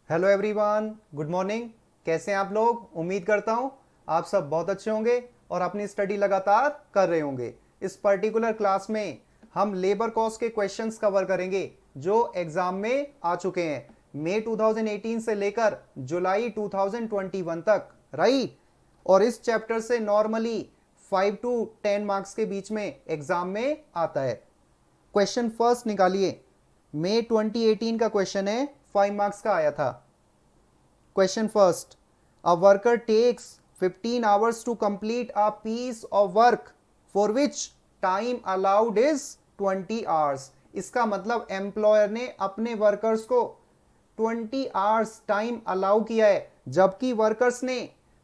Hello everyone, good morning. कैसे हैं आप लोग? उम्मीद करता हूं आप सब बहुत अच्छे होंगे और अपनी स्टडी लगातार कर रहे होंगे। इस पर्टिकुलर क्लास में हम लेबर कॉस्ट के क्वेश्चंस कवर करेंगे जो एग्जाम में आ चुके हैं मई 2018 से लेकर जुलाई 2021 तक, राइट। और इस चैप्टर से नॉर्मली 5 टू 10 मार्क्स के बीच में एग्जाम में आता है। क्वेश्चन फर्स्ट निकालिए। मई 2018 का क्वेश्चन है, 5 मार्क्स का आया था। Question first, a worker takes 15 hours to complete a piece of work for which time allowed is 20 hours। इसका मतलब एम्प्लॉयर ने अपने वर्कर्स को 20 hours टाइम अलाउ किया है, जबकि वर्कर्स ने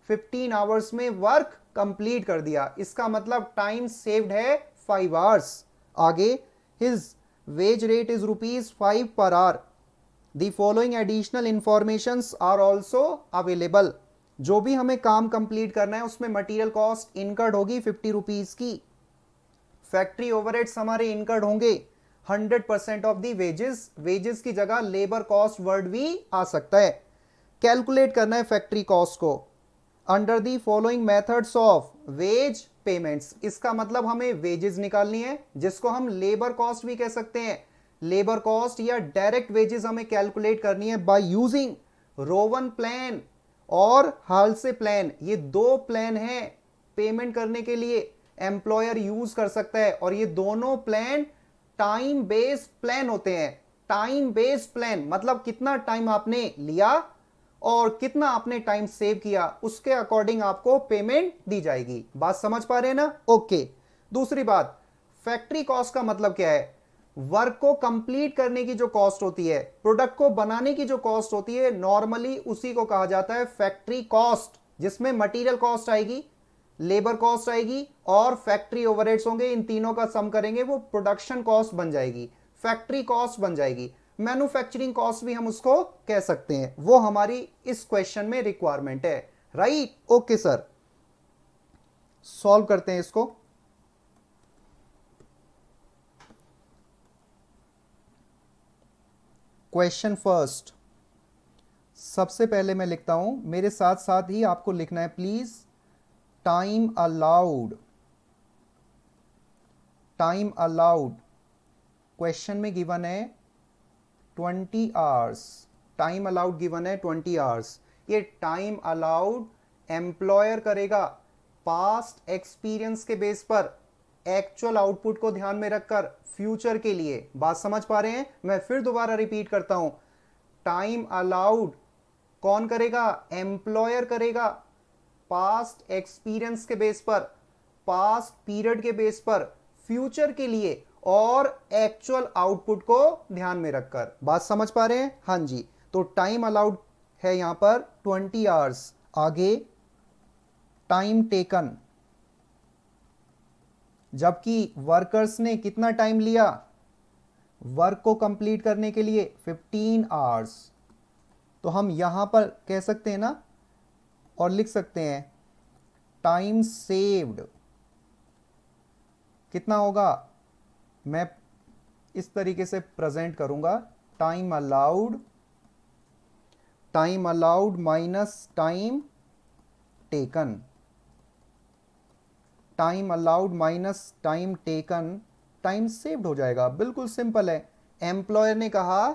15 hours में वर्क कंप्लीट कर दिया। इसका मतलब टाइम सेव्ड है 5 hours। आगे, his wage rate is ₹5 per hour। The following additional informations are also available। जो भी हमें काम कंप्लीट करना है उसमें मटेरियल कॉस्ट इनकर्ड होगी 50 रुपीज की। फैक्ट्री ओवरहेड्स हमारे इनकर्ड होंगे 100% ऑफ दी वेजेस। वेजेस की जगह लेबर कॉस्ट वर्ड भी आ सकता है। कैलकुलेट करना है फैक्ट्री कॉस्ट को under the following methods of ways payments. इसका मतलब हमें वेजेस निकालनी है, जिसको हम लेबर कॉस्ट भी कह सकते हैं। लेबर कॉस्ट या डायरेक्ट वेजेस हमें कैलकुलेट करनी है बाय यूजिंग रोवन प्लान और हाल्से प्लान। ये दो प्लान हैं पेमेंट करने के लिए एम्प्लॉयर यूज कर सकता है, और ये दोनों प्लान टाइम बेस्ड प्लान होते हैं। टाइम बेस्ड प्लान मतलब कितना टाइम आपने लिया और कितना आपने टाइम सेव किया, उसके अकॉर्डिंग आपको पेमेंट दी जाएगी। बात समझ पा रहे हैं ना? ओके। दूसरी बात, फैक्ट्री कॉस्ट का मतलब क्या है? वर्क को कंप्लीट करने की जो कॉस्ट होती है, प्रोडक्ट को बनाने की जो कॉस्ट होती है, नॉर्मली उसी को कहा जाता है फैक्ट्री कॉस्ट, जिसमें मटेरियल कॉस्ट आएगी, लेबर कॉस्ट आएगी और फैक्ट्री ओवरहेड्स होंगे। इन तीनों का सम करेंगे वो प्रोडक्शन कॉस्ट बन जाएगी, फैक्ट्री कॉस्ट बन जाएगी। मैन्युफैक्चरिंग कॉस्ट भी हम उसको कह सकते हैं। वो हमारी इस क्वेश्चन में रिक्वायरमेंट है, राइट। ओके सर, सॉल्व करते हैं इसको। क्वेश्चन फर्स्ट, सबसे पहले मैं लिखता हूं, मेरे साथ साथ ही आपको लिखना है please. Time allowed, time allowed question में गिवन है 20 आवर्स। टाइम अलाउड गिवन है 20 आवर्स। ये टाइम अलाउड एम्प्लॉयर करेगा पास्ट एक्सपीरियंस के बेस पर, एक्चुअल आउटपुट को ध्यान में रखकर फ्यूचर के लिए। बात समझ पा रहे हैं? मैं फिर दोबारा रिपीट करता हूं। टाइम अलाउड कौन करेगा? एम्प्लॉयर करेगा पास्ट एक्सपीरियंस के बेस पर, पास्ट पीरियड के बेस पर, फ्यूचर के लिए और एक्चुअल आउटपुट को ध्यान में रखकर। बात समझ पा रहे हैं? हाँ जी। तो टाइम अलाउड है यहां पर 20 आवर्स। आगे, टाइम टेकन, जबकि वर्कर्स ने कितना टाइम लिया वर्क को कंप्लीट करने के लिए? 15 आवर्स। तो हम यहां पर कह सकते हैं ना, और लिख सकते हैं टाइम सेव्ड कितना होगा? मैं इस तरीके से प्रेजेंट करूंगा, time allowed, time allowed minus time taken, time allowed minus time taken, time saved हो जाएगा। बिल्कुल सिंपल है। एम्प्लॉयर ने कहा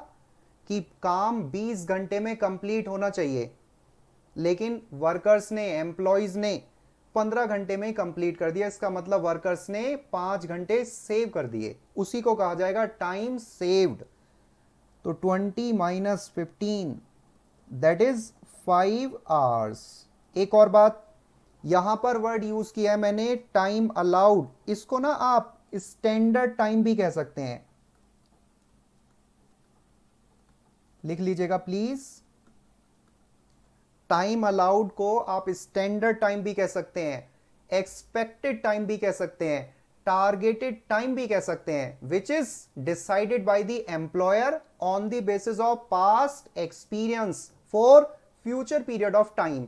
कि काम 20 घंटे में कंप्लीट होना चाहिए, लेकिन वर्कर्स ने, एम्प्लॉयज ने 15 घंटे में कंप्लीट कर दिया। इसका मतलब वर्कर्स ने 5 घंटे सेव कर दिए। उसी को कहा जाएगा टाइम सेव्ड। तो 20 माइनस 15 दैट इज 5 आवर्स। एक और बात, यहां पर वर्ड यूज किया है मैंने टाइम अलाउड। इसको ना आप स्टैंडर्ड टाइम भी कह सकते हैं, लिख लीजिएगा प्लीज। टाइम अलाउड को आप स्टैंडर्ड टाइम भी कह सकते हैं, एक्सपेक्टेड टाइम भी कह सकते हैं, टारगेटेड टाइम भी कह सकते हैं, which is decided by the employer on the basis of past experience for future period of time,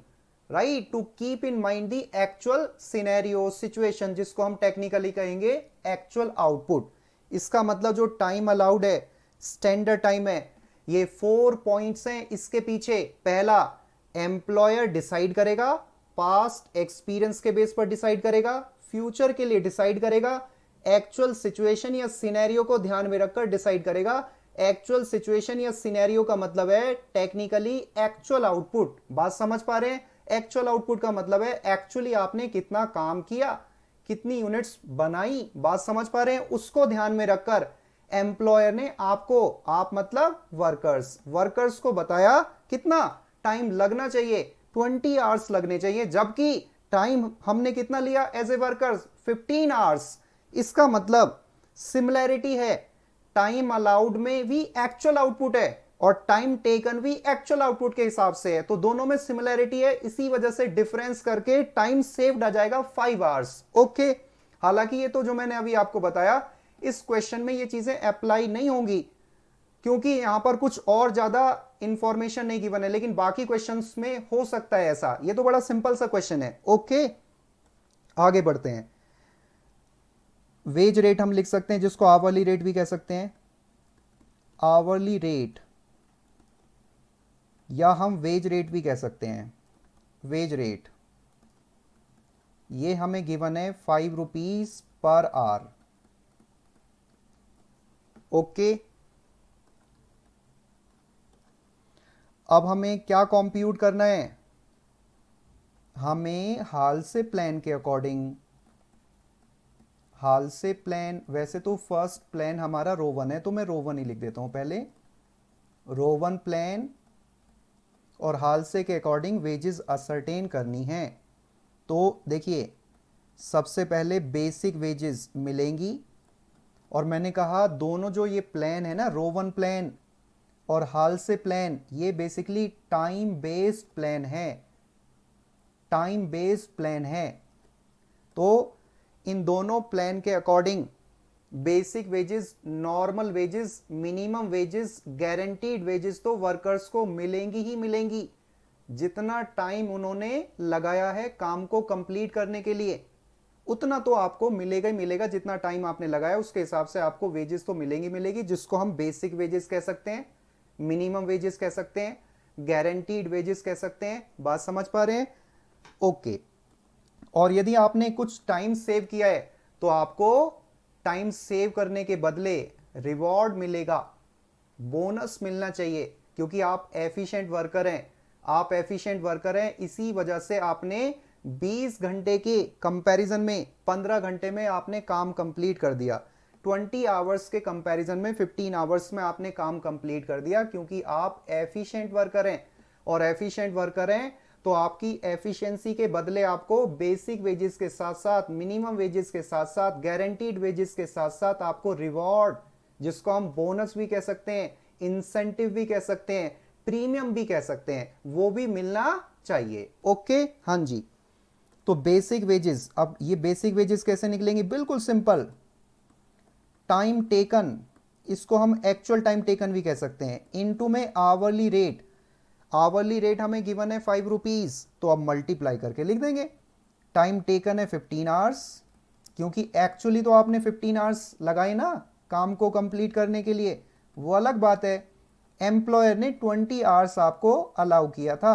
right, to keep in mind the actual scenario situation, जिसको हम टेक्निकली कहेंगे एक्चुअल आउटपुट। इसका मतलब जो टाइम अलाउड है standard time है, ये 4 points हैं इसके पीछे। पहला, एम्प्लॉयर डिसाइड करेगा, पास्ट एक्सपीरियंस के बेस पर डिसाइड करेगा, फ्यूचर के लिए डिसाइड करेगा, एक्चुअल सिचुएशन या सिनेरियो को ध्यान में रखकर डिसाइड करेगा। एक्चुअल सिचुएशन या सिनेरियो का मतलब है टेक्निकली एक्चुअल आउटपुट। बात समझ पा रहे हैं? एक्चुअल आउटपुट का मतलब है एक्चुअली आपने कितना काम किया, कितनी यूनिट्स बनाई। बात समझ पा रहे हैं? उसको ध्यान में रखकर एम्प्लॉयर ने आपको, आप मतलब वर्कर्स को बताया कितना टाइम लगना चाहिए, 20 आवर्स लगने चाहिए, जबकि टाइम हमने कितना लिया एज ए वर्कर्स, 15 आवर्स। इसका मतलब सिमिलैरिटी है, टाइम अलाउड में भी एक्चुअल आउटपुट है और टाइम टेकन भी एक्चुअल आउटपुट के हिसाब से है, तो दोनों में सिमिलैरिटी है। इसी वजह से डिफरेंस करके टाइम सेव्ड आ जाएगा 5 आवर्स। ओके, हालांकि ये तो जो मैंने अभी आपको बताया, इस क्वेश्चन में ये चीजें अप्लाई नहीं होंगी क्योंकि यहां पर कुछ और ज्यादा इंफॉर्मेशन नहीं गिवन है, लेकिन बाकी क्वेश्चंस में हो सकता है ऐसा। ये तो बड़ा सिंपल सा क्वेश्चन है। ओके, आगे बढ़ते हैं। वेज रेट हम लिख सकते हैं, जिसको आवरली रेट भी कह सकते हैं, आवरली रेट, या हम वेज रेट भी कह सकते हैं। वेज रेट ये हमें गिवन है 5 रुपीज पर आवर। ओके, अब हमें क्या कंप्यूट करना है? हमें हाल से प्लान के अकॉर्डिंग, हाल से प्लान, वैसे तो फर्स्ट प्लान हमारा रो 1 है, तो मैं रो 1 ही लिख देता हूं पहले, रो 1 प्लान, और हाल से के अकॉर्डिंग वेजेस असरटेन करनी है। तो देखिए, सबसे पहले बेसिक वेजेस मिलेंगी, और मैंने कहा दोनों जो ये प्लान है ना, रो 1 प्लान और हाल से प्लान, ये बेसिकली टाइम बेस्ड प्लान है, टाइम बेस्ड प्लान है। तो इन दोनों प्लान के according basic wages, normal wages, minimum wages, guaranteed wages तो वर्कर्स को मिलेंगी ही मिलेंगी। जितना टाइम उन्होंने लगाया है काम को कंप्लीट करने के लिए, उतना तो आपको मिलेगा ही मिलेगा। जितना टाइम आपने लगाया उसके हिसाब से आपको वेजेस तो मिलेंगी मिलेगी, जिसको हम बेसिक वेजेस कह सकते हैं, मिनिमम वेजेस कह सकते हैं, गारंटीड वेजेस कह सकते हैं। बात समझ पा रहे हैं? ओके, और यदि आपने कुछ टाइम सेव किया है तो आपको टाइम सेव करने के बदले रिवॉर्ड मिलेगा, बोनस मिलना चाहिए, क्योंकि आप एफिशिएंट वर्कर हैं। आप एफिशिएंट वर्कर हैं, इसी वजह से आपने 20 घंटे के कंपैरिजन में 15 घंटे में आपने काम कंप्लीट कर दिया। 20 आवर्स के कंपैरिजन में 15 आवर्स में आपने काम कंप्लीट कर दिया, क्योंकि आप एफिशिएंट वर्कर हैं। और एफिशिएंट वर्कर हैं तो आपकी एफिशिएंसी के बदले आपको बेसिक वेजेस के साथ साथ, मिनिमम वेजेस के साथ साथ, गारंटीड वेजेस के साथ साथ आपको रिवॉर्ड, जिसको हम बोनस भी कह सकते हैं, इंसेंटिव भी कह सकते हैं, प्रीमियम भी कह सकते हैं, वो भी मिलना चाहिए। ओके, हाँ जी। तो बेसिक वेजेस, अब ये बेसिक वेजेस कैसे निकलेंगे? बिल्कुल सिंपल, टाइम टेकन, इसको हम एक्चुअल टाइम टेकन भी कह सकते हैं, इनटू में आवरली रेट। आवरली रेट हमें गिवन है 5 रुपीज, तो अब मल्टीप्लाई करके लिख देंगे। टाइम टेकन है 15 आवर्स, क्योंकि एक्चुअली तो आपने 15 आवर्स लगाए ना काम को कंप्लीट करने के लिए, वो अलग बात है। एम्प्लॉयर ने 20 आवर्स आपको अलाउ किया था,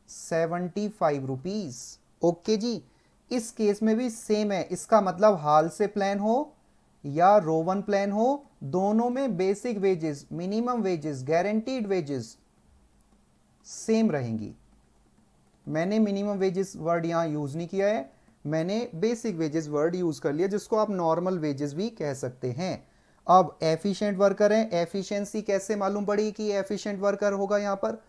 75 रुपीज। ओके जी, इस केस में भी सेम है। इसका मतलब हाल से प्लान हो या रो 1 प्लान हो, दोनों में basic wages, minimum wages, guaranteed wages same रहेंगी। मैंने मिनिमम वेजेस वर्ड यहां यूज नहीं किया है, मैंने बेसिक वेजेस वर्ड यूज कर लिया, जिसको आप नॉर्मल वेजेस भी कह सकते हैं। अब एफिशिएंट वर्कर है, एफिशिएंसी कैसे मालूम पड़ी कि एफिशिएंट वर्कर होगा यहां पर?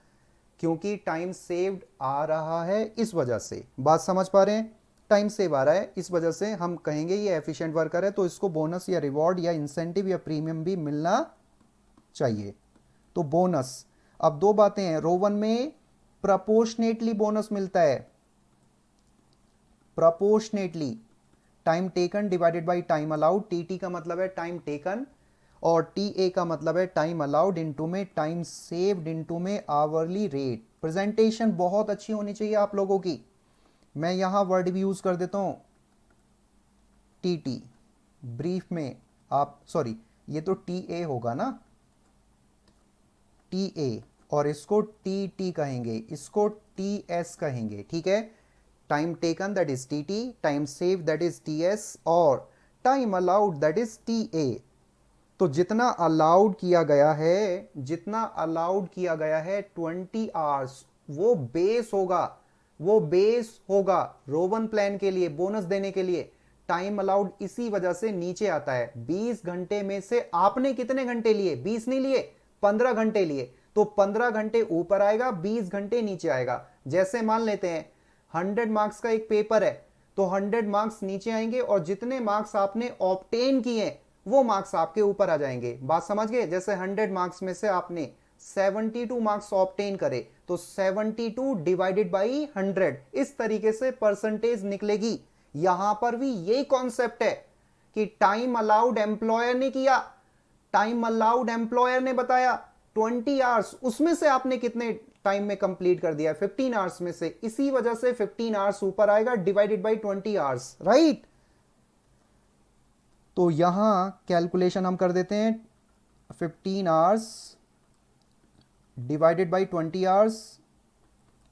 क्योंकि टाइम सेव्ड आ रहा है, इस वजह से। बात समझ पा रहे हैं? टाइम सेव आ रहा है, इस वजह से हम कहेंगे ये एफिशिएंट वर्कर है, तो इसको बोनस या रिवॉर्ड या इंसेंटिव या प्रीमियम भी मिलना चाहिए। तो बोनस, अब दो बातें हैं, रो 1 में प्रपोर्शनेटली बोनस मिलता है, proportionately, time taken divided by time allowed. TT का मतलब है टाइम टेकन, और टीए का मतलब है टाइम अलाउड इनटू में टाइम सेव्ड इनटू में आवरली रेट। प्रेजेंटेशन बहुत अच्छी होनी चाहिए आप लोगों की। मैं यहां वर्ड भी यूज कर देता हूं, टीटी, ब्रीफ में आप, सॉरी ये तो टीए होगा ना, टी ए और इसको टी टी कहेंगे, इसको टी एस कहेंगे, ठीक है। Time taken that is T T, time save that is T S और time allowed that is T A. तो जितना अलाउड किया गया है, जितना अलाउड किया गया है 20 आवर्स, वो बेस होगा, वो बेस होगा रोवन प्लान के लिए, बोनस देने के लिए। टाइम अलाउड इसी वजह से नीचे आता है। 20 घंटे में से आपने कितने घंटे लिए? 20 नहीं लिए, 15 घंटे लिए, तो 15 घंटे ऊपर आएगा, 20 घंटे नीचे आएगा। जैसे मान लेते हैं 100 मार्क्स का एक पेपर है, तो 100 मार्क्स नीचे आएंगे और जितने मार्क्स आपने ऑब्टेन किए वो मार्क्स आपके ऊपर आ जाएंगे। बात समझ गए? जैसे 100 मार्क्स में से आपने 72 मार्क्स ऑब्टेन करे, तो 72 डिवाइडेड बाई 100, इस तरीके से परसेंटेज निकलेगी। यहां पर भी यही कॉन्सेप्ट है कि टाइम अलाउड एम्प्लॉयर ने किया, टाइम अलाउड एम्प्लॉयर ने बताया 20 आवर्स, उसमें से आपने कितने टाइम में कंप्लीट कर दिया? 15 आवर्स में से, इसी वजह से 15 आवर्स ऊपर आएगा डिवाइडेड बाई 20 आवर्स, राइट। तो यहां कैलकुलेशन हम कर देते हैं 15 hours divided by 20 hours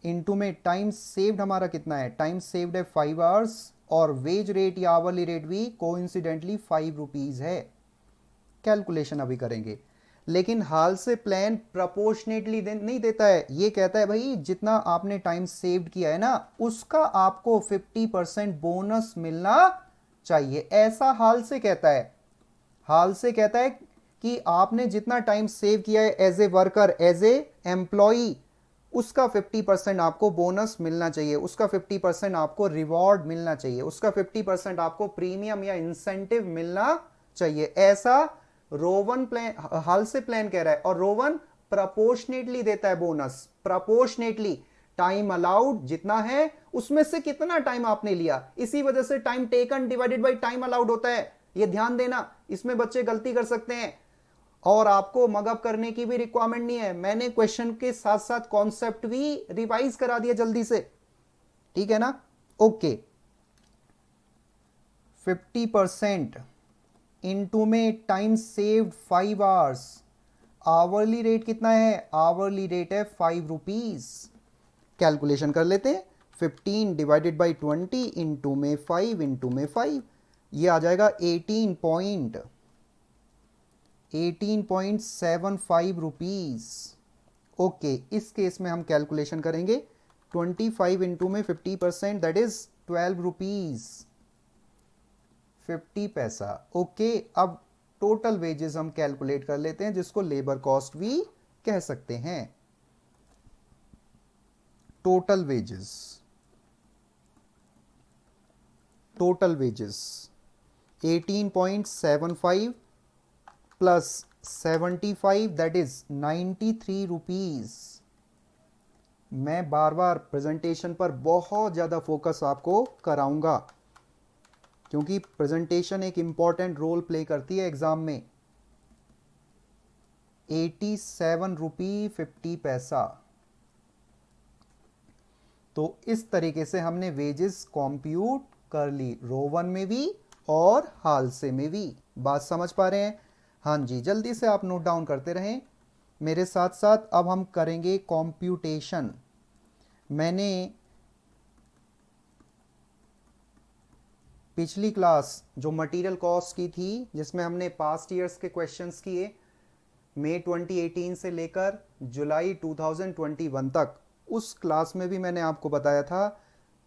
into में टाइम सेव्ड हमारा कितना है? टाइम सेव्ड है 5 आवर्स और वेज रेट या आवरली रेट भी कोइंसिडेंटली 5 रुपीज है। कैलकुलेशन अभी करेंगे, लेकिन हाल से प्लान प्रपोर्शनेटली नहीं देता है। ये कहता है भाई जितना आपने टाइम सेव्ड किया है ना, उसका आपको 50% बोनस मिलना चाहिए, ऐसा हाल से कहता है। हाल से कहता है कि आपने जितना टाइम सेव किया है as a worker, as a employee, उसका 50% आपको बोनस मिलना चाहिए, उसका 50% आपको रिवॉर्ड मिलना चाहिए, उसका 50% आपको प्रीमियम या इंसेंटिव मिलना चाहिए। ऐसा रोवन प्लान, हाल से प्लान कह रहा है। और रोवन प्रपोर्शनेटली देता है बोनस, प्रपोर्शनेटली। टाइम अलाउड जितना है उसमें से कितना टाइम आपने लिया, इसी वजह से time taken divided by time allowed होता है। ये ध्यान देना, इसमें बच्चे गलती कर सकते हैं और आपको मगअप करने की भी रिक्वायरमेंट नहीं है। मैंने क्वेश्चन के साथ साथ कॉन्सेप्ट भी रिवाइज करा दिया जल्दी से, ठीक है ना? ओके, 50% इनटू में time saved 5 hours, hourly rate कितना है? आवरली रेट है 5 रुपीज। कैलकुलेशन कर लेते हैं, 15 डिवाइडेड बाई 20 इंटू में 5 इंटू में 5, ये आ जाएगा 18.75 रुपीज। ओके, इस केस में हम कैलकुलेशन करेंगे 25 इंटू में 50%, दैट इज 12 रुपीज 50 पैसा। ओके, अब टोटल वेजेस हम कैलकुलेट कर लेते हैं, जिसको लेबर कॉस्ट भी कह सकते हैं। Total wages, total wages 18.75 plus 75, that is 93 rupees. मैं बार बार प्रेजेंटेशन पर बहुत ज़्यादा फोकस आपको कराऊंगा, क्योंकि प्रेजेंटेशन एक इंपॉर्टेंट रोल प्ले करती है एग्जाम में। 87 रुपी 50 पैसा। तो इस तरीके से हमने वेजेस कॉम्प्यूट कर ली, रोवन में भी और हालसे में भी। बात समझ पा रहे हैं? हाँ जी, जल्दी से आप नोट डाउन करते रहें मेरे साथ साथ। अब हम करेंगे कॉम्प्यूटेशन। मैंने पिछली क्लास जो मटेरियल कॉस्ट की थी, जिसमें हमने पास्ट ईयर्स के क्वेश्चंस किए, मई 2018 से लेकर जुलाई 2021 तक, उस क्लास में भी मैंने आपको बताया था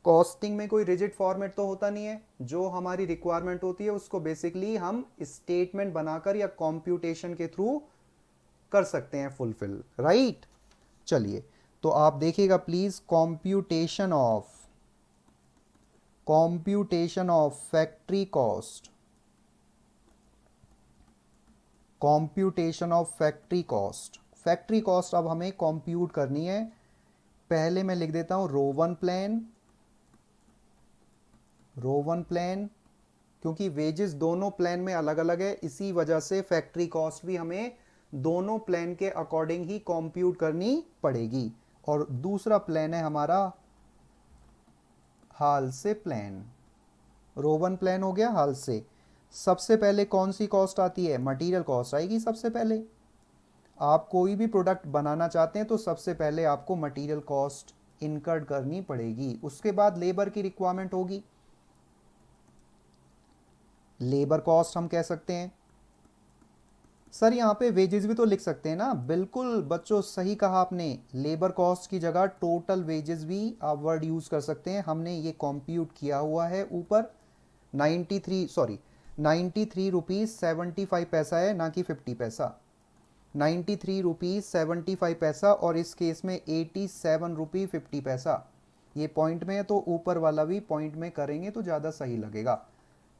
कॉस्टिंग में कोई रिजिड फॉर्मेट तो होता नहीं है। जो हमारी रिक्वायरमेंट होती है उसको बेसिकली हम स्टेटमेंट बनाकर या कॉम्प्यूटेशन के थ्रू कर सकते हैं फुलफिल, राइट। चलिए, तो आप देखिएगा please, computation of factory cost, computation of factory cost. Factory cost अब हमें कॉम्प्यूट करनी है। पहले मैं लिख देता हूं रोवन प्लान, क्योंकि वेजेस दोनों प्लान में अलग अलग है, इसी वजह से फैक्ट्री कॉस्ट भी हमें दोनों प्लान के अकॉर्डिंग ही कंप्यूट करनी पड़ेगी। और दूसरा प्लान है हमारा हाल से प्लान। रोवन प्लान हो गया हाल से। सबसे पहले कौन सी कॉस्ट आती है? मटेरियल कॉस्ट आएगी सबसे पहले। आप कोई भी प्रोडक्ट बनाना चाहते हैं तो सबसे पहले आपको मटेरियल कॉस्ट इनकर्ड करनी पड़ेगी, उसके बाद लेबर की रिक्वायरमेंट होगी। लेबर कॉस्ट हम कह सकते हैं। सर यहाँ पे वेजेस भी तो लिख सकते हैं ना, बिल्कुल बच्चों सही कहा आपने, लेबर कॉस्ट की जगह टोटल वेजेस भी आप वर्ड यूज कर सकते हैं। हमने ये कंप्यूट किया हुआ है ऊपर 93 रुपीज 75 पैसा है, ना कि 50 पैसा। 93 रुपीज 75 पैसा और इस केस में 87 रुपी 50 पैसा। ये पॉइंट में है तो ऊपर वाला भी पॉइंट में करेंगे तो ज़्यादा सही लगेगा।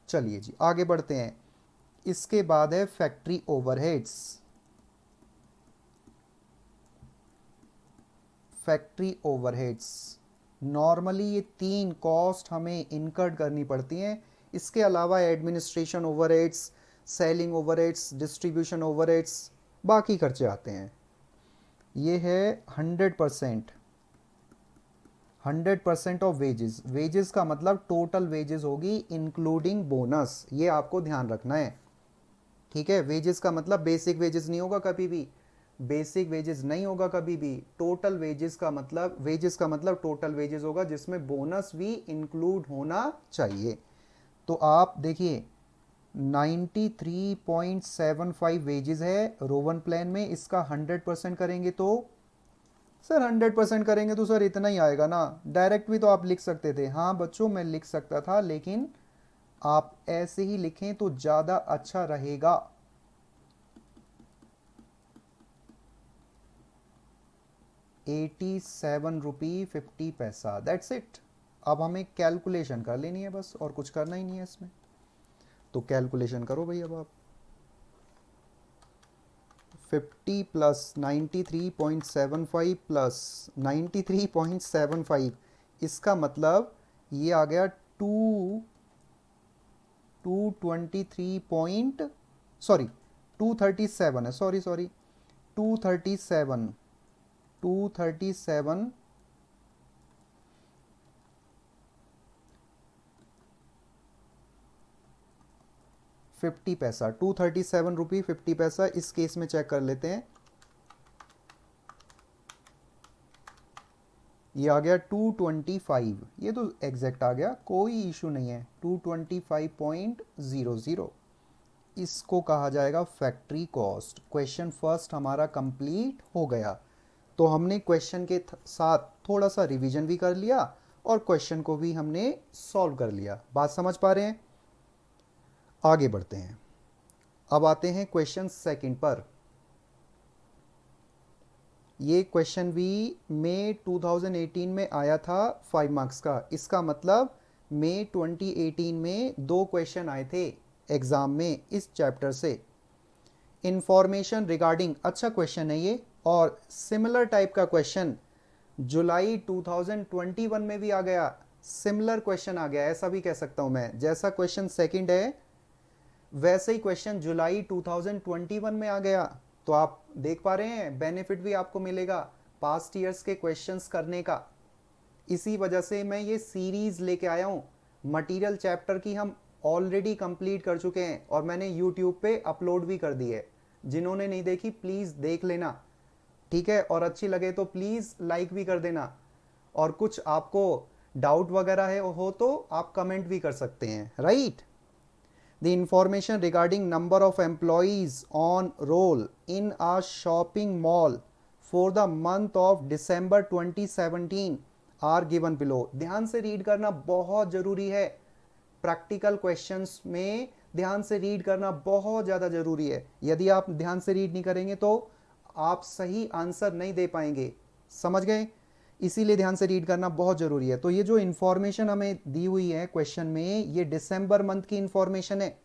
चलिए जी आगे बढ़ते हैं। इसके बाद है factory overheads. Factory overheads normally ये 3 कॉस्ट हमें इनकर्ड करनी पड़ती हैं। इसके अलावा administration overheads, selling overheads, distribution overheads, बाकी खर्चे आते हैं। ये है 100% ऑफ वेजेस। वेजेस का मतलब टोटल वेजेस होगी इंक्लूडिंग बोनस, ये आपको ध्यान रखना है। ठीक है, वेजेस का मतलब बेसिक वेजेस नहीं होगा कभी भी, बेसिक वेजेस नहीं होगा कभी भी। टोटल वेजेस का मतलब टोटल वेजेस होगा जिसमें बोनस भी इंक्लूड होना चाहिए। तो आप देखिए 93.75 वेजेस है रोवन प्लान में, इसका 100% करेंगे तो सर 100% करेंगे तो सर इतना ही आएगा ना। डायरेक्ट भी तो आप लिख सकते थे। हाँ बच्चों मैं लिख सकता था, लेकिन आप ऐसे ही लिखें तो ज़्यादा अच्छा रहेगा। ₹87.50 दैट्स इट। अब हमें कैलकुलेशन कर लेनी है बस, और कुछ करना ही नहीं है इसमें। तो कैलकुलेशन करो भाई। अब आप 50 प्लस 93.75 प्लस 93.75, इसका मतलब ये आ गया 237 है, सॉरी 237 50 पैसा, 237 रुपी 50 पैसा। इस केस में चेक कर लेते हैं, ये आ गया 225, ये तो एग्जैक्ट आ गया, कोई इशू नहीं है। 225.00 इसको कहा जाएगा फैक्ट्री कॉस्ट। क्वेश्चन फर्स्ट हमारा कंप्लीट हो गया। तो हमने क्वेश्चन के साथ थोड़ा सा रिवीजन भी कर लिया और क्वेश्चन को भी हमने सॉल्व कर लिया। बात समझ पा रहे हैं? आगे बढ़ते हैं। अब आते हैं क्वेश्चन सेकंड पर। ये क्वेश्चन भी मई 2018 में आया था 5 मार्क्स का। इसका मतलब मई 2018 में 2 क्वेश्चन आए थे एग्जाम में इस चैप्टर से। इंफॉर्मेशन रिगार्डिंग, अच्छा क्वेश्चन है ये, और सिमिलर टाइप का क्वेश्चन जुलाई 2021 में भी आ गया। सिमिलर क्वेश्चन आ गया, ऐसा भी कह सकता हूं मैं। जैसा क्वेश्चन सेकंड है वैसे ही क्वेश्चन जुलाई 2021 में आ गया। तो आप देख पा रहे हैं बेनिफिट भी आपको मिलेगा पास्ट ईयर्स के क्वेश्चंस करने का। इसी वजह से मैं ये सीरीज लेके आया हूं। मटेरियल चैप्टर की हम ऑलरेडी कंप्लीट कर चुके हैं और मैंने यूट्यूब पे अपलोड भी कर दी है। जिन्होंने नहीं देखी प्लीज देख लेना, ठीक है? और अच्छी लगे तो प्लीज लाइक भी कर देना, और कुछ आपको डाउट वगैरह है हो तो आप कमेंट भी कर सकते हैं, right? The information regarding number of employees on roll in a shopping mall for the month of December 2017 are given below. ध्यान से रीड करना बहुत जरूरी है। प्रैक्टिकल क्वेश्चंस में ध्यान से रीड करना बहुत ज़्यादा जरूरी है। यदि आप ध्यान से रीड नहीं करेंगे तो आप सही आंसर नहीं दे पाएंगे, समझ गए? इसीलिए ध्यान से रीड करना बहुत जरूरी है। तो ये जो इंफॉर्मेशन हमें दी हुई है क्वेश्चन में, ये दिसंबर मंथ की इंफॉर्मेशन है।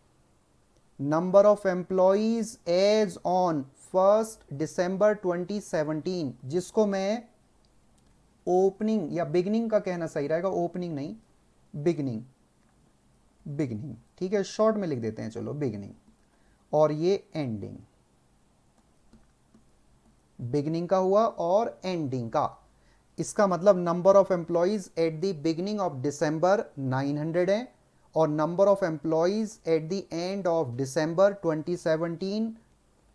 Number of employees as on 1 December 2017, जिसको मैं ओपनिंग या बिगनिंग का कहना सही रहेगा, ओपनिंग नहीं, बिगनिंग, ठीक है? शॉर्ट में लिख देते हैं चलो, बिगनिंग। और ये एंडिंग, बिगनिंग का हुआ और एंडिंग का। इसका मतलब number of employees at the beginning of December 900 है, और number of employees at the end of December 2017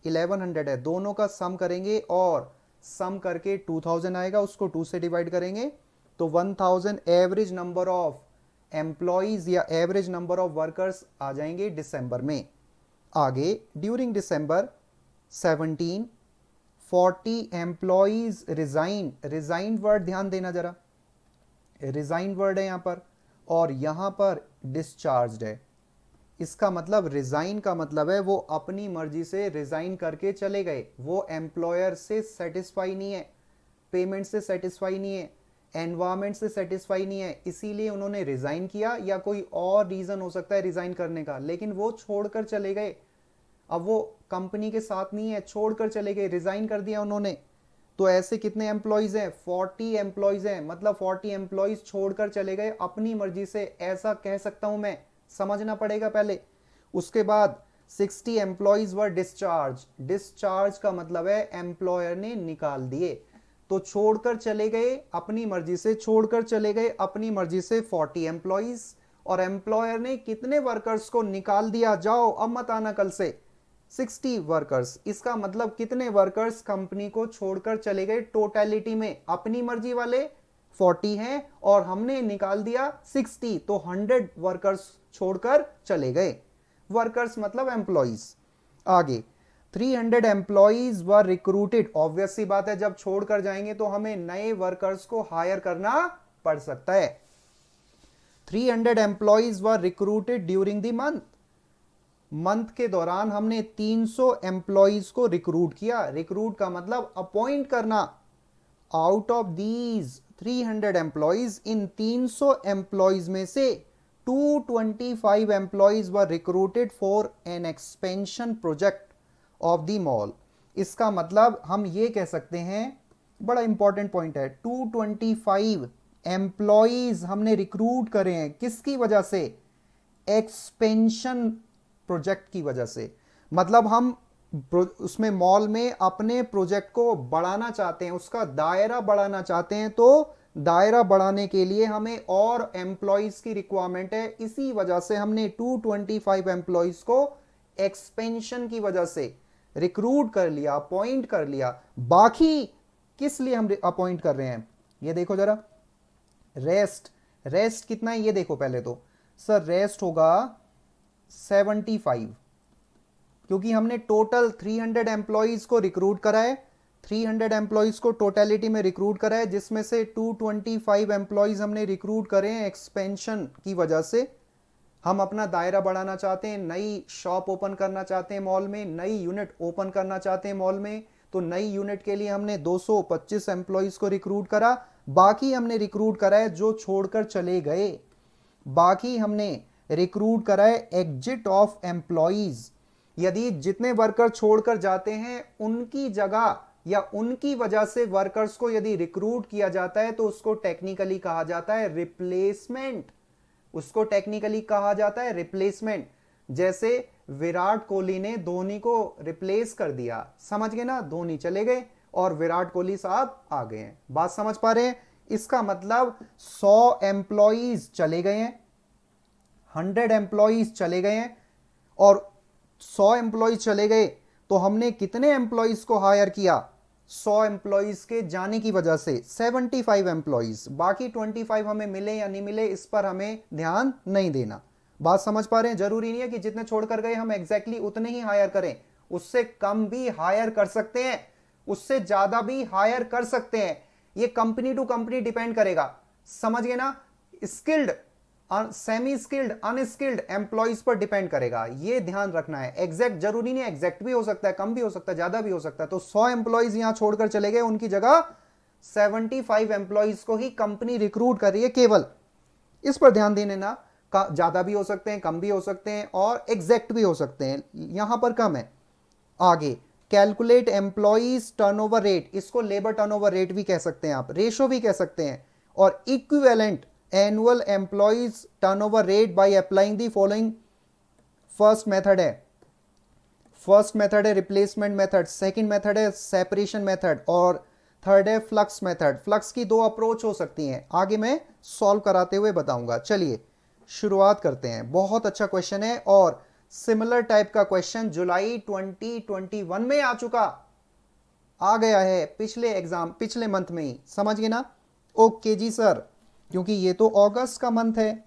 1100 है, दोनों का सम करेंगे और सम करके 2000 आएगा, उसको 2 से डिवाइड करेंगे तो 1000 एवरेज नंबर ऑफ एम्प्लॉइज या एवरेज नंबर ऑफ वर्कर्स आ जाएंगे दिसंबर में। आगे ड्यूरिंग दिसंबर 17 40 एम्प्लॉइज रिजाइन, रिजाइन वर्ड ध्यान देना जरा, रिजाइन वर्ड है यहां पर, और यहां पर डिस्चार्ज्ड है। इसका मतलब रिजाइन का मतलब है वो अपनी मर्जी से रिजाइन करके चले गए, वो एम्प्लॉयर से सेटिस्फाई नहीं है, पेमेंट से सेटिस्फाई नहीं है, एनवायरमेंट से सेटिस्फाई नहीं है, इसीलिए उन्होंने रिजाइन किया, या कोई और रीजन हो सकता है रिजाइन करने का, लेकिन वो छोड़कर चले गए। अब वो कंपनी के साथ नहीं है, छोड़कर चले गए, रिजाइन कर दिया उन्होंने। तो ऐसे कितने एम्प्लॉइज हैं? 40 एम्प्लॉइज हैं, मतलब 40 एम्प्लॉइज छोड़कर चले गए अपनी मर्जी से, ऐसा कह सकता हूं मैं, समझना पड़ेगा पहले। उसके बाद 60 एम्प्लॉइज वर डिस्चार्ज, डिस्चार्ज का मतलब है एम्प्लॉयर ने निकाल दिए, तो छोड़कर चले गए अपनी मर्जी से, छोड़कर चले गए अपनी मर्जी से 40 एम्प्लॉइज, और एम्प्लॉयर ने कितने वर्कर्स को निकाल दिया? जाओ अब मत आना कल से, 60 वर्कर्स। इसका मतलब कितने वर्कर्स कंपनी को छोड़कर चले गए टोटलिटी में? अपनी मर्जी वाले 40 हैं और हमने निकाल दिया 60, तो 100 वर्कर्स छोड़कर चले गए। वर्कर्स मतलब एम्प्लॉइज। आगे 300 एम्प्लॉइज वर रिक्रूटेड, ऑब्वियस सी बात है जब छोड़कर जाएंगे तो हमें नए वर्कर्स को हायर करना पड़ सकता है। 300 employees were recruited during the month, month के दौरान हमने 300 एम्प्लॉइज को रिक्रूट किया, रिक्रूट का मतलब अपॉइंट करना। Out of these 300 employees, in 300 employees में से 225 employees were recruited for an expansion project of the mall. इसका मतलब हम ये कह सकते हैं, बड़ा इंपॉर्टेंट पॉइंट है, 225 एम्प्लॉइज हमने रिक्रूट करे हैं, किसकी वजह से? एक्सपेंशन प्रोजेक्ट की वजह से। मतलब हम उसमें मॉल में अपने प्रोजेक्ट को बढ़ाना चाहते हैं, उसका दायरा बढ़ाना चाहते हैं, तो दायरा बढ़ाने के लिए हमें और एम्प्लॉइज की रिक्वायरमेंट है, इसी वजह से हमने 225 एम्प्लॉइज को एक्सपेंशन की वजह से रिक्रूट कर लिया, अपॉइंट कर लिया। बाकी किस लिए हम अपॉइंट कर रहे हैं ये देखो जरा। रेस्ट, रेस्ट कितना है ये देखो पहले तो। सर रेस्ट होगा 75, क्योंकि हमने टोटल 300 एम्प्लॉइज को रिक्रूट करा है, 300 एम्प्लॉइज को टोटलिटी में रिक्रूट करा है, जिसमें से 225 एम्प्लॉइज हमने रिक्रूट करे हैं एक्सपेंशन की वजह से। हम अपना दायरा बढ़ाना चाहते हैं, नई शॉप ओपन करना चाहते हैं मॉल में, नई यूनिट ओपन करना चाहते हैं मॉल में, तो नई यूनिट के लिए हमने 225 एम्प्लॉइज को रिक्रूट करा। बाकी हमने रिक्रूट करा है जो छोड़कर चले गए, बाकी हमने रिक्रूट करा है एग्जिट ऑफ एम्प्लॉइज। यदि जितने वर्कर छोड़कर जाते हैं उनकी जगह या उनकी वजह से वर्कर्स को यदि रिक्रूट किया जाता है तो उसको टेक्निकली कहा जाता है रिप्लेसमेंट, उसको टेक्निकली कहा जाता है रिप्लेसमेंट। जैसे विराट कोहली ने धोनी को रिप्लेस कर दिया, समझ गए ना, धोनी चले गए और विराट कोहली साहब आ गए हैं। बात समझ पा रहे हैं? इसका मतलब 100 एम्प्लॉइज चले गए हैं, 100 एम्प्लॉइज चले गए हैं, और 100 एम्प्लॉइज चले गए तो हमने कितने एम्प्लॉइज को हायर किया? 100 एम्प्लॉइज के जाने की वजह से 75 एम्प्लॉइज। बाकी 25 हमें मिले या नहीं मिले इस पर हमें ध्यान नहीं देना। बात समझ पा रहे हैं? जरूरी नहीं है कि जितने छोड़कर गए हम एग्जैक्टली उतने ही हायर करें, उससे कम भी हायर कर सकते हैं, उससे ज्यादा भी हायर कर सकते हैं, ये कंपनी टू कंपनी डिपेंड करेगा। समझ गए ना? Skilled, semi skilled, unskilled employees पर डिपेंड करेगा, ये ध्यान रखना है। एग्जैक्ट जरूरी नहीं है, एग्जैक्ट भी हो सकता है, कम भी हो सकता है, ज्यादा भी हो सकता है। तो 100 एम्प्लॉइज यहां छोड़कर चले गए, उनकी जगह 75 एम्प्लॉइज को ही कंपनी रिक्रूट कर रही है केवल, इस पर ध्यान देने ना। ज्यादा भी हो सकते हैं, कम भी हो सकते हैं, और एग्जैक्ट भी हो सकते हैं, यहां पर कम है। आगे कैलकुलेट एम्प्लॉइज टर्नओवर रेट, इसको लेबर टर्नओवर रेट भी कह सकते हैं आप, रेशो भी कह सकते हैं, और equivalent annual employees turnover rate by applying the following. First method है रिप्लेसमेंट मेथड, सेकंड मेथड है सेपरेशन मेथड, और थर्ड है फ्लक्स मेथड। फ्लक्स की 2 अप्रोच हो सकती हैं, आगे मैं सॉल्व कराते हुए बताऊंगा। चलिए शुरुआत करते हैं। बहुत अच्छा क्वेश्चन है और सिमिलर टाइप का क्वेश्चन जुलाई 2021 में आ गया है, पिछले एग्जाम, पिछले मंथ में ही, समझ गए ना? ओके जी सर, क्योंकि ये तो अगस्त का मंथ है,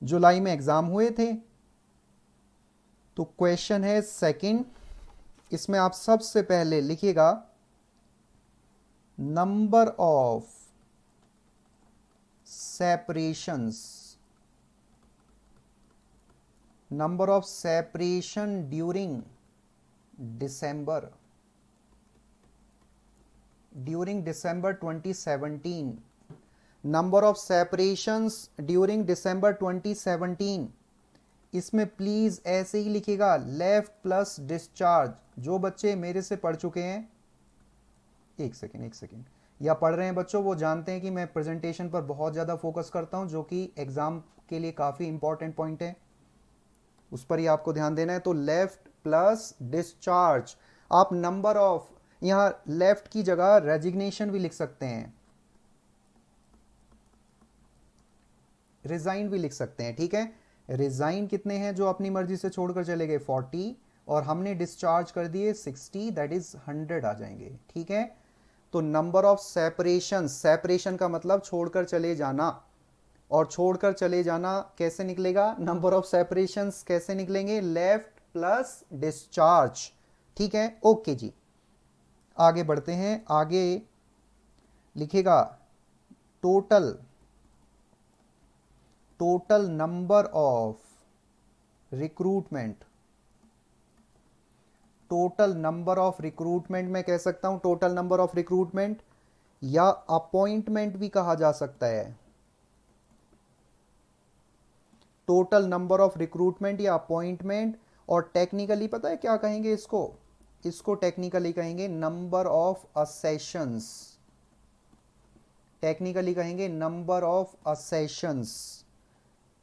जुलाई में एग्जाम हुए थे। तो क्वेश्चन है सेकंड, इसमें आप सबसे पहले लिखिएगा number of separations, number of separation during December 2017, number of separations during December 2017। इसमें प्लीज ऐसे ही लिखिएगा लेफ्ट प्लस डिस्चार्ज। जो बच्चे मेरे से पढ़ चुके हैं, एक सेकेंड, या पढ़ रहे हैं बच्चों, वो जानते हैं कि मैं प्रेजेंटेशन पर बहुत ज़्यादा फोकस करता हूं, जो कि एग्जाम के लिए काफ़ी इंपॉर्टेंट पॉइंट है, उस पर ही आपको ध्यान देना है। तो लेफ्ट प्लस डिस्चार्ज, आप नंबर ऑफ, यहां लेफ्ट की जगह रेजिग्नेशन भी लिख सकते हैं, रिजाइन भी लिख सकते हैं, ठीक है। रिजाइन कितने हैं जो अपनी मर्जी से छोड़कर चले गए? 40, और हमने डिस्चार्ज कर दिए 60, दैट इज 100 आ जाएंगे, ठीक है। तो नंबर ऑफ सेपरेशन, सेपरेशन का मतलब छोड़कर चले जाना, और छोड़कर चले जाना कैसे निकलेगा? नंबर ऑफ सेपरेशंस कैसे निकलेंगे? लेफ्ट प्लस डिस्चार्ज, ठीक है। ओके जी, आगे बढ़ते हैं। आगे लिखेगा total number of recruitment, total number of recruitment मैं कह सकता हूं टोटल नंबर ऑफ रिक्रूटमेंट, या अपॉइंटमेंट भी कहा जा सकता है। टोटल नंबर ऑफ रिक्रूटमेंट या अपॉइंटमेंट, और टेक्निकली पता है क्या कहेंगे इसको टेक्निकली कहेंगे नंबर ऑफ असेशंस, टेक्निकली कहेंगे नंबर ऑफ असेशंस।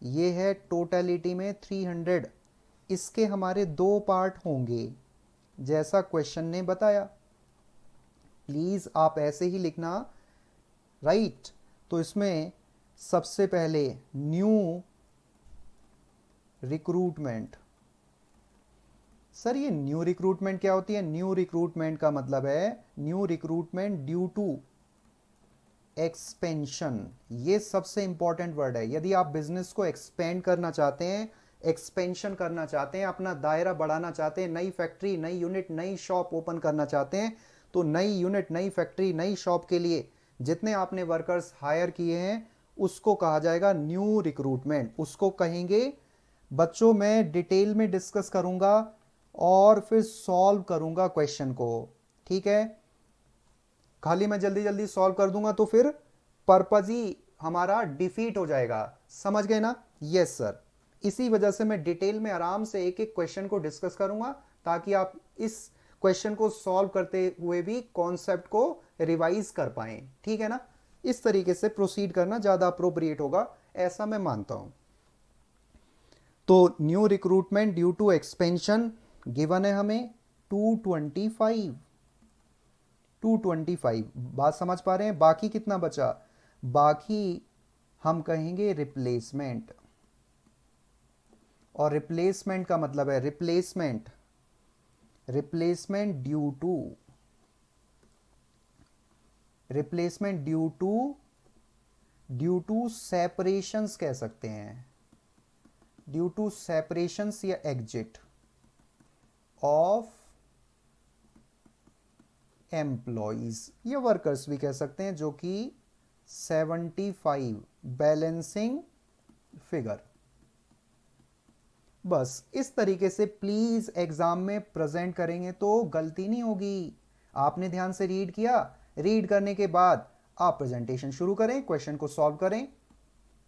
ये है टोटलिटी में 300। इसके हमारे दो पार्ट होंगे जैसा क्वेश्चन ने बताया, प्लीज आप ऐसे ही लिखना, राइट। तो इसमें सबसे पहले न्यू रिक्रूटमेंट। सर ये न्यू रिक्रूटमेंट क्या होती है? न्यू रिक्रूटमेंट का मतलब है new recruitment due to expansion. ये सबसे इंपॉर्टेंट वर्ड है। यदि आप बिजनेस को एक्सपेंड करना चाहते हैं, एक्सपेंशन करना चाहते हैं, अपना दायरा बढ़ाना चाहते हैं, नई फैक्ट्री, नई यूनिट, नई शॉप ओपन करना चाहते हैं, तो नई यूनिट, नई फैक्ट्री, नई शॉप के लिए जितने आपने वर्कर्स हायर किए हैं उसको कहा जाएगा न्यू रिक्रूटमेंट। उसको कहेंगे बच्चों, मैं डिटेल में डिस्कस करूंगा और फिर सॉल्व करूंगा क्वेश्चन को, ठीक है। खाली मैं जल्दी जल्दी सॉल्व कर दूंगा तो फिर पर्पज ही हमारा डिफीट हो जाएगा, समझ गए ना? यस सर, इसी वजह से मैं डिटेल में आराम से एक एक क्वेश्चन को डिस्कस करूंगा, ताकि आप इस क्वेश्चन को सॉल्व करते हुए भी कॉन्सेप्ट को रिवाइज कर पाए, ठीक है ना? इस तरीके से प्रोसीड करना ज्यादा अप्रोप्रिएट होगा, ऐसा मैं मानता हूं। तो new recruitment due to expansion given है हमें 225। बात समझ पा रहे हैं? बाकी कितना बचा? बाकी हम कहेंगे रिप्लेसमेंट, और रिप्लेसमेंट का मतलब है रिप्लेसमेंट ड्यू टू सेपरेशंस कह सकते हैं, ड्यू टू सेपरेशंस या एग्जिट ऑफ एम्प्लॉइज, ये वर्कर्स भी कह सकते हैं, जो कि 75 बैलेंसिंग फिगर। बस इस तरीके से प्लीज एग्जाम में प्रेजेंट करेंगे तो गलती नहीं होगी। आपने ध्यान से रीड किया, रीड करने के बाद आप प्रेजेंटेशन शुरू करें, क्वेश्चन को सॉल्व करें,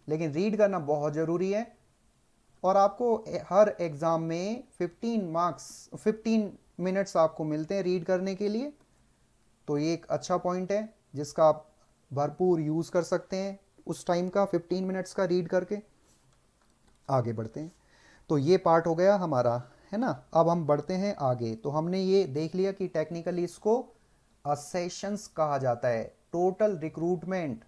लेकिन रीड करना बहुत जरूरी है। और आपको हर एग्जाम में 15 मिनट्स आपको मिलते हैं रीड करने के लिए, तो ये एक अच्छा पॉइंट है जिसका आप भरपूर यूज कर सकते हैं उस टाइम का, 15 मिनट्स का रीड करके। आगे बढ़ते हैं। तो ये पार्ट हो गया हमारा, है ना। अब हम बढ़ते हैं आगे। तो हमने ये देख लिया कि टेक्निकली इसको असेशंस कहा जाता है, टोटल रिक्रूटमेंट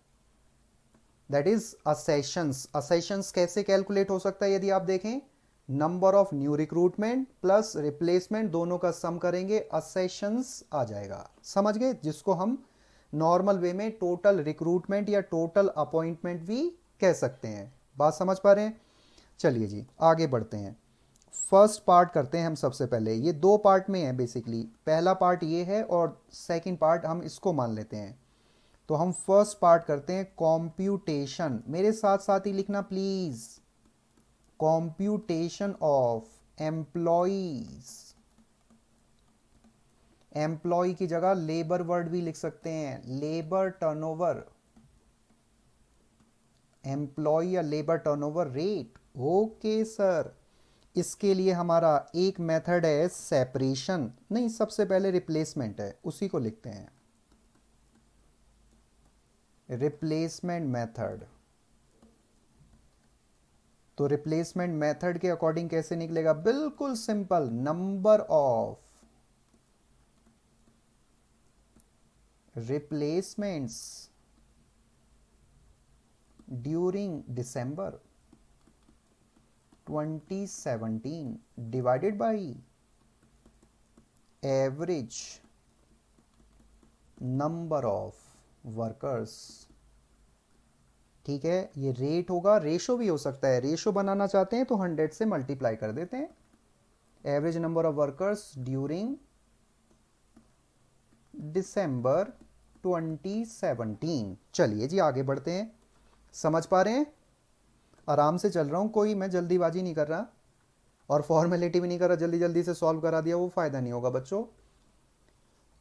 दैट इज असेशंस। असेशंस कैसे कैलकुलेट हो सकता है? यदि आप देखें number of new recruitment plus replacement दोनों का सम करेंगे, असेशंस आ जाएगा। समझ गए? जिसको हम नॉर्मल वे में टोटल रिक्रूटमेंट या टोटल अपॉइंटमेंट भी कह सकते हैं। बात समझ पा रहे हैं? चलिए जी आगे बढ़ते हैं। फर्स्ट पार्ट करते हैं हम सबसे पहले। ये दो पार्ट में है बेसिकली, पहला पार्ट ये है और सेकंड पार्ट हम इसको मान लेते हैं। तो हम फर्स्ट पार्ट करते हैं कॉम्प्यूटेशन। मेरे साथ साथ ही लिखना please, computation of employees. Employee की जगह लेबर वर्ड भी लिख सकते हैं, लेबर टर्नओवर, एम्प्लॉय या labour turnover rate. Okay sir, इसके लिए हमारा एक मेथड है सेपरेशन, नहीं सबसे पहले रिप्लेसमेंट है, उसी को लिखते हैं रिप्लेसमेंट मेथड। तो रिप्लेसमेंट मेथड के अकॉर्डिंग कैसे निकलेगा? बिल्कुल simple, number of replacements during December 2017 divided by average number of workers. ठीक है, ये रेट होगा, रेशो भी हो सकता है, रेशो बनाना चाहते हैं तो 100 से मल्टीप्लाई कर देते हैं। Average number of workers during December 2017। चलिए जी आगे बढ़ते हैं। समझ पा रहे हैं? आराम से चल रहा हूं, कोई मैं जल्दीबाजी नहीं कर रहा और फॉर्मेलिटी भी नहीं कर रहा, जल्दी जल्दी से सॉल्व करा दिया, वो फायदा नहीं होगा बच्चों।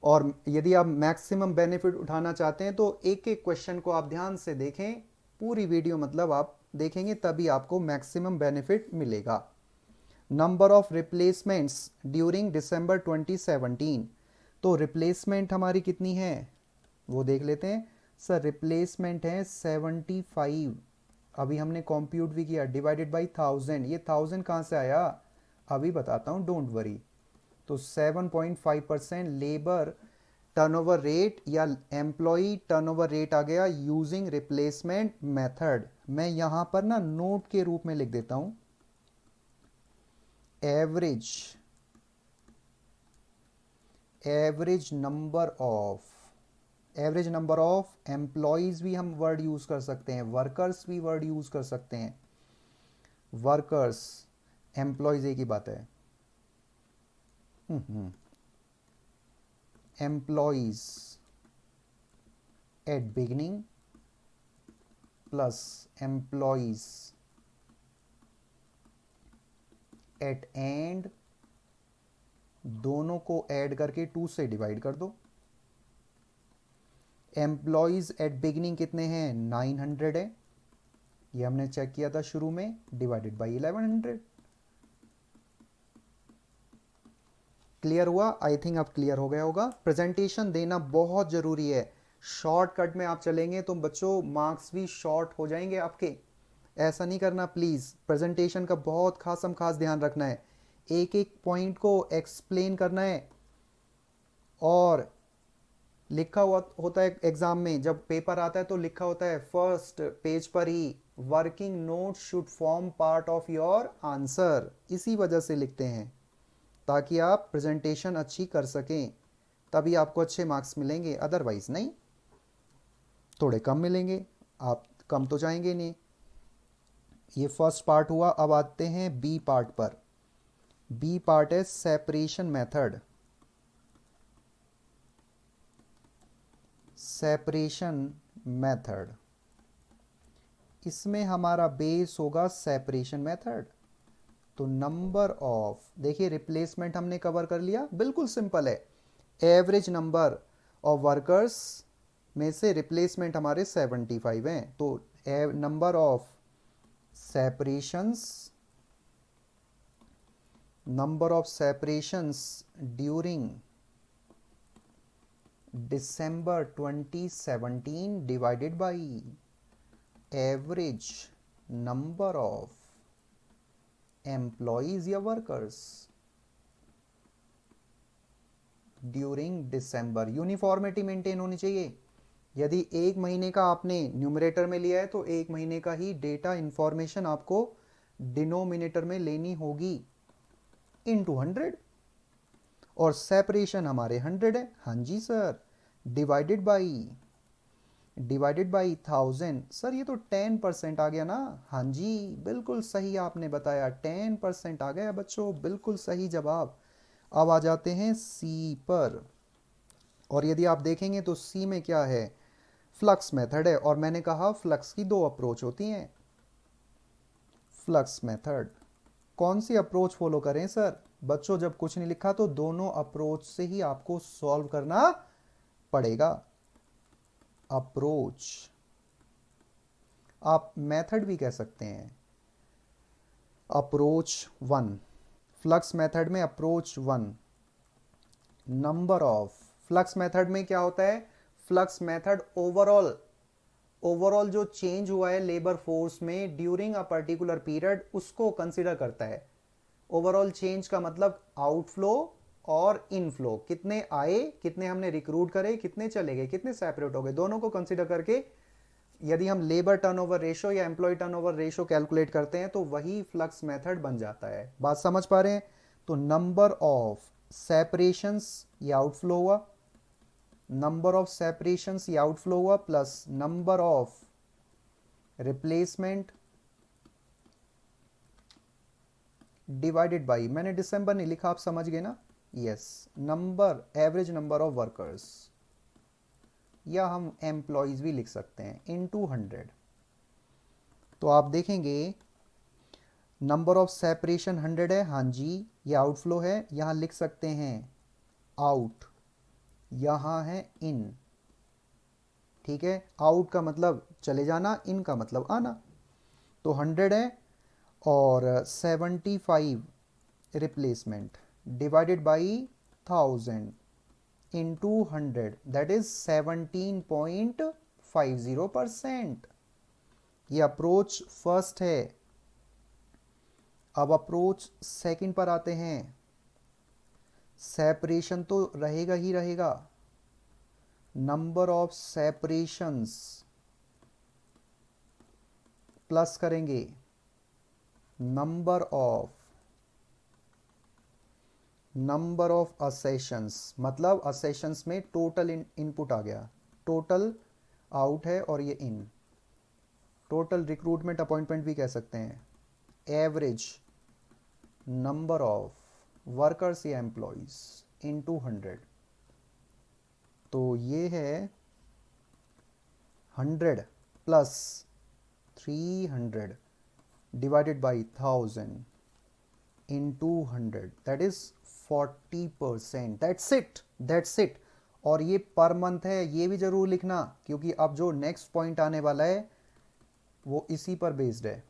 और यदि आप मैक्सिमम बेनिफिट उठाना चाहते हैं तो एक एक क्वेश्चन को आप ध्यान से देखें, पूरी वीडियो मतलब आप देखेंगे तभी आपको मैक्सिमम बेनिफिट मिलेगा। Number of replacements during December 2017। तो रिप्लेसमेंट हमारी कितनी है वो देख लेते हैं। सर रिप्लेसमेंट है 75, अभी हमने कंप्यूट भी किया, डिवाइडेड बाई 1000। ये 1000 कहाँ से आया अभी बताता हूँ, डोंट वरी। तो 7.5% लेबर टर्नओवर रेट या एम्प्लॉय टर्नओवर रेट आ गया यूजिंग रिप्लेसमेंट मेथड। मैं यहां पर ना नोट के रूप में लिख देता हूं एवरेज नंबर ऑफ एम्प्लॉयज भी हम वर्ड यूज कर सकते हैं, वर्कर्स भी वर्ड यूज कर सकते हैं। वर्कर्स एम्प्लॉयज एक ही बात है। Employees at beginning plus employees at end, दोनों को ऐड करके 2 से डिवाइड कर दो। एम्प्लॉयज एट बिगिनिंग कितने हैं? 900 है, ये हमने चेक किया था शुरू में, डिवाइडेड बाई 1100। क्लियर हुआ? आई थिंक अब क्लियर हो गया होगा। प्रेजेंटेशन देना बहुत जरूरी है, शॉर्टकट में आप चलेंगे तो बच्चों मार्क्स भी शॉर्ट हो जाएंगे आपके। ऐसा नहीं करना प्लीज, प्रेजेंटेशन का बहुत खासम खास ध्यान रखना है, एक एक पॉइंट को एक्सप्लेन करना है। और लिखा हुआ होता है एग्जाम में, जब पेपर आता है तो लिखा होता है फर्स्ट पेज पर ही, working note should form part of your answer. इसी वजह से लिखते हैं ताकि आप प्रेजेंटेशन अच्छी कर सकें, तभी आपको अच्छे मार्क्स मिलेंगे, अदरवाइज नहीं, थोड़े कम मिलेंगे, आप कम तो जाएंगे नहीं। ये फर्स्ट पार्ट हुआ। अब आते हैं बी पार्ट पर। बी पार्ट है सेपरेशन मेथड। सेपरेशन मेथड, इसमें हमारा बेस होगा सेपरेशन मेथड। तो नंबर ऑफ, देखिए रिप्लेसमेंट हमने कवर कर लिया, बिल्कुल सिंपल है। एवरेज नंबर ऑफ वर्कर्स में से रिप्लेसमेंट हमारे 75 हैं, तो number of separations during December 2017 divided by average number of employees या workers ड्यूरिंग दिसंबर। यूनिफॉर्मिटी मेंटेन होनी चाहिए। यदि एक महीने का आपने न्यूमरेटर में लिया है तो एक महीने का ही डेटा इंफॉर्मेशन आपको डिनोमिनेटर में लेनी होगी इनटू 100, और सेपरेशन हमारे 100 है, हाँ जी सर, डिवाइडेड बाई 1000। सर ये तो 10% आ गया ना, हाँ जी बिल्कुल सही आपने बताया, 10% आ गया बच्चों, बिल्कुल सही जवाब। अब आ जाते हैं सी पर, और यदि आप देखेंगे तो सी में क्या है, फ्लक्स मेथड है, और मैंने कहा फ्लक्स की दो अप्रोच होती हैं। फ्लक्स मेथड, कौन सी अप्रोच फॉलो करें सर? बच्चों जब कुछ नहीं लिखा तो दोनों अप्रोच से ही आपको सॉल्व करना पड़ेगा। अप्रोच, आप मेथड भी कह सकते हैं। अप्रोच 1, फ्लक्स मेथड में approach 1, number of, flux method में क्या होता है, फ्लक्स मेथड ओवरऑल जो चेंज हुआ है लेबर फोर्स में ड्यूरिंग अ पर्टिकुलर पीरियड उसको कंसीडर करता है। ओवरऑल चेंज का मतलब आउटफ्लो और इनफ्लो, कितने आए, कितने हमने रिक्रूट करे, कितने चले गए, कितने सेपरेट हो गए, दोनों को कंसीडर करके यदि हम लेबर टर्नओवर रेशो या एम्प्लॉय टर्नओवर रेशो कैलकुलेट करते हैं तो वही फ्लक्स मेथड बन जाता है। बात समझ पा रहे हैं? तो नंबर ऑफ सेपरेशंस ये आउटफ्लो हुआ, नंबर ऑफ सेपरेशंस ये आउटफ्लो हुआ, plus number of replacement divided by, मैंने दिसंबर नहीं लिखा, आप समझ गए ना, yes, number, average number of workers, या हम एम्प्लॉयज भी लिख सकते हैं, इनटू 100। तो आप देखेंगे नंबर ऑफ सेपरेशन 100 है, हाँ जी, ये आउटफ्लो है, यहां लिख सकते हैं आउट, यहां है इन, ठीक है, आउट का मतलब चले जाना, इन का मतलब आना। तो 100 है और 75 replacement divided by 1000 into 100, that is 17.50%। ये अप्रोच फर्स्ट है। अब अप्रोच सेकंड पर आते हैं। सेपरेशन तो रहेगा ही रहेगा, नंबर ऑफ सेपरेशंस प्लस करेंगे नंबर ऑफ असेशंस, मतलब असेशंस में टोटल इनपुट आ गया, टोटल आउट है और ये इन, टोटल रिक्रूटमेंट अपॉइंटमेंट भी कह सकते हैं, एवरेज नंबर ऑफ वर्कर्स या एम्प्लॉयज इनटू 100। तो ये है 100 plus 300 divided by 1000 into 100, that is 40%। That's it. और ये पर मंथ है, ये भी जरूर लिखना, क्योंकि अब जो नेक्स्ट पॉइंट आने वाला है वो इसी पर बेस्ड है।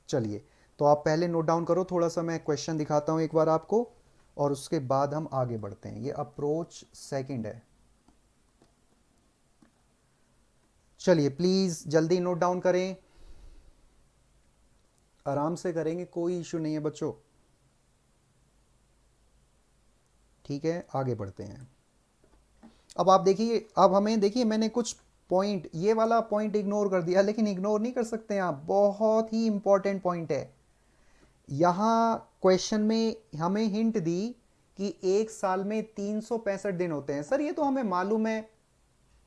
चलिए, तो आप पहले नोट डाउन करो, थोड़ा सा मैं क्वेश्चन दिखाता हूं एक बार आपको, और उसके बाद हम आगे बढ़ते हैं। ये अप्रोच सेकंड है। चलिए प्लीज जल्दी नोट डाउन करें, आराम से करेंगे, कोई इशू नहीं है बच्चों। ठीक है, आगे बढ़ते हैं। अब आप देखिए, अब हमें देखिए, मैंने कुछ पॉइंट, ये वाला पॉइंट इग्नोर कर दिया, लेकिन इग्नोर नहीं कर सकते आप, बहुत ही इंपॉर्टेंट पॉइंट है। यहां क्वेश्चन में हमें हिंट दी कि एक साल में 365 दिन होते हैं। सर ये तो हमें मालूम है,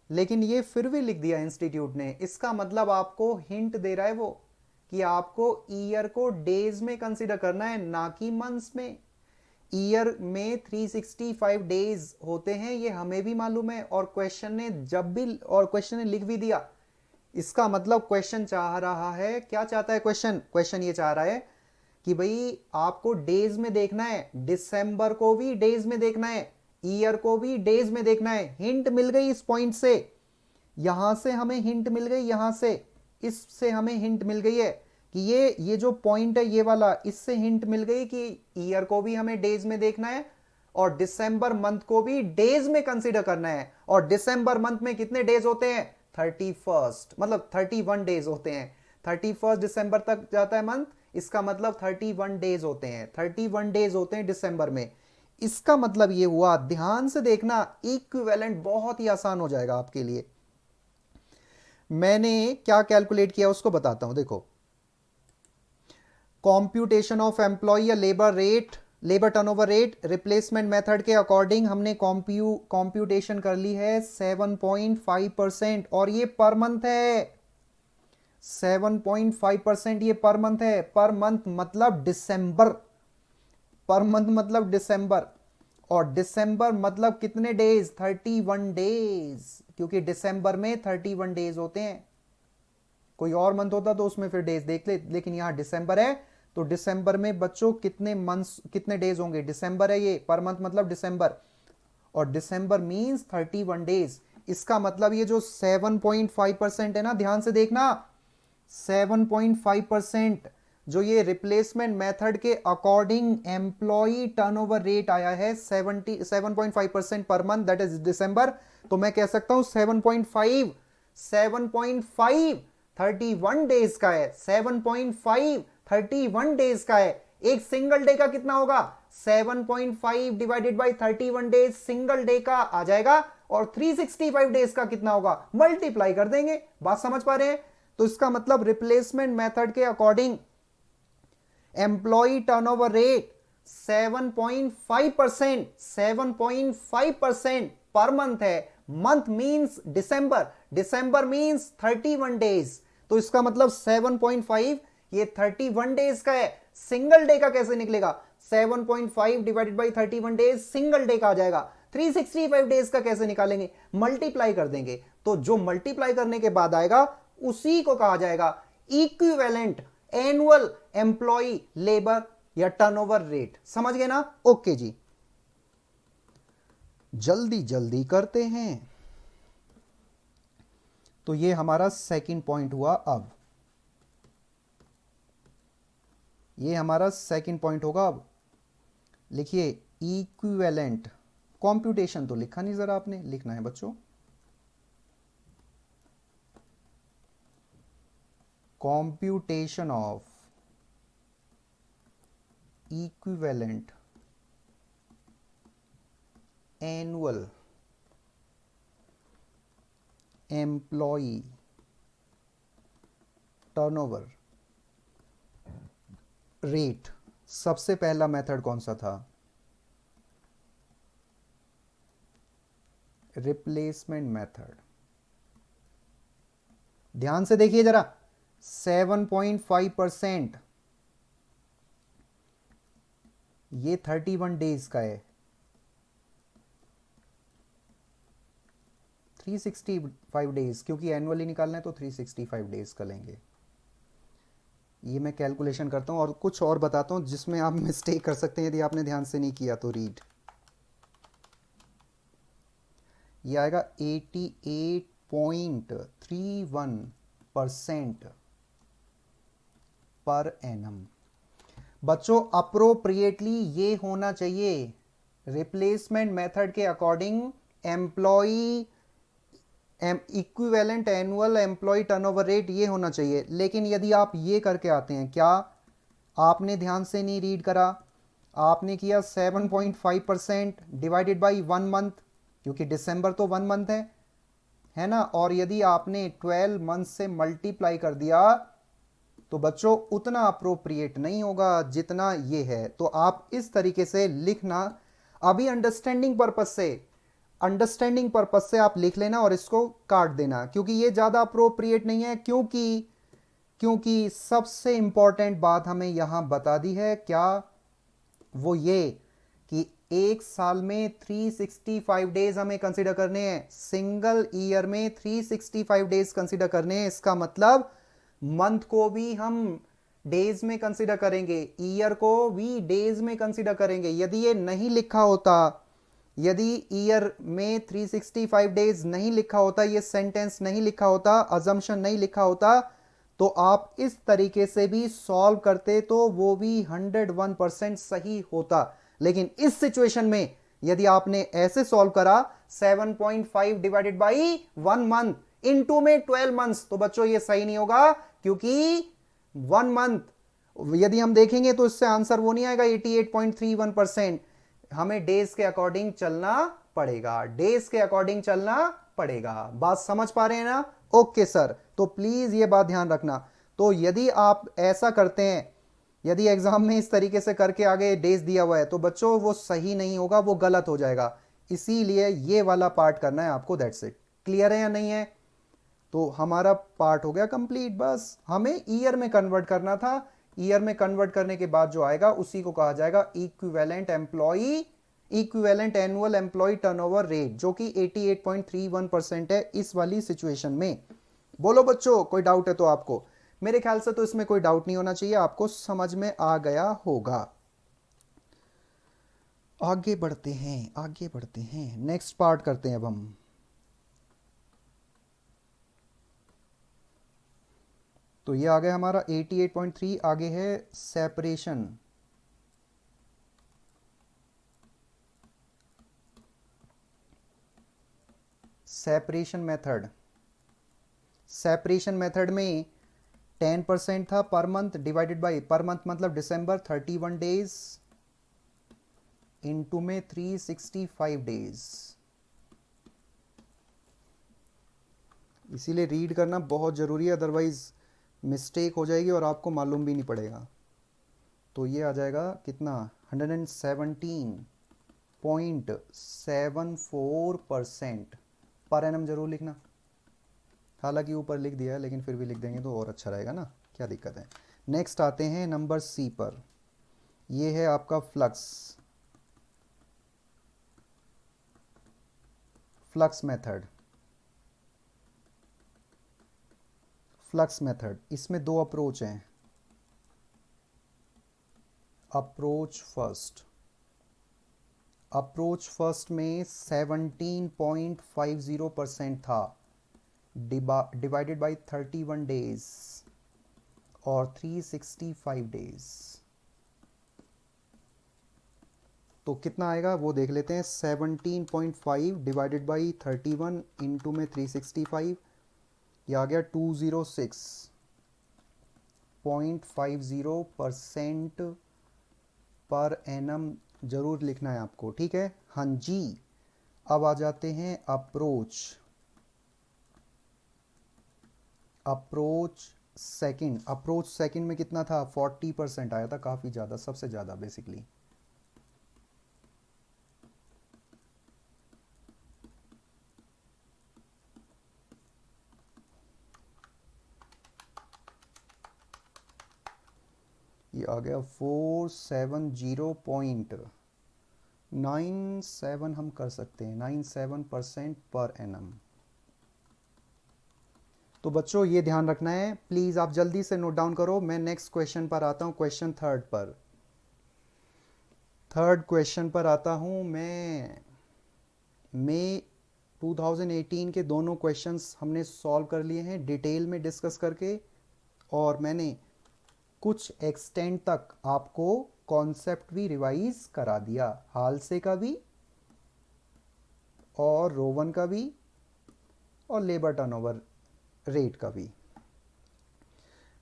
लेकिन ये फिर भी लिख दिया इंस्टीट्यूट ने, इसका मतलब आपको हिंट दे रहा है वो कि आपको ईयर को डेज में कंसीडर करना है, ना कि मंथ्स में। ईयर में 365 डेज होते हैं, ये हमें भी मालूम है, और क्वेश्चन ने लिख भी दिया। इसका मतलब क्वेश्चन चाह रहा है, क्या चाहता है क्वेश्चन ये चाह रहा है कि भाई आपको डेज में देखना है, दिसंबर को भी डेज में देखना है, ईयर को भी डेज में देखना है। हिंट मिल गई इस पॉइंट से, यहां से हमें हिंट मिल गई, यहां से इससे हमें हिंट मिल गई है कि ये जो पॉइंट है ये वाला, इससे हिंट मिल गई कि ईयर को भी हमें डेज में देखना है और दिसंबर मंथ को भी डेज में कंसीडर करना है। और दिसंबर मंथ में कितने डेज होते हैं? 31, मतलब 31 डेज होते हैं। 31 दिसंबर तक जाता है मंथ, इसका मतलब 31 डेज होते हैं, 31 डेज होते हैं दिसंबर में। इसका मतलब ये हुआ, ध्यान से देखना, इक्विवेलेंट बहुत ही आसान हो जाएगा आपके लिए। मैंने क्या कैलकुलेट किया उसको बताता हूं, देखो कॉम्प्यूटेशन ऑफ एम्प्लॉय या labour turnover rate replacement method के अकॉर्डिंग हमने कॉम्प्यूटेशन कर ली है 7.5%, और ये पर मंथ है। 7.5% ये पर मंथ है। पर मंथ मतलब दिसंबर, पर मंथ मतलब दिसंबर, और दिसंबर मतलब कितने डेज? 31 डेज, क्योंकि दिसंबर में 31 डेज होते हैं। कोई और मंथ होता तो उसमें फिर डेज देख ले, लेकिन यहां दिसंबर है तो दिसंबर में बच्चों कितने मंथ्स, कितने डेज होंगे? दिसंबर है ये, पर मंथ मतलब दिसंबर, और दिसंबर मींस 31 डेज। इसका मतलब ये जो 7.5% है ना, ध्यान से देखना, 7.5% जो ये रिप्लेसमेंट मेथड के अकॉर्डिंग एम्प्लॉई टर्नओवर रेट आया है 7.5% पर मंथ, दैट इज दिसंबर। तो मैं कह सकता हूं 7.5 31 डेज का है। 7.5 31 डेज का है। एक सिंगल डे का कितना होगा? 7.5 divided by 31 days single day का आ जाएगा, और 365 डेज का कितना होगा? मल्टीप्लाई कर देंगे। बात समझ पा रहे हैं? तो इसका मतलब रिप्लेसमेंट मेथड के अकॉर्डिंग एम्प्लॉय टर्नओवर रेट 7.5%, 7.5% पर मंथ है। Month means December, December means 31 days. तो इसका मतलब 7.5 ये 31 डेज का है। सिंगल डे का कैसे निकलेगा? 7.5 divided by 31 days single day का आ जाएगा। 365 डेज का कैसे निकालेंगे? मल्टीप्लाई कर देंगे। तो जो मल्टीप्लाई करने के बाद आएगा उसी को कहा जाएगा इक्विवेलेंट एनुअल एम्प्लॉय लेबर या टर्नओवर रेट। समझ गए ना? ओके जी, जल्दी जल्दी करते हैं। तो ये हमारा सेकंड पॉइंट हुआ। अब ये हमारा सेकंड पॉइंट होगा। अब लिखिए इक्विवेलेंट, कंप्यूटेशन तो लिखा नहीं, जरा आपने लिखना है बच्चों। Computation of equivalent annual employee turnover rate. सबसे पहला मेथड कौन सा था? Replacement method. ध्यान से देखिए जरा, 7.5% ये 31 डेज का है। 365 डेज, क्योंकि एनुअली निकालना है तो 365 डेज का लेंगे। ये मैं कैलकुलेशन करता हूं और कुछ और बताता हूं जिसमें आप मिस्टेक कर सकते हैं यदि आपने ध्यान से नहीं किया तो। रीड, ये आएगा 88.31% पर एनम। बच्चों अप्रोप्रिएटली ये होना चाहिए रिप्लेसमेंट मेथड के according employee equivalent annual employee turnover rate, ये होना चाहिए। लेकिन यदि आप ये करके आते हैं, क्या आपने ध्यान से नहीं रीड करा? आपने किया 7.5% डिवाइडेड बाई 1 मंथ, क्योंकि दिसंबर तो 1 मंथ है ना, और यदि आपने 12 मंथ से मल्टीप्लाई कर दिया तो बच्चों उतना अप्रोप्रिएट नहीं होगा जितना ये है। तो आप इस तरीके से लिखना। अभी अंडरस्टैंडिंग पर्पस से आप लिख लेना और इसको काट देना, क्योंकि ये ज्यादा अप्रोप्रिएट नहीं है। क्योंकि सबसे इंपॉर्टेंट बात हमें यहां बता दी है, क्या? वो ये कि एक साल में 365 डेज हमें कंसीडर करने हैं। सिंगल ईयर में 365 डेज कंसीडर करने हैं। इसका मतलब मंथ को भी हम डेज में कंसीडर करेंगे, ईयर को भी डेज में कंसीडर करेंगे। यदि ये नहीं लिखा होता, यदि ईयर में 365 डेज नहीं लिखा होता, ये सेंटेंस नहीं लिखा होता, अजम्पशन नहीं लिखा होता, तो आप इस तरीके से भी सॉल्व करते तो वो भी 101% सही होता। लेकिन इस सिचुएशन में यदि आपने ऐसे सॉल्व करा 7.5 डिवाइडेड बाई 1 मंथ इनटू में 12 मंथ्स, तो बच्चों ये सही नहीं होगा, क्योंकि 1 मंथ यदि हम देखेंगे तो इससे आंसर वो नहीं आएगा 88.31%। हमें डेज के अकॉर्डिंग चलना पड़ेगा, डेज के अकॉर्डिंग चलना पड़ेगा। बात समझ पा रहे हैं ना? ओके सर, तो प्लीज ये बात ध्यान रखना। तो यदि आप ऐसा करते हैं यदि एग्जाम में इस तरीके से करके आगे डेज दिया हुआ है तो बच्चों वो सही नहीं होगा, वो गलत हो जाएगा। इसीलिए ये वाला पार्ट करना है आपको, दैट्स इट। क्लियर है या नहीं है? तो हमारा पार्ट हो गया कंप्लीट। बस हमें ईयर में कन्वर्ट करना था। ईयर में कन्वर्ट करने के बाद जो आएगा उसी को कहा जाएगा equivalent employee, equivalent annual employee turnover rate, जो कि 88.31% है इस वाली सिचुएशन में। बोलो बच्चों, कोई डाउट है तो आपको? मेरे ख्याल से तो इसमें कोई डाउट नहीं होना चाहिए, आपको समझ में आ गया होगा। आगे बढ़ते हैं, आगे बढ़ते हैं, नेक्स्ट पार्ट करते हैं अब हम। तो ये आ गया हमारा 88.3। आगे है separation. Separation method. Separation method में 10% था per month, divided by, per month मतलब दिसंबर 31 डेज, इनटू में 365 डेज। इसीलिए रीड करना बहुत ज़रूरी है, अदरवाइज मिस्टेक हो जाएगी और आपको मालूम भी नहीं पड़ेगा। तो ये आ जाएगा कितना, 117.74% पर एनम जरूर लिखना। हालांकि ऊपर लिख दिया है लेकिन फिर भी लिख देंगे तो और अच्छा रहेगा ना, क्या दिक्कत है। नेक्स्ट आते हैं नंबर सी पर। ये है आपका flux, flux method. Flux method, इसमें दो अप्रोच हैं। अप्रोच फर्स्ट, अप्रोच फर्स्ट में 17.50% था, डिवाइडेड बाय 31 डेज और 365 डेज। तो कितना आएगा वो देख लेते हैं। 17.5 डिवाइडेड बाई 31 इंटू में 365, ये आ गया 206.50% पर एनम जरूर लिखना है आपको, ठीक है? हाँ जी। अब आ जाते हैं approach, approach second. Approach second में कितना था, 40% आया था, काफ़ी ज़्यादा, सबसे ज़्यादा बेसिकली। ये आ गया 470.97, हम कर सकते हैं 97% पर एनम। तो बच्चों ये ध्यान रखना है, प्लीज आप जल्दी से नोट डाउन करो। मैं नेक्स्ट क्वेश्चन पर आता हूं, क्वेश्चन थर्ड पर। थर्ड क्वेश्चन पर आता हूं मैं। 2018 के दोनों क्वेश्चंस हमने सॉल्व कर लिए हैं डिटेल में डिस्कस करके, और मैंने कुछ एक्सटेंड तक आपको कॉन्सेप्ट भी रिवाइज करा दिया, हाल से का भी और रोवन का भी और लेबर टर्नओवर रेट का भी।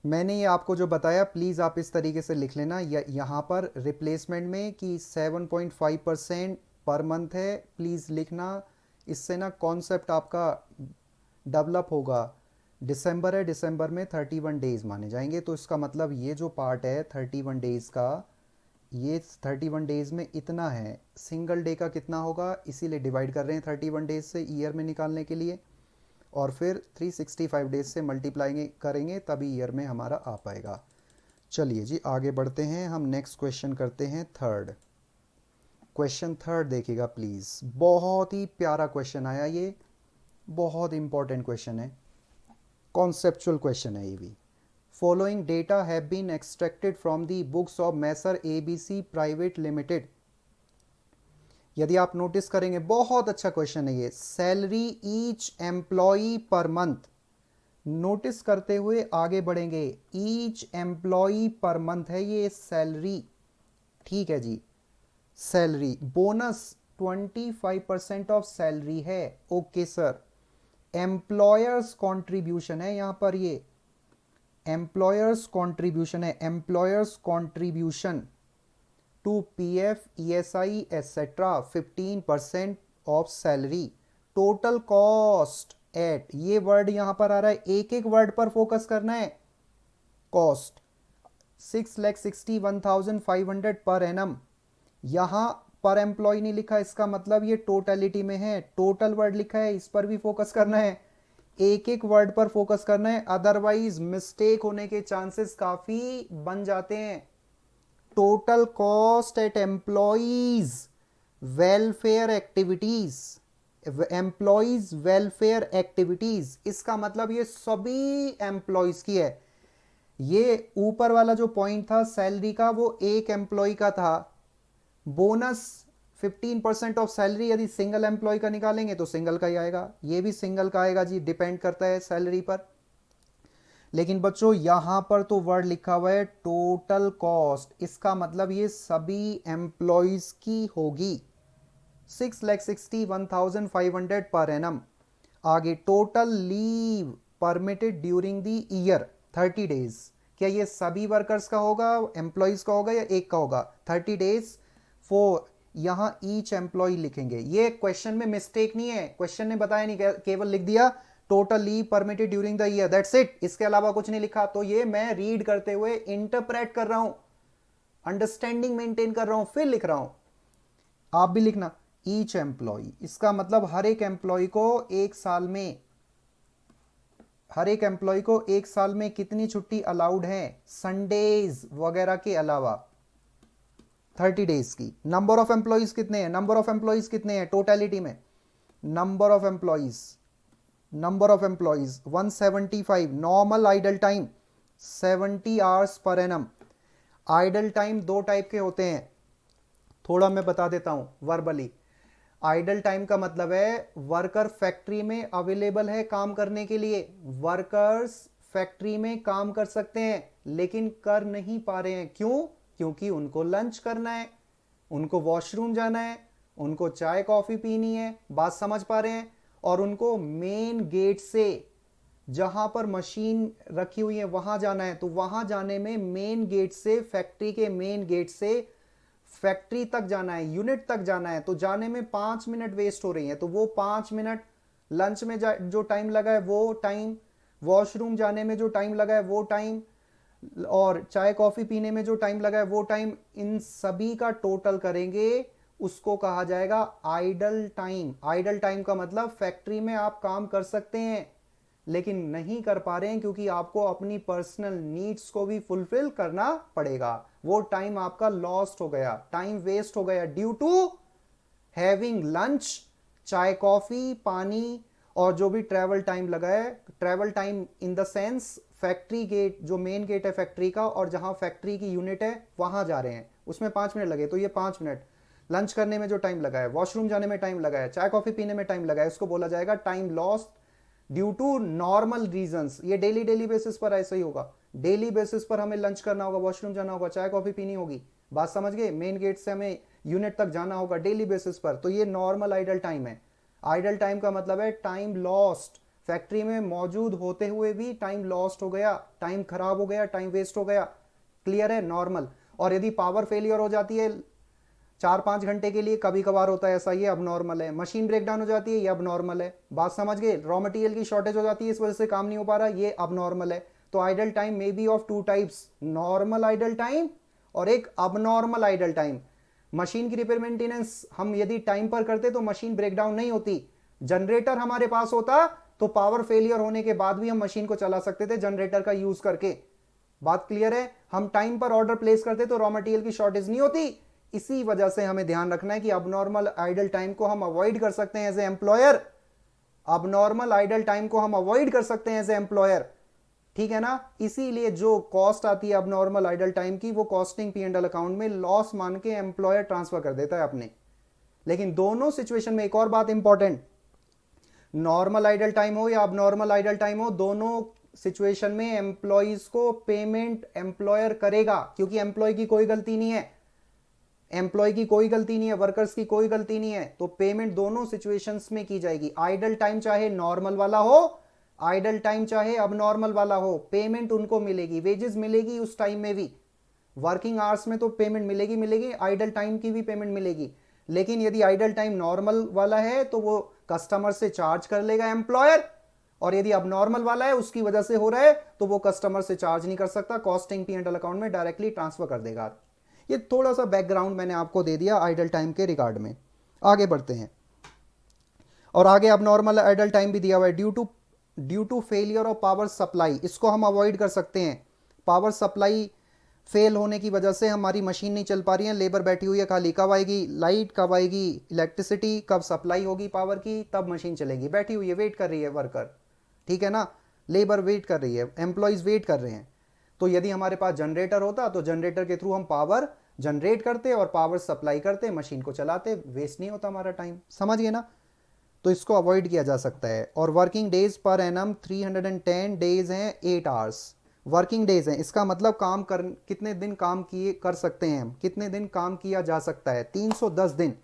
मैंने ये आपको जो बताया प्लीज़ आप इस तरीके से लिख लेना यहाँ पर रिप्लेसमेंट में कि 7.5% पर मंथ है, प्लीज़ लिखना। इससे ना कॉन्सेप्ट आपका डेवलप होगा। दिसंबर है, दिसंबर में 31 डेज माने जाएंगे, तो इसका मतलब ये जो पार्ट है 31 डेज का, ये 31 डेज में इतना है, सिंगल डे का कितना होगा, इसीलिए डिवाइड कर रहे हैं 31 डेज से ईयर में निकालने के लिए, और फिर 365 डेज से मल्टीप्लाई करेंगे तभी ईयर में हमारा आ पाएगा। चलिए जी आगे बढ़ते हैं, हम नेक्स्ट क्वेश्चन करते हैं थर्ड। क्वेश्चन थर्ड देखिएगा प्लीज़, बहुत ही प्यारा क्वेश्चन आया, ये बहुत इंपॉर्टेंट क्वेश्चन है, कॉन्सेप्चुअल क्वेश्चन है ये भी। Following data have been extracted from the books of messrs ABC private limited. यदि आप नोटिस करेंगे बहुत अच्छा क्वेश्चन है ये। Salary each employee per month, notice करते हुए आगे बढ़ेंगे। ईच एम्प्लॉई पर मंथ है ये सैलरी, ठीक है जी। सैलरी बोनस 25% ऑफ सैलरी है, ओके सर। एम्प्लॉयर्स कॉन्ट्रीब्यूशन है यहां पर, ये एम्प्लॉयर्स कॉन्ट्रीब्यूशन है, employers contribution to PF ESI etcetera 15% of salary. Total cost at, ये वर्ड यहां पर आ रहा है, एक एक वर्ड पर फोकस करना है। Cost 6,61,500 per annum. यहां पर एम्प्लॉय नहीं लिखा, इसका मतलब ये टोटलिटी में है, टोटल वर्ड लिखा है, इस पर भी फोकस करना है, एक एक वर्ड पर फोकस करना है, अदरवाइज मिस्टेक होने के चांसेस काफी बन जाते हैं। Total cost eight employees welfare activities, employees welfare activities, इसका मतलब ये सभी एम्प्लॉयज की है। ये ऊपर वाला जो पॉइंट था सैलरी का वो एक एम्प्लॉय का था, बोनस 15% ऑफ सैलरी यदि सिंगल एम्प्लॉय का निकालेंगे तो सिंगल का ही आएगा, ये भी सिंगल का आएगा जी, डिपेंड करता है सैलरी पर। लेकिन बच्चों यहां पर तो वर्ड लिखा हुआ है टोटल कॉस्ट, इसका मतलब ये सभी एम्प्लॉयज की होगी। 6,61,500 पर एनम। आगे total leave permitted during the year 30 days, क्या ये सभी वर्कर्स का होगा, एम्प्लॉयज का होगा या एक का होगा? 30 डेज फॉर, यहां ईच एम्प्लॉय लिखेंगे, ये क्वेश्चन में मिस्टेक नहीं है, क्वेश्चन ने बताया नहीं, केवल लिख दिया total leave permitted during the year, that's it, इसके अलावा कुछ नहीं लिखा। तो ये मैं रीड करते हुए इंटरप्रेट कर रहा हूं, अंडरस्टैंडिंग मेंटेन कर रहा हूं, फिर लिख रहा हूं। आप भी लिखना ईच एम्प्लॉय, इसका मतलब हर एक एम्प्लॉय को एक साल में, हर एक एम्प्लॉय को एक साल में कितनी छुट्टी अलाउड है संडेज वगैरह के अलावा, 30 डेज की। नंबर ऑफ एम्प्लॉयज कितने हैं, नंबर ऑफ एम्प्लॉयज कितने हैं टोटलिटी में, number of employees 175। Normal idle time 70 hours per annum. Idle time दो टाइप के होते हैं, थोड़ा मैं बता देता हूं वर्बली। आइडल टाइम का मतलब है वर्कर फैक्ट्री में अवेलेबल है काम करने के लिए, वर्कर्स फैक्ट्री में काम कर सकते हैं लेकिन कर नहीं पा रहे हैं, क्यों? क्योंकि उनको लंच करना है, उनको वॉशरूम जाना है, उनको चाय कॉफी पीनी है, बात समझ पा रहे हैं? और उनको मेन गेट से, जहां पर मशीन रखी हुई है वहां जाना है, तो वहां जाने में मेन गेट से, फैक्ट्री के मेन गेट से फैक्ट्री तक जाना है, यूनिट तक जाना है, तो जाने में 5 मिनट वेस्ट हो रही है, तो वो 5 मिनट लंच में जो टाइम लगा है वो टाइम, वॉशरूम जाने में जो टाइम लगा है वो टाइम, और चाय कॉफी पीने में जो टाइम लगा है वो टाइम, इन सभी का टोटल करेंगे, उसको कहा जाएगा आइडल टाइम। आइडल टाइम का मतलब फैक्ट्री में आप काम कर सकते हैं लेकिन नहीं कर पा रहे हैं क्योंकि आपको अपनी पर्सनल नीड्स को भी फुलफिल करना पड़ेगा, वो टाइम आपका लॉस्ट हो गया, टाइम वेस्ट हो गया ड्यू टू हैविंग लंच, चाय कॉफी पानी, और जो भी ट्रैवल टाइम लगा है, travel time in the sense factory gate, जो मेन गेट है फैक्ट्री का और जहां फैक्ट्री की यूनिट है वहां जा रहे हैं, उसमें 5 मिनट लगे, तो ये 5 मिनट। लंच करने में जो टाइम लगा है, वॉशरूम जाने में टाइम लगा है, चाय कॉफी पीने में टाइम लगा है, इसको बोला जाएगा time lost due to normal reasons. ये डेली बेसिस पर ऐसा ही होगा, डेली बेसिस पर हमें लंच करना होगा, वॉशरूम जाना होगा, चाय कॉफी पीनी होगी, बात समझ गए? मेन गेट से हमें यूनिट तक जाना होगा डेली बेसिस पर, तो ये नॉर्मल आइडल टाइम है। आइडल टाइम का मतलब है टाइम लॉस्ट, फैक्ट्री में मौजूद होते हुए भी टाइम लॉस्ट हो गया, टाइम खराब हो गया, टाइम वेस्ट हो गया, क्लियर है? नॉर्मल। और यदि पावर फेलियर हो जाती है 4-5 घंटे के लिए, कभी कभार होता है ऐसा, ये अब नॉर्मल है। मशीन ब्रेकडाउन हो जाती है, ये अब नॉर्मल है, बात समझ गए? रॉ मटेरियल की शॉर्टेज हो जाती है, इस वजह से काम नहीं हो पा रहा, ये अब नॉर्मल है। तो idle time may be of 2 types, normal idle time और एक अबनॉर्मल आइडल टाइम। मशीन की रिपेयर मेंटेनेंस हम यदि टाइम पर करते तो मशीन ब्रेकडाउन नहीं होती, जनरेटर हमारे पास होता तो पावर फेलियर होने के बाद भी हम मशीन को चला सकते थे जनरेटर का यूज करके, बात क्लियर है? हम टाइम पर ऑर्डर प्लेस करते तो रॉ मटेरियल की शॉर्टेज नहीं होती। इसी वजह से हमें ध्यान रखना है कि अबनॉर्मल आइडल टाइम को हम अवॉइड कर सकते हैं as a employer, abnormal idle time को हम अवॉइड कर सकते हैं एज ए एम्प्लॉयर, ठीक है ना? इसीलिए जो कॉस्ट आती है अबनॉर्मल आइडल टाइम की, वो कॉस्टिंग P&L अकाउंट में लॉस मान के एम्प्लॉयर ट्रांसफर कर देता है अपने। लेकिन दोनों सिचुएशन में एक और बात इंपॉर्टेंट, नॉर्मल आइडल टाइम हो या अबनॉर्मल आइडल टाइम हो, दोनों सिचुएशन में एम्प्लॉयज को पेमेंट एम्प्लॉयर करेगा, क्योंकि एम्प्लॉय की कोई गलती नहीं है, एम्प्लॉय की कोई गलती नहीं है, वर्कर्स की कोई गलती नहीं है, तो पेमेंट दोनों सिचुएशंस में की जाएगी। आइडल टाइम चाहे नॉर्मल वाला हो, आइडल टाइम चाहे अब नॉर्मल वाला हो, पेमेंट उनको मिलेगी, वेजेस मिलेगी उस टाइम में भी, वर्किंग आवर्स में तो पेमेंट मिलेगी, आइडल टाइम की भी पेमेंट मिलेगी। लेकिन यदि आइडल टाइम नॉर्मल वाला है तो वो कस्टमर से चार्ज कर लेगा एम्प्लॉयर, और यदि अब नॉर्मल वाला है उसकी वजह से हो रहा है तो वो कस्टमर से चार्ज नहीं कर सकता, कॉस्टिंग P&L अकाउंट में डायरेक्टली ट्रांसफर कर देगा। ये थोड़ा सा बैकग्राउंड मैंने आपको दे दिया आइडल टाइम के रिगार्ड में। आगे बढ़ते हैं, और आगे अब नॉर्मल आइडल टाइम भी दिया हुआ है। Due to failure of power supply, इसको हम अवॉइड कर सकते हैं। पावर सप्लाई फेल होने की वजह से हमारी मशीन नहीं चल पा रही है, लेबर बैठी हुई है खाली। कब आएगी लाइट, कब आएगी इलेक्ट्रिसिटी, कब सप्लाई होगी पावर की, तब मशीन चलेगी। बैठी हुई है, वेट कर रही है वर्कर, ठीक है ना, लेबर वेट कर रही है, एम्प्लॉयज वेट कर रहे हैं। तो यदि हमारे पास जनरेटर होता तो जनरेटर के थ्रू हम पावर जनरेट करते और पावर सप्लाई करते, मशीन को चलाते, वेस्ट नहीं होता हमारा टाइम। समझ गए ना, तो इसको अवॉइड किया जा सकता है। और working days per annum 310 days हैं, 8 आवर्स वर्किंग डेज हैं। इसका मतलब काम कर कितने दिन काम किए कर सकते हैं हम, कितने दिन काम किया जा सकता है, 310 दिन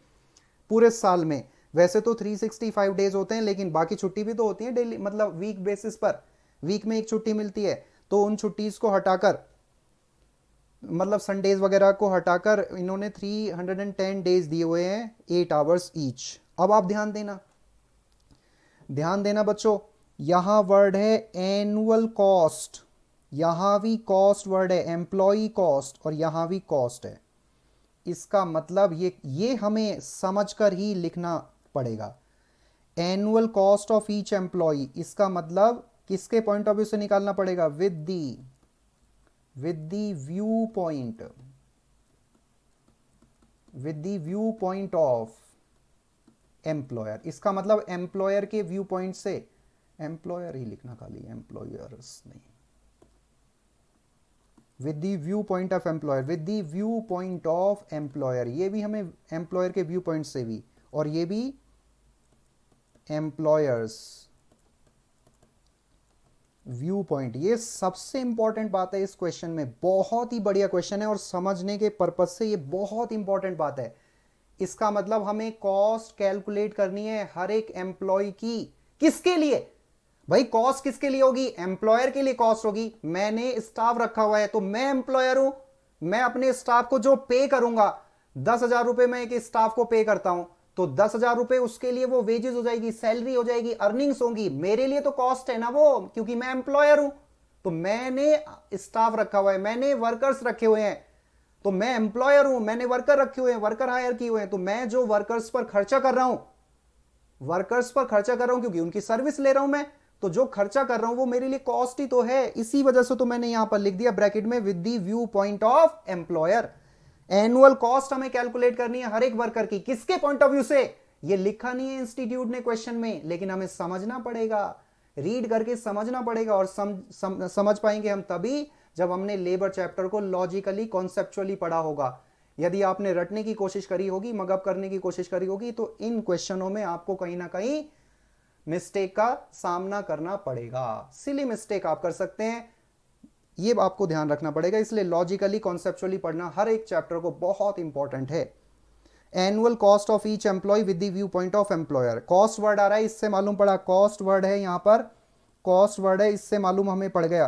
पूरे साल में। वैसे तो 365 डेज होते हैं, लेकिन बाकी छुट्टी भी तो होती है डेली, मतलब वीक बेसिस पर, वीक में एक छुट्टी मिलती है। तो उन छुट्टीज को हटाकर, मतलब संडेज वगैरह को हटाकर इन्होंने 310 डेज दिए हुए हैं, 8 आवर्स ईच। अब आप ध्यान देना, ध्यान देना बच्चों, यहां वर्ड है एनुअल कॉस्ट, यहां भी कॉस्ट वर्ड है, एम्प्लॉई कॉस्ट, और यहां भी कॉस्ट है। इसका मतलब ये हमें समझकर ही लिखना पड़ेगा। Annual cost of each employee, इसका मतलब किसके पॉइंट ऑफ व्यू से निकालना पड़ेगा, with the view point, with the view point of employer. इसका मतलब एम्प्लॉयर के व्यू पॉइंट से, एम्प्लॉयर ही लिखना खाली, एम्प्लॉयर्स नहीं, with the view point of employer, with the view point of employer, ये भी हमें एम्प्लॉयर के व्यू पॉइंट से भी, और ये भी एम्प्लॉयर्स व्यू पॉइंट। ये सबसे इंपॉर्टेंट बात है इस क्वेश्चन में, बहुत ही बढ़िया क्वेश्चन है और समझने के पर्पज से ये बहुत इंपॉर्टेंट बात है। इसका मतलब हमें कॉस्ट कैलकुलेट करनी है हर एक एम्प्लॉय की। किसके लिए भाई, कॉस्ट किसके लिए होगी, एम्प्लॉयर के लिए कॉस्ट होगी। मैंने स्टाफ रखा हुआ है तो मैं एम्प्लॉयर हूं, मैं अपने स्टाफ को जो पे करूंगा, 10,000 रुपए मैं एक स्टाफ को पे करता हूं, तो 10,000 रुपए उसके लिए वो वेजेस हो जाएगी, सैलरी हो जाएगी, अर्निंग्स होंगी। मेरे लिए तो कॉस्ट है ना वो, क्योंकि मैं एम्प्लॉयर हूं। तो मैंने स्टाफ रखा हुआ है, मैंने वर्कर्स रखे हुए हैं, तो मैं एम्प्लॉयर हूं, मैंने वर्कर रखे हुए हैं, वर्कर हायर किए हुए हैं, तो मैं जो वर्कर्स पर खर्चा कर रहा हूं, वर्कर्स पर खर्चा कर रहा हूं क्योंकि उनकी सर्विस ले रहा हूं मैं, तो जो खर्चा कर रहा हूं वो मेरे लिए कॉस्ट ही तो है। इसी वजह से तो मैंने यहां पर लिख दिया ब्रैकेट में, with the view point of employer. Annual cost हमें कैलकुलेट करनी है हर एक वर्कर की, किसके पॉइंट ऑफ व्यू से, ये लिखा नहीं है इंस्टीट्यूट ने क्वेश्चन में, लेकिन हमें समझना पड़ेगा, रीड करके समझना पड़ेगा। और समझ पाएंगे हम तभी जब हमने लेबर चैप्टर को लॉजिकली कॉन्सेप्चुअली पढ़ा होगा। यदि आपने रटने की कोशिश करी होगी, मगअप करने की कोशिश करी होगी, तो इन क्वेश्चनों में आपको कहीं ना कहीं मिस्टेक का सामना करना पड़ेगा, सिली मिस्टेक आप कर सकते हैं, ये आपको ध्यान रखना पड़ेगा। इसलिए लॉजिकली कॉन्सेप्चुअली पढ़ना हर एक चैप्टर को बहुत इंपॉर्टेंट है। Annual cost of each employee with the view point of employer, cost word आ रहा है, इससे मालूम पड़ा, कॉस्ट वर्ड है यहां पर, कॉस्ट वर्ड है, इससे मालूम हमें पड़ गया,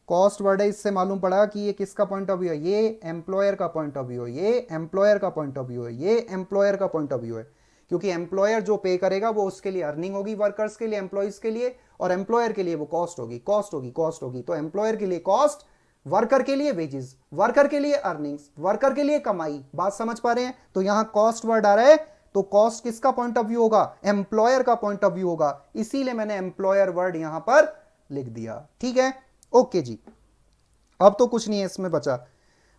कॉस्ट वर्ड है, इससे मालूम पड़ा कि ये किसका पॉइंट ऑफ व्यू है, ये एम्प्लॉयर का पॉइंट ऑफ व्यू है, ये एम्प्लॉयर का पॉइंट ऑफ व्यू है, ये एम्प्लॉयर का पॉइंट ऑफ व्यू है। क्योंकि एम्प्लॉयर जो पे करेगा वो उसके लिए अर्निंग होगी, वर्कर्स के लिए, एम्प्लॉयज के लिए, और एम्प्लॉयर के लिए वो कॉस्ट होगी, कॉस्ट होगी, कॉस्ट होगी। तो एम्प्लॉयर के लिए कॉस्ट, वर्कर के लिए वेजेस, वर्कर के लिए अर्निंग्स, वर्कर के लिए कमाई। बात समझ पा रहे हैं? तो यहां कॉस्ट वर्ड आ रहा है, तो कॉस्ट किसका पॉइंट ऑफ व्यू होगा, एम्प्लॉयर का पॉइंट ऑफ व्यू होगा, इसीलिए मैंने एम्प्लॉयर वर्ड यहां पर लिख दिया। ठीक है, ओके जी। अब तो कुछ नहीं है इसमें बचा।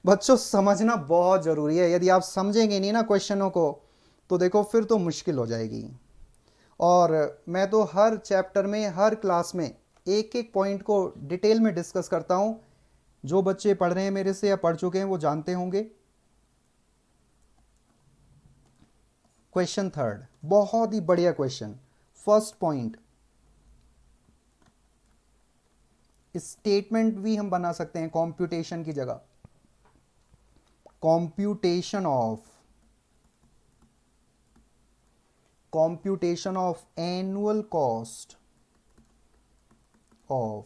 बच्चों समझना बहुत जरूरी है, यदि आप समझेंगे नहीं ना क्वेश्चनों को, तो देखो फिर तो मुश्किल हो जाएगी। और मैं तो हर चैप्टर में, हर क्लास में एक एक पॉइंट को डिटेल में डिस्कस करता हूं। जो बच्चे पढ़ रहे हैं मेरे से या पढ़ चुके हैं वो जानते होंगे। क्वेश्चन थर्ड, बहुत ही बढ़िया क्वेश्चन। फर्स्ट पॉइंट, स्टेटमेंट भी हम बना सकते हैं कंप्यूटेशन की जगह, computation of annual cost of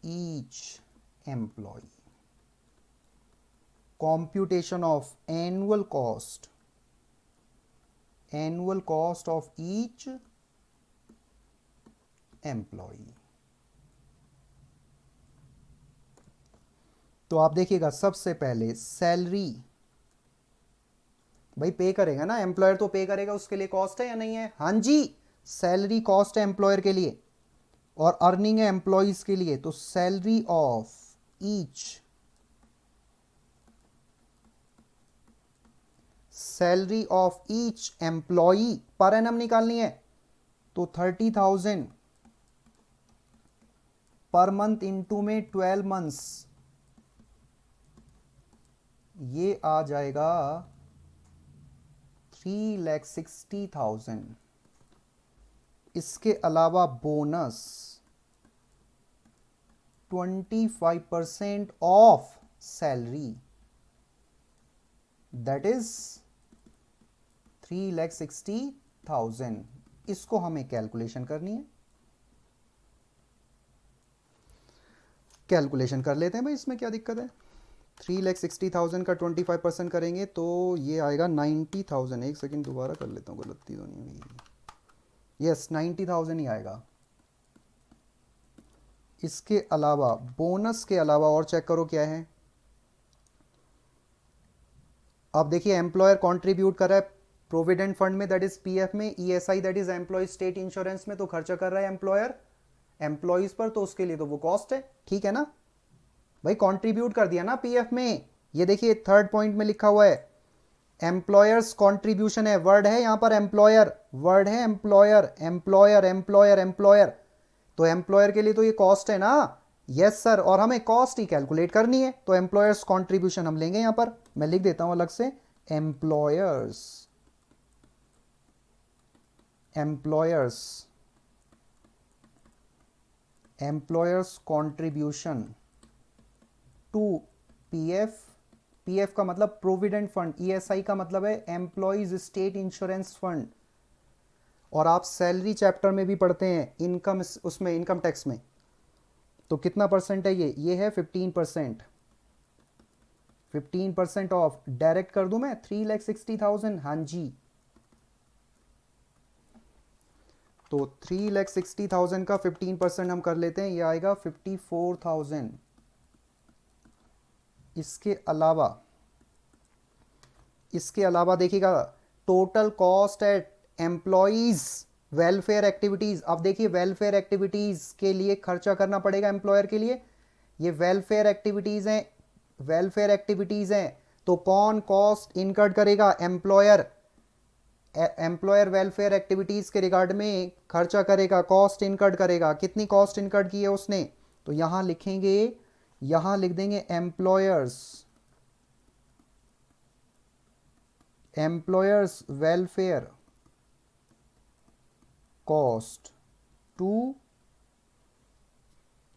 each employee, computation of annual cost of each employee. तो आप देखिएगा सबसे पहले सैलरी, भाई पे करेगा ना एम्प्लॉयर, तो पे करेगा, उसके लिए कॉस्ट है या नहीं है? हाँ जी, सैलरी कॉस्ट है एम्प्लॉयर के लिए, और अर्निंग है एम्प्लॉइज के लिए। तो salary of each, salary of each employee per annum निकालनी है, तो 30,000 पर मंथ इंटू में 12 मंथ्स, ये आ जाएगा 3,60,000। इसके अलावा bonus 25% of salary, that is 3,60,000। इसको हमें कैलकुलेशन करनी है, कैलकुलेशन कर लेते हैं भाई, इसमें क्या दिक्कत है। 3,60,000 का 25% करेंगे तो ये आएगा 90,000। एक सेकंड दोबारा कर लेता हूँ, गलती तो नहीं हुई। यस, 90,000 ही आएगा। इसके अलावा बोनस के अलावा और चेक करो क्या है। अब देखिए एम्प्लॉयर कंट्रीब्यूट कर रहा है प्रोविडेंट फंड में, दैट इज पीएफ में, ESI that is employee state insurance में, तो खर्चा कर रहा है एम्प्लॉयर एम्प्लॉइज पर, तो उसके लिए तो वो कॉस्ट है, ठीक है ना भाई, कंट्रीब्यूट कर दिया ना पीएफ में। ये देखिए थर्ड पॉइंट में लिखा हुआ है एम्प्लॉयर्स कंट्रीब्यूशन है, वर्ड है यहां पर एम्प्लॉयर, वर्ड है एम्प्लॉयर, एम्प्लॉयर एम्प्लॉयर एम्प्लॉयर, तो एम्प्लॉयर के लिए तो ये कॉस्ट है ना। यस सर, और हमें कॉस्ट ही कैलकुलेट करनी है, तो एम्प्लॉयर्स कंट्रीब्यूशन हम लेंगे यहां पर, मैं लिख देता हूं अलग से, employers, employers, employers contribution to PF, PF का मतलब प्रोविडेंट फंड, ईएसआई का मतलब है एम्प्लॉइज स्टेट इंश्योरेंस फंड, और आप सैलरी चैप्टर में भी पढ़ते हैं इनकम, उसमें इनकम टैक्स में, तो कितना परसेंट है ये है 15%, 15% ऑफ, डायरेक्ट कर दूं मैं 3,60,000, हाँ जी, तो 3,60,000 का 15% हम कर लेते हैं, ये आएगा 54,000। इसके अलावा देखिएगा total cost eight employees welfare activities. अब देखिए वेलफेयर एक्टिविटीज के लिए खर्चा करना पड़ेगा एम्प्लॉयर के लिए, ये वेलफेयर एक्टिविटीज हैं, वेलफेयर एक्टिविटीज हैं, तो कौन कॉस्ट इनकर्ड करेगा? एम्प्लॉयर, एम्प्लॉयर वेलफेयर एक्टिविटीज के रिगार्ड में खर्चा करेगा, कॉस्ट इनकर्ड करेगा। कितनी कॉस्ट इनकर्ड की है उसने? तो यहां लिखेंगे, यहां लिख देंगे employers, employers welfare cost to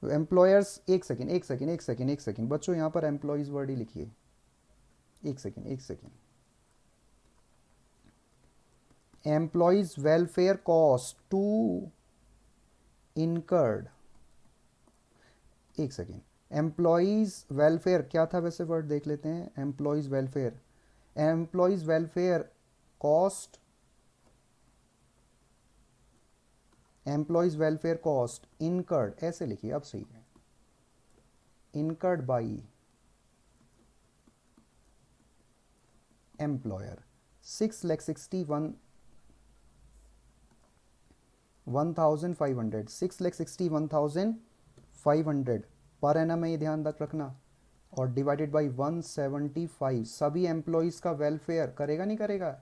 employers. एक सेकेंड बच्चों, यहां पर एम्प्लॉयज वर्ड ही लिखिए, एक second, employees welfare cost to incurred, एक सेकेंड, एम्प्लॉयज वेलफेयर क्या था वैसे वर्ड, देख लेते हैं, employees welfare, employees welfare cost, employees welfare cost incurred, ऐसे लिखिए अब सही है, incurred by employer 6,61,500, 6,61,500 per annum है, ये ध्यान रखना, और डिवाइडेड बाई 175, सभी एम्प्लॉयज का वेलफेयर करेगा नहीं करेगा,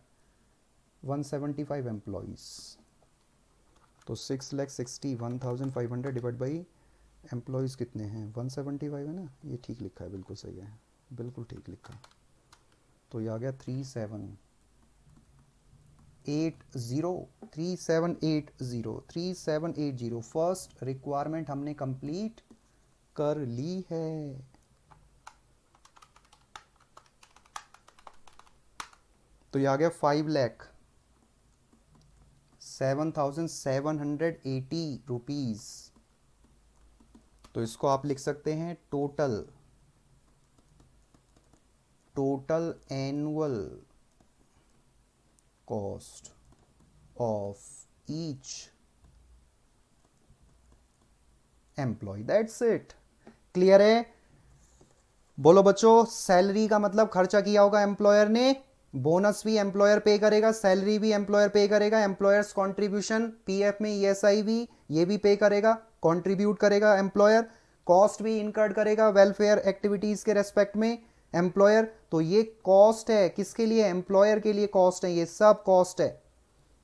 175 एम्प्लॉयज, तो 6,61,500 डिवाइड बाई एम्प्लॉयज कितने हैं, 175 है ना, ये ठीक लिखा है, बिल्कुल सही है, बिल्कुल ठीक लिखा, तो ये आ गया 3780, फर्स्ट रिक्वायरमेंट हमने कंप्लीट कर ली है। तो ये आ गया 5,07,780 रुपीज, तो इसको आप लिख सकते हैं total annual cost of each employ, that's it. Clear है? बोलो बच्चों, सैलरी का मतलब खर्चा किया होगा एम्प्लॉयर ने, बोनस भी एम्प्लॉयर पे करेगा, सैलरी भी एम्प्लॉयर पे करेगा, एम्प्लॉयर्स कंट्रीब्यूशन पीएफ में ईएसआई भी ये भी पे करेगा, कंट्रीब्यूट करेगा एम्प्लॉयर, कॉस्ट भी इनकर्ड करेगा वेलफेयर एक्टिविटीज के रेस्पेक्ट में एम्प्लॉयर। तो ये कॉस्ट है किसके लिए? एम्प्लॉयर के लिए कॉस्ट है, ये सब कॉस्ट है,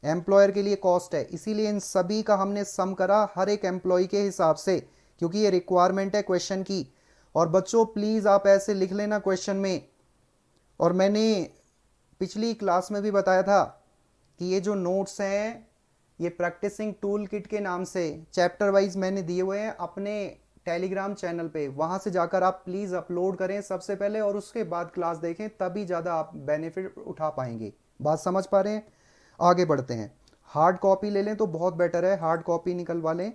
एम्प्लॉयर के लिए कॉस्ट है। इसीलिए इन सभी का हमने सम करा हर एक एम्प्लॉय के हिसाब से, क्योंकि ये रिक्वायरमेंट है क्वेश्चन की। और बच्चों प्लीज आप ऐसे लिख लेना क्वेश्चन में। और मैंने पिछली क्लास में भी बताया था कि ये जो नोट्स हैं ये प्रैक्टिसिंग टूल किट के नाम से चैप्टर वाइज मैंने दिए हुए हैं अपने टेलीग्राम चैनल पे, वहां से जाकर आप प्लीज अपलोड करें सबसे पहले और उसके बाद क्लास देखें, तभी ज़्यादा आप बेनिफिट उठा पाएंगे। बात समझ पा रहे हैं? आगे बढ़ते हैं। हार्ड कॉपी ले लें तो बहुत बेटर है, हार्ड कॉपी निकलवा लें,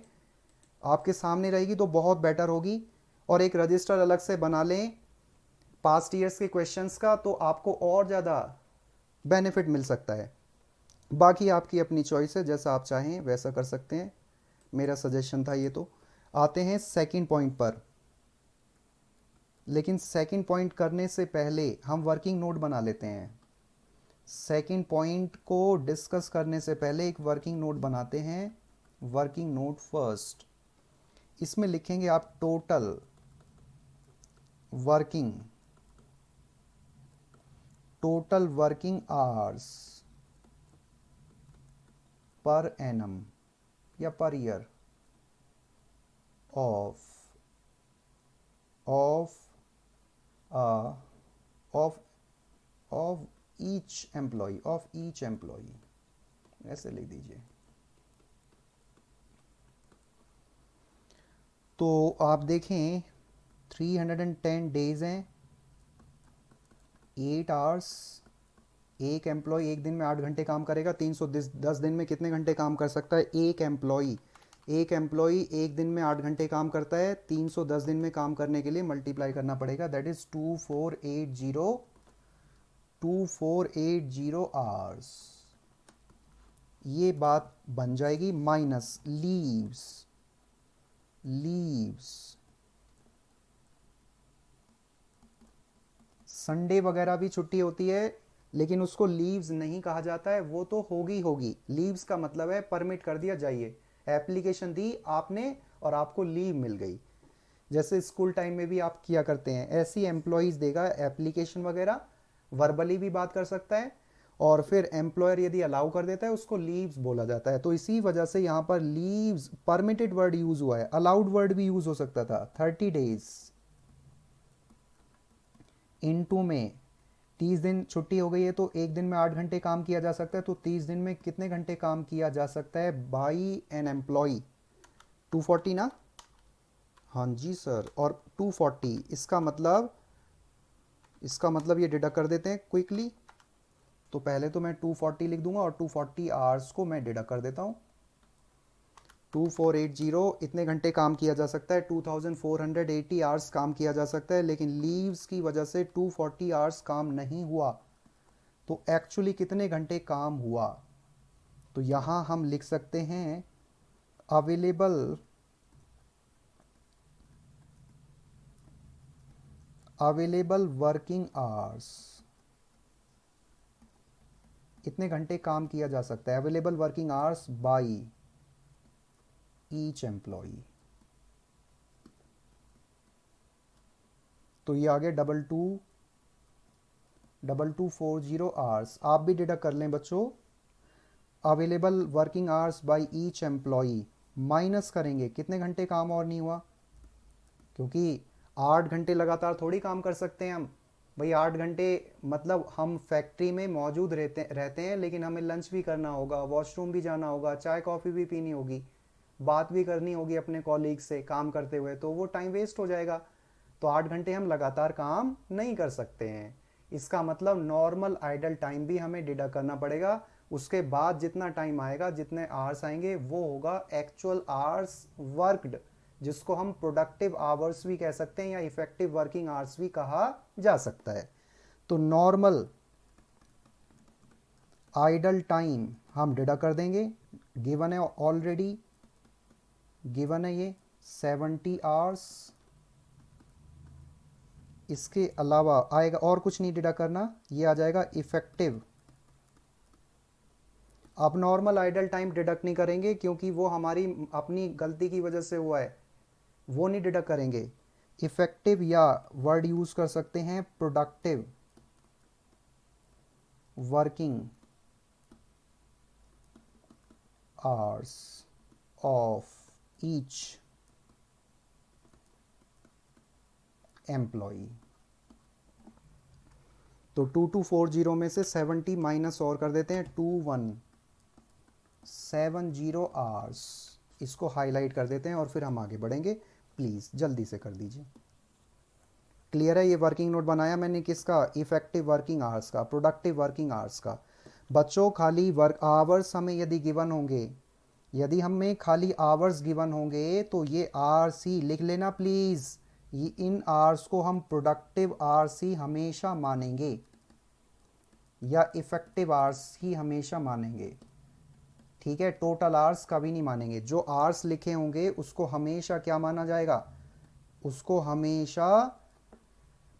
आपके सामने रहेगी तो बहुत बेटर होगी। और एक रजिस्टर अलग से बना लें पास्ट ईयर्स के क्वेश्चंस का, तो आपको और ज़्यादा बेनिफिट मिल सकता है। बाकी आपकी अपनी चॉइस है, जैसा आप चाहें वैसा कर सकते हैं, मेरा सजेशन था ये। तो आते हैं सेकंड पॉइंट पर, लेकिन सेकंड पॉइंट करने से पहले हम वर्किंग नोट बना लेते हैं। सेकंड पॉइंट को डिस्कस करने से पहले एक वर्किंग नोट बनाते हैं। वर्किंग नोट फर्स्ट, इसमें लिखेंगे आप total working hours per annum या per year of each employ, ऐसे लिख दीजिए। तो आप देखें 310 डेज हैं, 8 आवर्स, एक एम्प्लॉय एक दिन में 8 घंटे काम करेगा। 310 दिन में कितने घंटे काम कर सकता है एक एम्प्लॉय? एक एम्प्लॉय एक दिन में 8 घंटे काम करता है, 310 दिन में काम करने के लिए मल्टीप्लाई करना पड़ेगा, दैट इज 2480 आवर्स। ये बात बन जाएगी, माइनस लीव्स संडे वगैरह भी छुट्टी होती है, लेकिन उसको लीव्स नहीं कहा जाता है, वो तो होगी। लीव्स का मतलब है परमिट कर दिया, जाइए, एप्लीकेशन दी आपने और आपको लीव मिल गई। जैसे स्कूल टाइम में भी आप किया करते हैं, ऐसी एम्प्लॉयज देगा एप्लीकेशन वगैरह, वर्बली भी बात कर सकता है, और फिर एम्प्लॉयर यदि अलाउ कर देता है उसको लीव्स बोला जाता है। तो इसी वजह से यहाँ पर लीव्स परमिटेड वर्ड यूज हुआ है, अलाउड वर्ड भी यूज हो सकता था। 30 डेज इनटू में 30 दिन छुट्टी हो गई है तो एक दिन में 8 घंटे काम किया जा सकता है, तो 30 दिन में कितने घंटे काम किया जा सकता है बाई एन एम्प्लॉय? 240 ना? हाँ जी सर। और 240 इसका मतलब ये डिडक्ट कर देते हैं क्विकली। तो पहले तो मैं 240 लिख दूंगा और 240 आवर्स को मैं डिडक्ट कर देता हूँ। 2480 इतने घंटे काम किया जा सकता है, 2480 आवर्स काम किया जा सकता है, लेकिन लीव्स की वजह से 240 आवर्स काम नहीं हुआ। तो एक्चुअली कितने घंटे काम हुआ? तो यहां हम लिख सकते हैं अवेलेबल वर्किंग आवर्स, कितने घंटे काम किया जा सकता है, available working hours by each employ. तो ये आ गया 2240 आवर्स। आप भी डिडक्ट कर लें बच्चों, available working hours by each employ minus करेंगे कितने घंटे काम और नहीं हुआ, क्योंकि 8 घंटे लगातार थोड़ी काम कर सकते हैं हम भाई। 8 घंटे मतलब हम फैक्ट्री में मौजूद रहते हैं, लेकिन हमें लंच भी करना होगा, वॉशरूम भी जाना होगा, चाय कॉफ़ी भी पीनी होगी, बात भी करनी होगी अपने कॉलीग से काम करते हुए, तो वो टाइम वेस्ट हो जाएगा। तो 8 घंटे हम लगातार काम नहीं कर सकते हैं। इसका मतलब नॉर्मल आइडल टाइम भी हमें डिडक्ट करना पड़ेगा। उसके बाद जितना टाइम आएगा, जितने आवर्स आएंगे, वो होगा एक्चुअल आवर्स वर्कड, जिसको हम प्रोडक्टिव आवर्स भी कह सकते हैं या इफेक्टिव वर्किंग आवर्स भी कहा जा सकता है। तो नॉर्मल आइडल टाइम हम डिडक्ट कर देंगे, गिवन है ऑलरेडी, गिवन है ये 70 आवर्स। इसके अलावा आएगा और कुछ नहीं डिडक्ट करना, ये आ जाएगा इफेक्टिव। अब नॉर्मल आइडल टाइम डिडक्ट नहीं करेंगे क्योंकि वो हमारी अपनी गलती की वजह से हुआ है, वो नहीं डिडक्ट करेंगे। इफेक्टिव या वर्ड यूज कर सकते हैं productive working hours of each employee. तो 2240 में से 70 माइनस और कर देते हैं, 2170 आवर्स, इसको हाईलाइट कर देते हैं और फिर हम आगे बढ़ेंगे। प्लीज़ जल्दी से कर दीजिए। क्लियर है? ये वर्किंग नोट बनाया मैंने किसका? इफेक्टिव वर्किंग आवर्स का, प्रोडक्टिव वर्किंग आवर्स का। बच्चों खाली वर्क आवर्स हमें यदि गिवन होंगे, यदि हमें खाली आवर्स गिवन होंगे तो ये आवर्स ही लिख लेना प्लीज़। ये इन आवर्स को हम प्रोडक्टिव आवर्स ही हमेशा मानेंगे या इफेक्टिव आवर्स ही हमेशा मानेंगे, ठीक है? टोटल आवर्स कभी नहीं मानेंगे। जो आवर्स लिखे होंगे उसको हमेशा क्या माना जाएगा? उसको हमेशा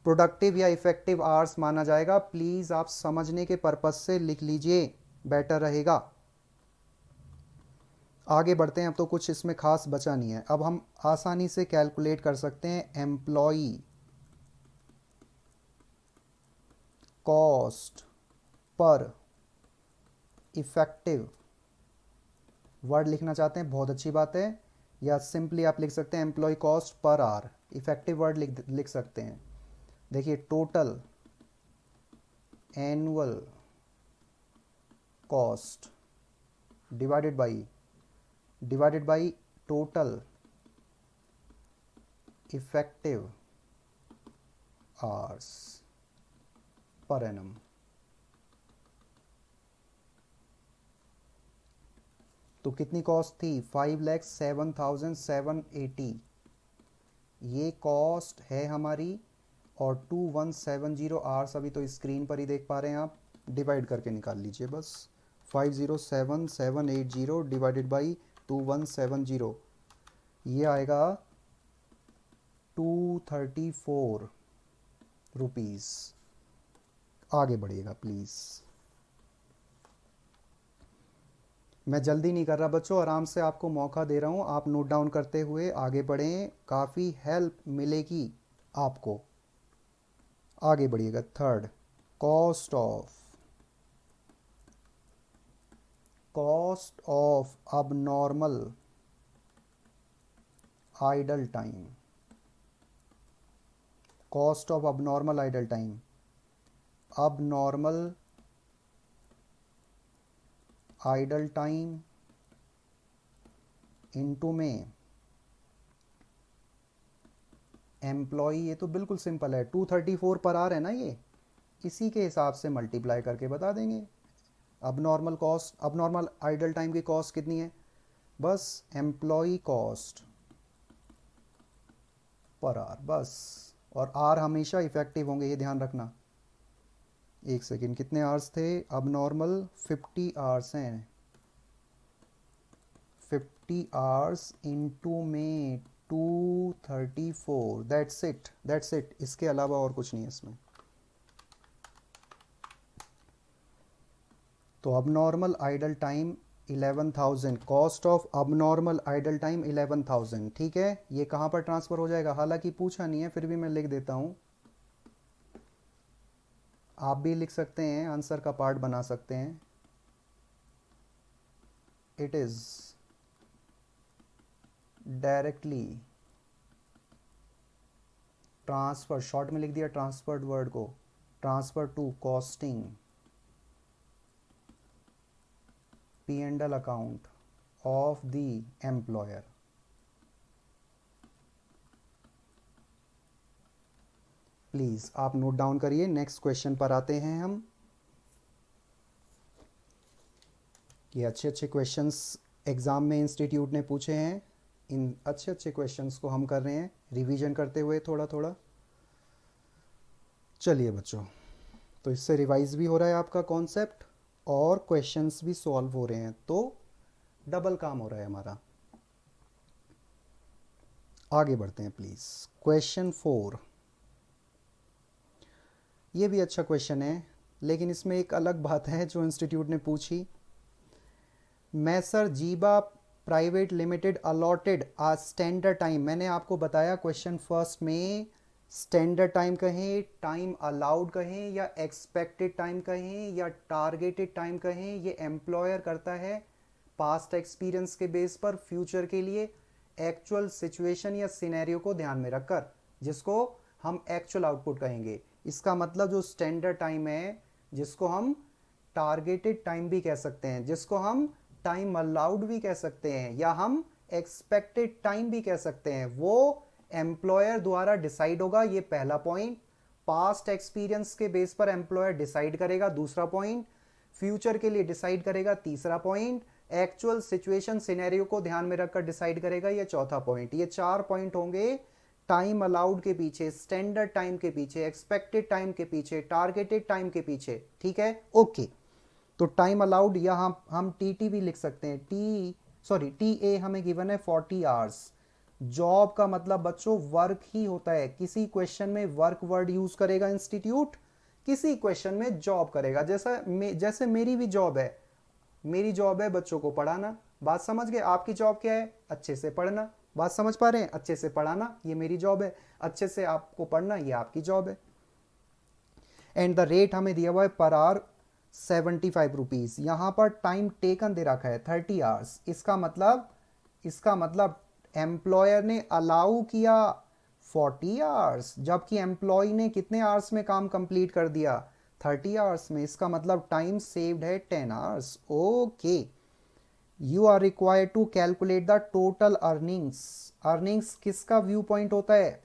प्रोडक्टिव या इफेक्टिव आवर्स माना जाएगा। प्लीज़ आप समझने के पर्पस से लिख लीजिए, बेटर रहेगा। आगे बढ़ते हैं। अब तो कुछ इसमें खास बचा नहीं है। अब हम आसानी से कैलकुलेट कर सकते हैं employee cost per effective. Word लिखना चाहते हैं, बहुत अच्छी बात है, या सिंपली आप लिख सकते हैं employee cost per hour. Effective word लिख सकते हैं। देखिए, total annual cost divided by total effective hours per annum. तो कितनी कॉस्ट थी? 5,07,780 ये कॉस्ट है हमारी, और 2170 आवर्स अभी तो स्क्रीन पर ही देख पा रहे हैं आप। डिवाइड करके निकाल लीजिए बस। 5,07,780 डिवाइडेड बाई 2170, ये आएगा 234 रुपीज़। आगे बढ़िएगा प्लीज़। मैं जल्दी नहीं कर रहा बच्चों, आराम से आपको मौका दे रहा हूँ। आप नोट डाउन करते हुए आगे बढ़ें, काफ़ी हेल्प मिलेगी आपको। आगे बढ़िएगा। Third, cost of abnormal idle time. Cost of abnormal idle time. Abnormal idle time into में एम्प्लॉई, ये तो बिल्कुल सिंपल है, 234 पर आवर है ना, ये इसी के हिसाब से मल्टीप्लाई करके बता देंगे। Abnormal cost, abnormal idle time की कॉस्ट कितनी है? बस एम्प्लॉई कॉस्ट पर आवर, बस। और आर हमेशा इफेक्टिव होंगे, ये ध्यान रखना। एक सेकेंड, कितने आवर्स थे? अबनॉर्मल 50 आवर्स हैं। 50 आवर्स इंटू में 234, दैट्स इट। इसके अलावा और कुछ नहीं है इसमें। तो abnormal idle time 11,000, cost of abnormal idle time 11,000, ठीक है? ये कहाँ पर ट्रांसफ़र हो जाएगा? हालांकि पूछा नहीं है, फिर भी मैं लिख देता हूँ। आप भी लिख सकते हैं, आंसर का पार्ट बना सकते हैं। It is directly transfer, short में लिख दिया ट्रांसफर्ड वर्ड को, transfer to costing P&L account of the employer। प्लीज आप नोट डाउन करिए। नेक्स्ट क्वेश्चन पर आते हैं हम। ये अच्छे क्वेश्चंस एग्जाम में इंस्टीट्यूट ने पूछे हैं। इन अच्छे क्वेश्चंस को हम कर रहे हैं रिवीजन करते हुए थोड़ा थोड़ा। चलिए बच्चों, तो इससे रिवाइज भी हो रहा है आपका कॉन्सेप्ट और क्वेश्चंस भी सॉल्व हो रहे हैं, तो डबल काम हो रहा है हमारा। आगे बढ़ते हैं प्लीज। क्वेश्चन 4, ये भी अच्छा क्वेश्चन है, लेकिन इसमें एक अलग बात है जो इंस्टीट्यूट ने पूछी। मैसर जीबा प्राइवेट लिमिटेड अलॉटेड आ स्टैंडर्ड टाइम। मैंने आपको बताया क्वेश्चन फर्स्ट में स्टैंडर्ड टाइम कहें, टाइम अलाउड कहें, या एक्सपेक्टेड टाइम कहें, या टारगेटेड टाइम कहें, ये एम्प्लॉयर करता है पास्ट एक्सपीरियंस के बेस पर फ्यूचर के लिए एक्चुअल सिचुएशन या सिनेरियो को ध्यान में रखकर, जिसको हम एक्चुअल आउटपुट कहेंगे। इसका मतलब जो स्टैंडर्ड टाइम है, जिसको हम टारगेटेड टाइम भी कह सकते हैं, जिसको हम टाइम अलाउड भी कह सकते हैं, या हम एक्सपेक्टेड टाइम भी कह सकते हैं, वो एम्प्लॉयर द्वारा डिसाइड होगा। ये पहला पॉइंट। पास्ट एक्सपीरियंस के बेस पर एम्प्लॉयर डिसाइड करेगा, दूसरा पॉइंट। फ्यूचर के लिए डिसाइड करेगा, तीसरा पॉइंट। एक्चुअल सिचुएशन सिनेरियो को ध्यान में रखकर डिसाइड करेगा, ये चौथा पॉइंट। ये 4 पॉइंट होंगे टाइम अलाउड के पीछे, स्टैंडर्ड टाइम के पीछे, एक्सपेक्टेड टाइम के पीछे, टारगेटेड टाइम के पीछे। ठीक है, ओके। तो टाइम अलाउड यहाँ हम टी भी लिख सकते हैं। TA हमें गिवन है 40 आवर्स। जॉब का मतलब बच्चों वर्क ही होता है। किसी क्वेश्चन में वर्क वर्ड यूज करेगा इंस्टीट्यूट, किसी क्वेश्चन में जॉब करेगा। जैसे मेरी भी जॉब है, मेरी जॉब है बच्चों को पढ़ाना। बात समझ गए? आपकी जॉब क्या है? अच्छे से पढ़ना। बात समझ पा रहे हैं? अच्छे से पढ़ाना ये मेरी जॉब है, अच्छे से आपको पढ़ना ये आपकी जॉब है। एंड द रेट हमें दिया हुआ है पर आवर 75 रुपीज। यहां पर टाइम टेकन दे रखा है 30 आवर्स। इसका मतलब एम्प्लॉयर ने अलाउ किया 40 आवर्स, जबकि एम्प्लॉय ने कितने आवर्स में काम कंप्लीट कर दिया? 30 आवर्स में। इसका मतलब टाइम सेव्ड है 10 hours. Okay. You are required to calculate the total earnings. Earnings किसका व्यू पॉइंट होता है?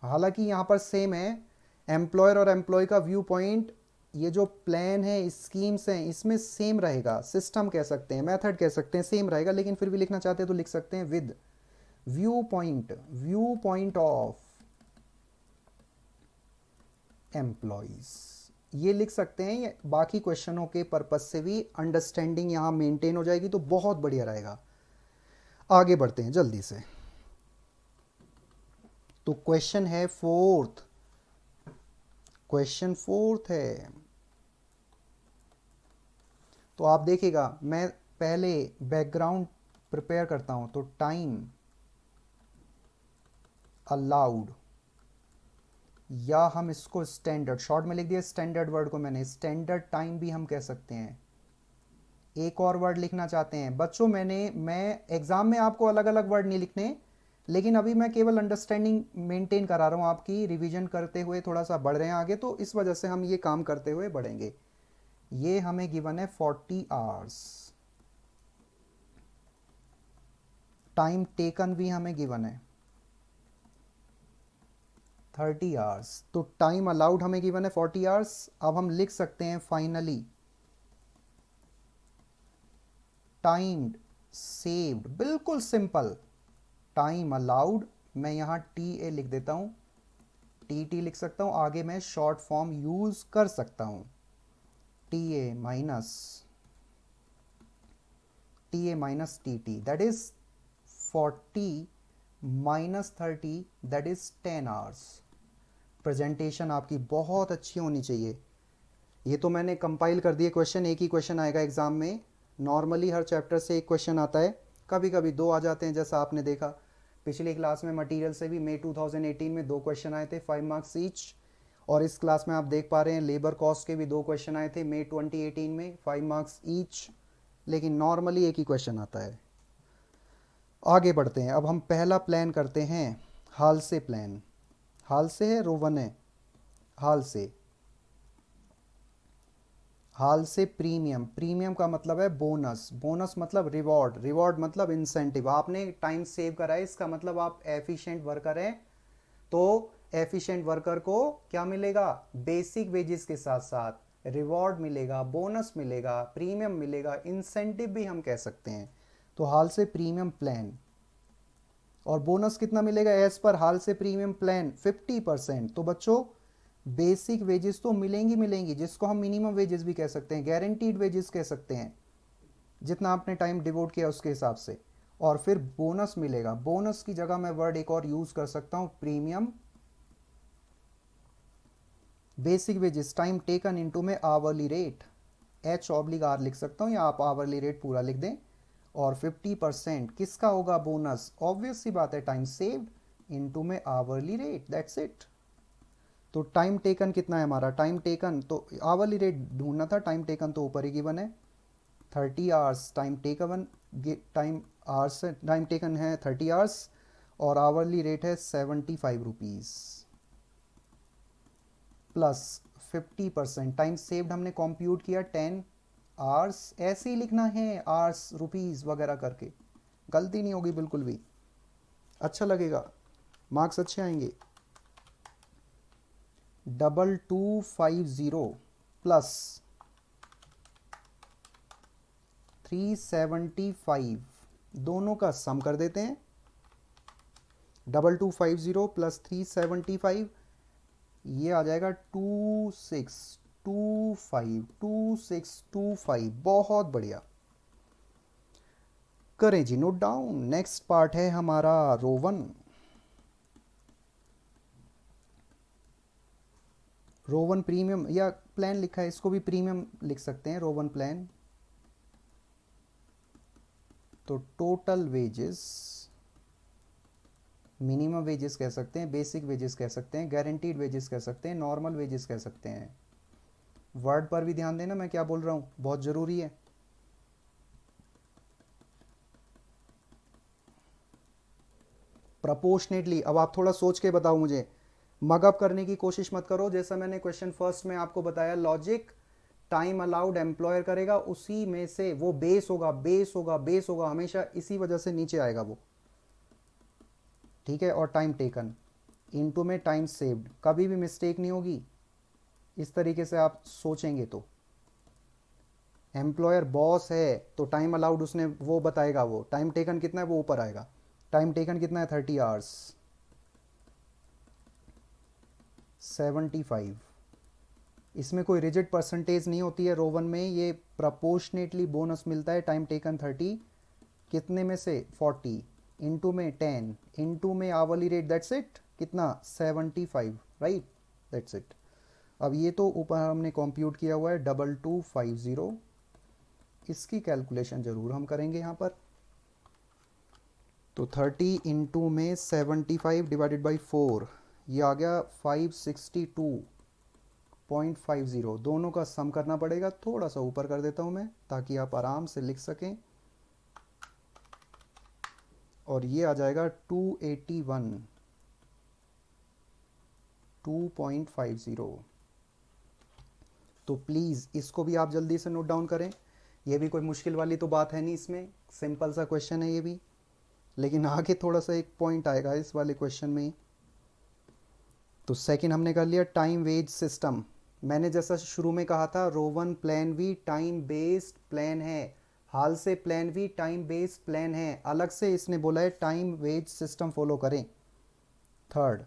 हालांकि यहां पर सेम है, एम्प्लॉयर और एम्प्लॉय का व्यू पॉइंट। ये जो प्लान है, स्कीम्स हैं, इसमें सेम रहेगा। सिस्टम कह सकते हैं, मेथड कह सकते हैं, सेम रहेगा। लेकिन फिर भी लिखना चाहते हैं तो लिख सकते हैं with view point of employees, ये लिख सकते हैं। ये बाकी क्वेश्चनों के पर्पज से भी अंडरस्टैंडिंग यहां मेंटेन हो जाएगी, तो बहुत बढ़िया रहेगा। आगे बढ़ते हैं जल्दी से। तो क्वेश्चन है क्वेश्चन फोर्थ है। तो आप देखिएगा, मैं पहले बैकग्राउंड प्रिपेयर करता हूं। तो टाइम अलाउड, या हम इसको स्टैंडर्ड, शॉर्ट में लिख दिया स्टैंडर्ड वर्ड को मैंने, स्टैंडर्ड टाइम भी हम कह सकते हैं। एक और वर्ड लिखना चाहते हैं बच्चों, मैं एग्जाम में आपको अलग अलग वर्ड नहीं लिखने, लेकिन अभी मैं केवल अंडरस्टैंडिंग मेंटेन करा रहा हूं आपकी। रिवीजन करते हुए थोड़ा सा बढ़ रहे हैं आगे, तो इस वजह से हम ये काम करते हुए बढ़ेंगे। ये हमें गिवन है 40 आवर्स। टाइम टेकन भी हमें गिवन है 30 आवर्स। तो टाइम अलाउड हमें गिवन है 40 आवर्स। अब हम लिख सकते हैं फाइनली टाइम सेव्ड। बिल्कुल सिंपल। टाइम अलाउड, मैं यहां TA लिख देता हूं, TT लिख सकता हूं। आगे मैं शॉर्ट फॉर्म यूज कर सकता हूं, TA minus TT, that is 40 minus 30, that is 10 hours. Presentation आपकी बहुत अच्छी होनी चाहिए। ये तो मैंने कंपाइल कर दिए क्वेश्चन, एक ही क्वेश्चन आएगा एग्जाम में। नॉर्मली हर चैप्टर से एक क्वेश्चन आता है, कभी कभी 2 आ जाते हैं, जैसा आपने देखा पिछली क्लास में। मटेरियल से भी मई 2018 में 2 क्वेश्चन आए थे, 5 मार्क्स ईच। और इस क्लास में आप देख पा रहे हैं लेबर कॉस्ट के भी 2 क्वेश्चन आए थे मई 2018 में, 5 मार्क्स ईच। लेकिन नॉर्मली एक ही क्वेश्चन आता है। आगे बढ़ते हैं। अब हम पहला प्लान करते हैं, हाल से प्लान। हाल से है, रोवन है, हाल से प्रीमियम। प्रीमियम का मतलब है बोनस, बोनस मतलब रिवॉर्ड, रिवॉर्ड मतलब इंसेंटिव। आपने टाइम सेव करा है, इसका मतलब आप एफिशिएंट वर्कर हैं। तो एफिशिएंट वर्कर को क्या मिलेगा? बेसिक वेजेस के साथ साथ रिवॉर्ड मिलेगा, बोनस मिलेगा, प्रीमियम मिलेगा, इंसेंटिव भी हम कह सकते हैं। तो हाल से प्रीमियम प्लान। और बोनस कितना मिलेगा एज पर हाल से प्रीमियम प्लान? 50%। तो बच्चों बेसिक वेजेस तो मिलेंगी, जिसको हम मिनिमम वेजेस भी कह सकते हैं, गारंटीड वेजेस कह सकते हैं, जितना आपने टाइम डिवोट किया उसके हिसाब से। और फिर बोनस मिलेगा। बोनस की जगह मैं वर्ड एक और यूज कर सकता हूं, premium. Basic wages time taken into में आवरली रेट, H/R लिख सकता हूं, या आप आवरली रेट पूरा लिख दें। और 50% किसका होगा बोनस? ऑब्वियस सी बात है, टाइम सेव्ड इनटू में आवरली रेट, दैट्स इट। तो टाइम टेकन कितना है हमारा? टाइम टेकन तो आवरली रेट ढूंढना था, टाइम टेकन तो ऊपर ही गिवन है 30 आवर्स। टाइम टेकन है 30 आवर्स और आवरली रेट है 75 रुपीज़ प्लस 50%। टाइम सेव्ड हमने कंप्यूट किया 10 आवर्स, ऐसे ही लिखना है आवर्स रुपीज़ वगैरह करके, गलती नहीं होगी बिल्कुल भी, अच्छा लगेगा, मार्क्स अच्छे आएंगे। 2250 प्लस 375, दोनों का सम कर देते हैं। 2250 प्लस 375, ये आ जाएगा 2625। बहुत बढ़िया, करें जी नोट डाउन। नेक्स्ट पार्ट है हमारा रोवन। रोवन प्रीमियम या प्लान लिखा है, इसको भी प्रीमियम लिख सकते हैं, रोवन प्लान। तो टोटल वेजेस, मिनिमम वेजेस कह सकते हैं, बेसिक वेजेस कह सकते हैं, गारंटीड वेजेस कह सकते हैं, नॉर्मल वेजेस कह सकते हैं। वर्ड पर भी ध्यान देना मैं क्या बोल रहा हूं, बहुत जरूरी है। प्रपोर्शनेटली, अब आप थोड़ा सोच के बताओ मुझे, मगअप करने की कोशिश मत करो। जैसा मैंने क्वेश्चन फर्स्ट में आपको बताया, लॉजिक टाइम अलाउड एम्प्लॉयर करेगा, उसी में से वो बेस होगा, बेस होगा, बेस होगा, हमेशा इसी वजह से नीचे आएगा वो, ठीक है। और टाइम टेकन इनटू में टाइम सेव्ड, कभी भी मिस्टेक नहीं होगी इस तरीके से आप सोचेंगे तो। एम्प्लॉयर बॉस है तो टाइम अलाउड उसने वो बताएगा, वो टाइम टेकन कितना है वो ऊपर आएगा। टाइम टेकन कितना है? 30 आवर्स, 75। इसमें कोई रिजिड परसेंटेज नहीं होती है रोवन में, ये प्रपोर्शनेटली बोनस मिलता है। टाइम टेकन 30, कितने में से? 40, इनटू में 10, इनटू में आवरली रेट, दैट्स इट। कितना? 75, राइट, दैट्स इट। अब ये तो ऊपर हमने कंप्यूट किया हुआ है 2250, इसकी कैलकुलेशन जरूर हम करेंगे यहाँ पर। तो 30 इंटू में 75 डिवाइडेड बाई 4, ये आ गया 562.50। दोनों का सम करना पड़ेगा, थोड़ा सा ऊपर कर देता हूँ मैं ताकि आप आराम से लिख सकें। और ये आ जाएगा 250। तो प्लीज़ इसको भी आप जल्दी से नोट डाउन करें। ये भी कोई मुश्किल वाली तो बात है नहीं, इसमें सिंपल सा क्वेश्चन है ये भी, लेकिन आगे थोड़ा सा एक पॉइंट आएगा इस वाले क्वेश्चन में। तो सेकंड हमने कर लिया टाइम वेज सिस्टम। मैंने जैसा शुरू में कहा था, रोवन प्लान भी टाइम बेस्ड प्लान है, हाल से प्लान भी टाइम बेस्ड प्लान है। अलग से इसने बोला है टाइम वेज सिस्टम फॉलो करें। Third,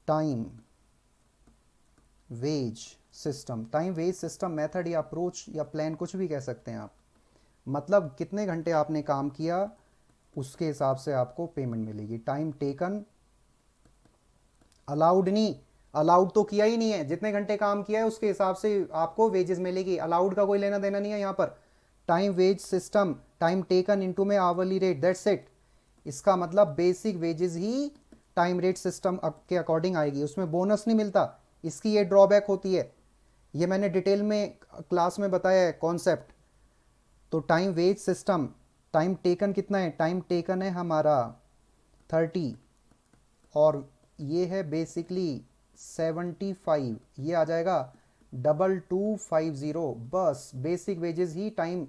time wage system, time wage system method or approach or plan कुछ भी कह सकते हैं आप, मतलब कितने घंटे आपने काम किया उसके हिसाब से आपको पेमेंट मिलेगी। टाइम टेकन, अलाउड नहीं, अलाउड तो किया ही नहीं है, जितने घंटे काम किया है उसके हिसाब से आपको वेजेस मिलेगी, अलाउड का कोई लेना देना नहीं है यहाँ पर। Time wage system, time taken into में आवरली रेट, दैट्स इट। इसका मतलब बेसिक वेजेस ही टाइम रेट सिस्टम के अकॉर्डिंग आएगी, उसमें बोनस नहीं मिलता, इसकी ये ड्रॉबैक होती है। ये मैंने डिटेल में क्लास में बताया है कॉन्सेप्ट। तो time wage system, time taken कितना है? टाइम टेकन है हमारा 30 और ये है बेसिकली 75, ये आ जाएगा 2250। बस बेसिक वेजेस ही टाइम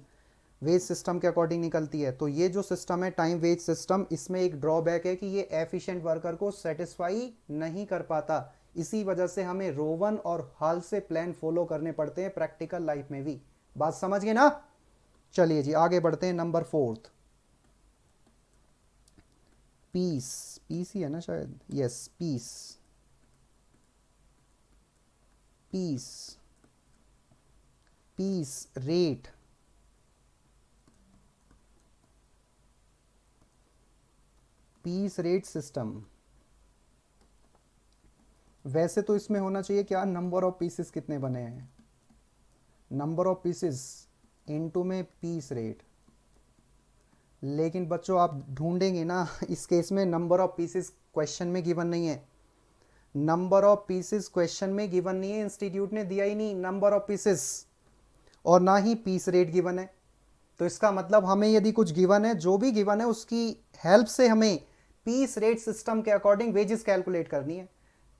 वेज सिस्टम के अकॉर्डिंग निकलती है। तो ये जो सिस्टम है टाइम वेज सिस्टम, इसमें एक ड्रॉबैक है कि ये एफिशिएंट वर्कर को सेटिस्फाई नहीं कर पाता, इसी वजह से हमें रोवन और हाल से प्लान फॉलो करने पड़ते हैं प्रैक्टिकल लाइफ में भी। बात समझ गए ना? चलिए जी आगे बढ़ते हैं। नंबर फोर्थ, पीस, पीस ही है ना शायद, yes piece. Piece, piece rate, piece rate system, वैसे तो इसमें होना चाहिए क्या, नंबर ऑफ पीसेस कितने बने हैं, नंबर ऑफ पीसेस इनटू में पीस रेट। लेकिन बच्चों आप ढूंढेंगे ना, इस केस में नंबर ऑफ पीसेस क्वेश्चन में गिवन नहीं है, नंबर ऑफ पीसेस क्वेश्चन में गिवन नहीं है, इंस्टीट्यूट ने दिया ही नहीं नंबर ऑफ पीसेस, और ना ही पीस रेट गिवन है। तो इसका मतलब हमें यदि कुछ गिवन है, जो भी गिवन है उसकी हेल्प से हमें पीस रेट सिस्टम के अकॉर्डिंग वेजेस कैलकुलेट करनी है।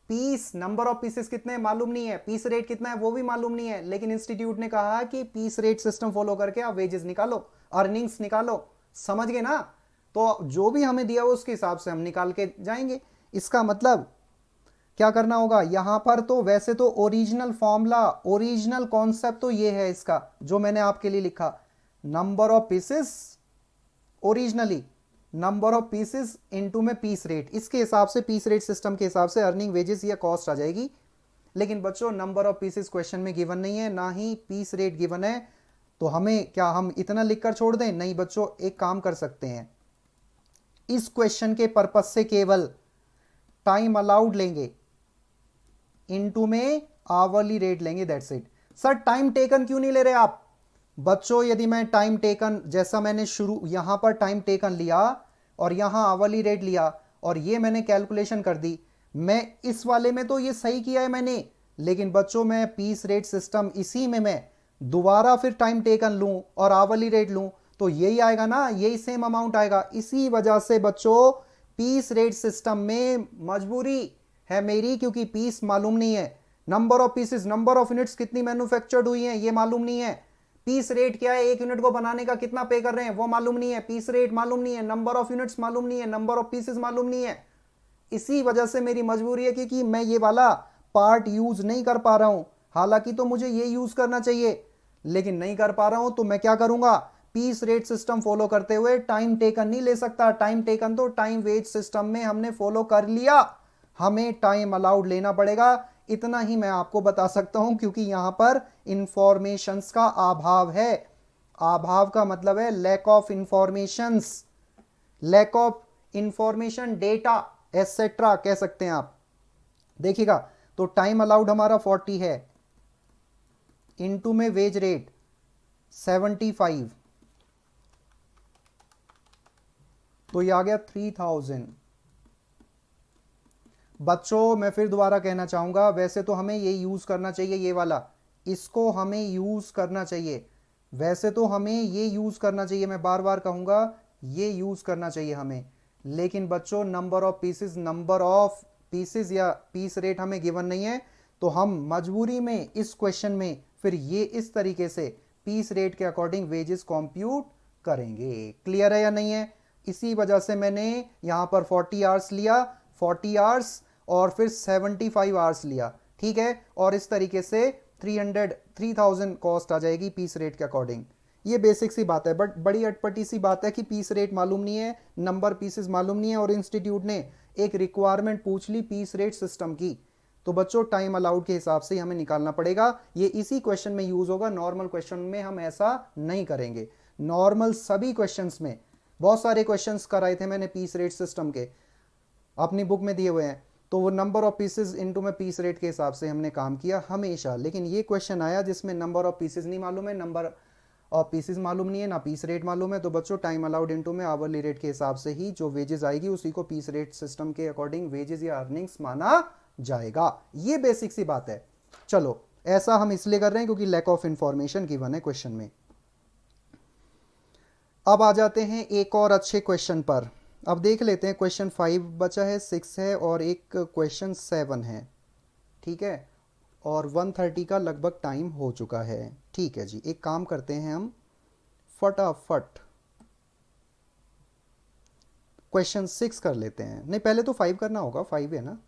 पीस नंबर ऑफ पीसेस कितने मालूम नहीं है, पीस रेट कितना है वो भी मालूम नहीं है, लेकिन इंस्टीट्यूट ने कहा कि पीस रेट सिस्टम फॉलो करके आप वेजेस निकालो, अर्निंग्स निकालो। समझ गए ना? तो जो भी हमें दिया हो उसके हिसाब से हम निकाल के जाएंगे। इसका मतलब क्या करना होगा यहां पर, तो वैसे तो ओरिजिनल फॉर्मूला, ओरिजिनल कॉन्सेप्ट तो ये है इसका जो मैंने आपके लिए लिखा, number of pieces originally, number of pieces into में पीस रेट, इसके हिसाब से पीस रेट सिस्टम के हिसाब से अर्निंग वेजेस या कॉस्ट आ जाएगी। लेकिन बच्चों नंबर ऑफ पीसेस क्वेश्चन में गिवन नहीं है, ना ही पीस रेट गिवन है, तो हमें क्या हम इतना लिखकर छोड़ दें? नहीं बच्चों, एक काम कर सकते हैं, इस क्वेश्चन के पर्पस से केवल टाइम अलाउड लेंगे, इनटू में आवरली रेट लेंगे, that's it. Sir time taken क्यों नहीं ले रहे आप? बच्चों यदि मैं टाइम टेकन, जैसा मैंने शुरू यहां पर टाइम टेकन लिया और यहां आवरली रेट लिया और ये मैंने कैलकुलेशन कर दी, मैं इस वाले में तो ये सही किया है मैंने, लेकिन बच्चों मैं पीस रेट सिस्टम इसी में मैं दोबारा फिर टाइम टेकन लूं और आवरली रेट लूं तो यही आएगा ना, यही सेम अमाउंट आएगा। इसी वजह से बच्चों पीस रेट सिस्टम में मजबूरी है मेरी, क्योंकि पीस मालूम नहीं है, number of pieces, number of units कितनी मैन्युफैक्चर्ड हुई हैं ये मालूम नहीं है, पीस रेट क्या है, एक यूनिट को बनाने का कितना पे कर रहे हैं वो मालूम नहीं है, पीस रेट मालूम नहीं है, नंबर ऑफ यूनिट्स मालूम नहीं है, नंबर ऑफ पीसेस मालूम नहीं है। इसी वजह से मेरी मजबूरी है क्योंकि मैं ये वाला पार्ट यूज नहीं कर पा रहा हूं, हालांकि तो मुझे ये यूज करना चाहिए लेकिन नहीं कर पा रहा हूं, तो मैं क्या करूंगा, पीस रेट सिस्टम फॉलो करते हुए टाइम टेकन नहीं ले सकता। टाइम टेकन तो टाइम वेज सिस्टम में हमने फॉलो कर लिया, हमें टाइम अलाउड लेना पड़ेगा। इतना ही मैं आपको बता सकता हूं क्योंकि यहां पर इंफॉर्मेशंस का अभाव है। अभाव का मतलब है lack of informations, lack of information, data etcetera कह सकते हैं आप। देखिएगा तो टाइम अलाउड हमारा 40 है, इनटू में वेज रेट 75, तो ये आ गया 3000। बच्चों मैं फिर दोबारा कहना चाहूंगा, वैसे तो हमें ये यूज करना चाहिए, ये वाला, इसको हमें यूज करना चाहिए, वैसे तो हमें ये यूज करना चाहिए, मैं बार बार कहूंगा ये यूज करना चाहिए हमें। लेकिन बच्चों number of pieces, number of pieces या पीस रेट हमें गिवन नहीं है, तो हम मजबूरी में इस क्वेश्चन में फिर ये इस तरीके से पीस रेट के अकॉर्डिंग वेजेस कंप्यूट करेंगे। क्लियर है या नहीं है? इसी वजह से मैंने यहां पर 40 आवर्स लिया, 40 आवर्स और फिर 75 आवर्स लिया, ठीक है, और इस तरीके से 3000 कॉस्ट आ जाएगी पीस रेट के अकॉर्डिंग। ये बेसिक सी बात है, बट बड़ी अटपटी सी बात है कि पीस रेट मालूम नहीं है, नंबर पीसेस मालूम नहीं है, और इंस्टीट्यूट ने एक रिक्वायरमेंट पूछ ली पीस रेट सिस्टम की, तो बच्चों टाइम अलाउड के हिसाब से हमें निकालना पड़ेगा। ये इसी क्वेश्चन में यूज होगा, नॉर्मल क्वेश्चन में हम ऐसा नहीं करेंगे। नॉर्मल सभी क्वेश्चंस में, बहुत सारे क्वेश्चंस कराए थे मैंने पीस रेट सिस्टम के, अपनी बुक में दिए हुए हैं, तो वो नंबर ऑफ पीसेस इनटू में पीस रेट के हिसाब से हमने काम किया हमेशा। लेकिन ये क्वेश्चन आया जिसमें नंबर ऑफ पीसेस नहीं मालूम है, नंबर ऑफ पीसेस मालूम नहीं है, ना पीस रेट मालूम है, तो बच्चों टाइम अलाउड इनटू में आवरली रेट के हिसाब से ही जो वेजेस आएगी उसी को पीस रेट सिस्टम के अकॉर्डिंग वेजेस या अर्निंग्स माना जाएगा। ये बेसिक सी बात है। चलो ऐसा हम इसलिए कर रहे हैं क्योंकि लैक ऑफ इंफॉर्मेशन गिवन है क्वेश्चन में। अब आ जाते हैं एक और अच्छे क्वेश्चन पर। अब देख लेते हैं, क्वेश्चन 5 बचा है, 6 है और एक क्वेश्चन 7 है, ठीक है, और 1:30 का लगभग टाइम हो चुका है। ठीक है जी, एक काम करते हैं हम फटाफट क्वेश्चन 6 कर लेते हैं। नहीं पहले तो 5 करना होगा, 5 है ना।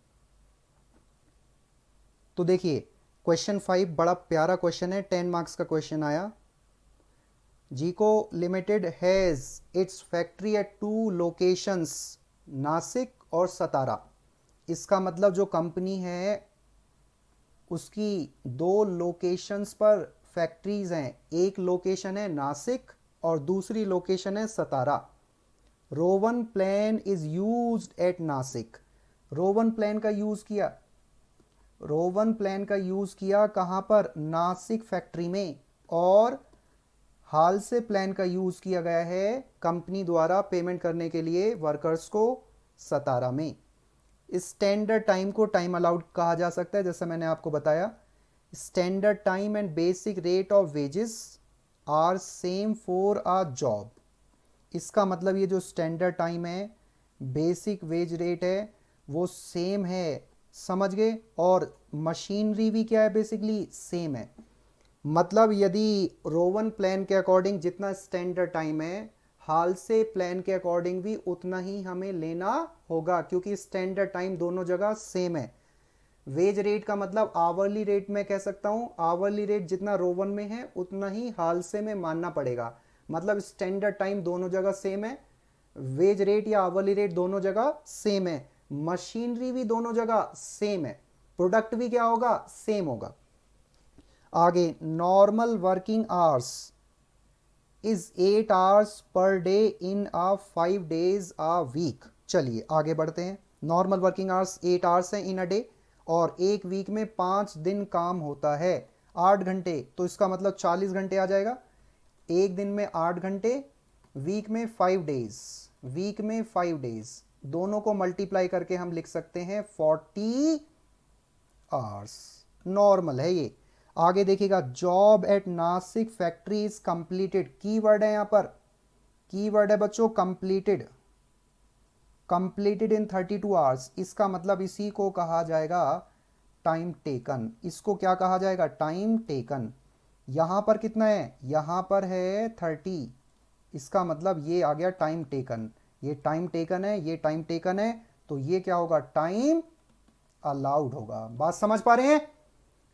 तो देखिए क्वेश्चन 5 बड़ा प्यारा क्वेश्चन है, 10 मार्क्स का क्वेश्चन आया। जीको limited has its factory eight 2 locations, Nashik और सतारा। इसका मतलब जो कंपनी है उसकी 2 लोकेशंस पर फैक्ट्रीज हैं, एक लोकेशन है नासिक और दूसरी लोकेशन है Satara. Rowan plan is used at Nashik. Rowan plan का यूज किया, रोवन प्लान का यूज किया कहां पर? नासिक फैक्ट्री में। और हाल से प्लान का यूज किया गया है कंपनी द्वारा पेमेंट करने के लिए वर्कर्स को सतारा में। स्टैंडर्ड टाइम को टाइम अलाउड कहा जा सकता है, जैसा मैंने आपको बताया। Standard time and basic rate of wages are same for a job. इसका मतलब ये जो स्टैंडर्ड टाइम है, बेसिक वेज रेट है, वो सेम है, समझ गए। और मशीनरी भी क्या है? बेसिकली सेम है। मतलब यदि रोवन प्लान के अकॉर्डिंग जितना स्टैंडर्ड टाइम है, हाल से प्लान के अकॉर्डिंग भी उतना ही हमें लेना होगा, क्योंकि स्टैंडर्ड टाइम दोनों जगह सेम है। वेज रेट का मतलब आवरली रेट में कह सकता हूं, आवरली रेट जितना रोवन में है उतना ही हाल से में मानना पड़ेगा। मतलब स्टैंडर्ड टाइम दोनों जगह सेम है, वेज रेट या आवरली रेट दोनों जगह सेम है, मशीनरी भी दोनों जगह सेम है, प्रोडक्ट भी क्या होगा? सेम होगा। आगे, normal working hours is 8 hours per day in a 5 days a week. चलिए आगे बढ़ते हैं। नॉर्मल वर्किंग आवर्स 8 आवर्स हैं इन अ डे, और एक वीक में 5 दिन काम होता है, 8 घंटे, तो इसका मतलब 40 घंटे आ जाएगा। एक दिन में 8 घंटे, वीक में 5 days, वीक में 5 days, दोनों को मल्टीप्लाई करके हम लिख सकते हैं 40 आवर्स। नॉर्मल है ये। आगे देखिएगा, job eight Nashik factory is completed. Keyword है यहां पर, कीवर्ड है बच्चों कंप्लीटेड, कंप्लीटेड इन 32 आवर्स। इसका मतलब इसी को कहा जाएगा टाइम टेकन। इसको क्या कहा जाएगा? Time taken. यहां पर कितना है? यहां पर है 30, इसका मतलब ये आ गया टाइम टेकन। ये टाइम टेकन है, ये टाइम टेकन है, तो ये क्या होगा? टाइम अलाउड होगा। बात समझ पा रहे हैं?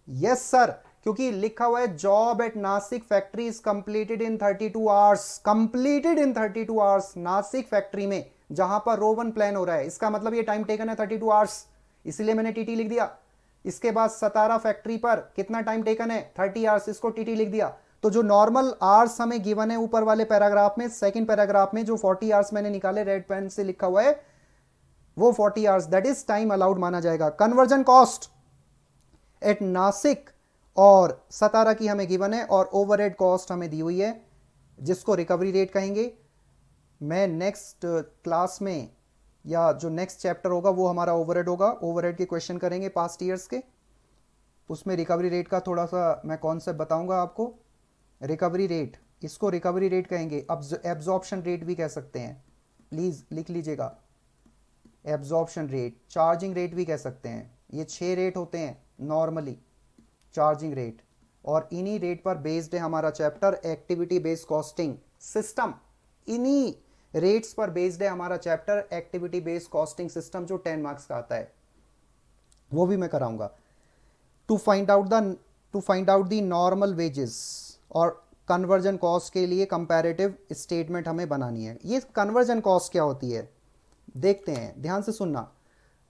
यस सर, क्योंकि लिखा हुआ है job eight Nashik factory is completed in 32 hours. Completed in 32 hours Nashik factory में, जहां पर रोवन प्लान हो रहा है। इसका मतलब ये टाइम टेकन है 32 आवर्स, इसलिए मैंने टीटी लिख दिया। इसके बाद सतारा फैक्ट्री पर कितना टाइम टेकन है? 30 आवर्स, इसको टीटी लिख दिया। तो जो नॉर्मल आवर्स हमें गिवन है ऊपर वाले पैराग्राफ में, सेकंड पैराग्राफ में जो 40 आवर्स मैंने निकाले रेड पेन से लिखा हुआ है, वो 40 hours that is time allowed माना जाएगा। कन्वर्जन कॉस्ट एट नासिक और सतारा की हमें गिवन है, और ओवरहेड कॉस्ट हमें दी हुई है, जिसको रिकवरी रेट कहेंगे। मैं नेक्स्ट क्लास में या जो नेक्स्ट चैप्टर होगा वो हमारा ओवरहेड होगा, ओवरहेड के क्वेश्चन करेंगे पास्ट ईयर्स के, उसमें रिकवरी रेट का थोड़ा सा मैं कॉन्सेप्ट बताऊंगा आपको। रिकवरी रेट, इसको रिकवरी रेट कहेंगे, एब्जॉर्प्शन रेट भी कह सकते हैं, प्लीज लिख लीजिएगा। एब्जॉर्प्शन रेट, चार्जिंग रेट भी कह सकते हैं। ये 6 रेट होते हैं नॉर्मली, चार्जिंग रेट, और इन्हीं रेट पर बेस्ड है हमारा chapter activity based costing system. इन्हीं रेट्स पर बेस्ड है हमारा chapter activity based costing system, जो 10 मार्क्स का आता है, वो भी मैं कराऊंगा। To find out the normal wages और कन्वर्जन कॉस्ट के लिए कंपैरेटिव स्टेटमेंट हमें बनानी है। ये कन्वर्जन कॉस्ट क्या होती है देखते हैं, ध्यान से सुनना।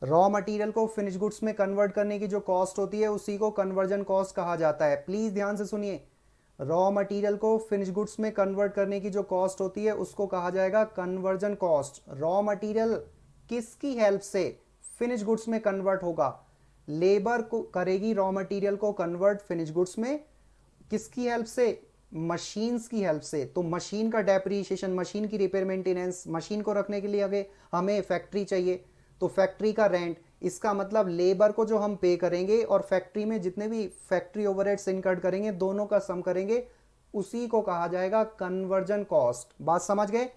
रॉ मटेरियल को फिनिश गुड्स में कन्वर्ट करने की जो कॉस्ट होती है उसी को कन्वर्जन कॉस्ट कहा जाता है। प्लीज ध्यान से सुनिए, रॉ मटेरियल को फिनिश गुड्स में कन्वर्ट करने की जो कॉस्ट होती है उसको कहा जाएगा कन्वर्जन कॉस्ट। रॉ मटेरियल किसकी हेल्प से फिनिश गुड्स में कन्वर्ट होगा? लेबर को करेगी रॉ मटेरियल को कन्वर्ट फिनिश गुड्स में, किसकी हेल्प से? मशीन्स की हेल्प से। तो मशीन का डेप्रिसिएशन, मशीन की रिपेयर मेंटेनेंस, मशीन को रखने के लिए हमें फैक्ट्री चाहिए, तो फैक्ट्री का रेंट, इसका मतलब लेबर को जो हम पे करेंगे और फैक्ट्री में जितने भी फैक्ट्री ओवरहेड्स इनकर्ड करेंगे, दोनों का सम करेंगे, उसी को कहा जाएगा कन्वर्जन कॉस्ट। बात समझ गए?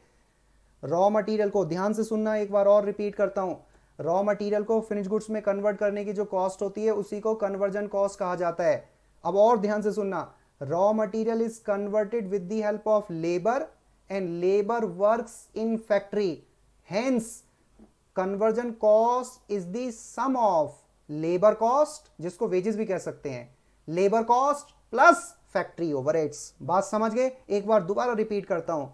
रॉ मटेरियल को, ध्यान से सुनना, एक बार और रिपीट करता हूं, रॉ मटेरियल को फिनिश गुड्स में कन्वर्ट करने की जो कॉस्ट होती है उसी को कन्वर्जन कॉस्ट कहा जाता है। अब और ध्यान से सुनना, raw material is converted with the help of labour and labour works in factory, hence conversion cost is the sum of labour cost, जिसको वेजेस भी कह सकते हैं, labour cost plus factory overheads. बात समझ गए? एक बार दोबारा रिपीट करता हूं,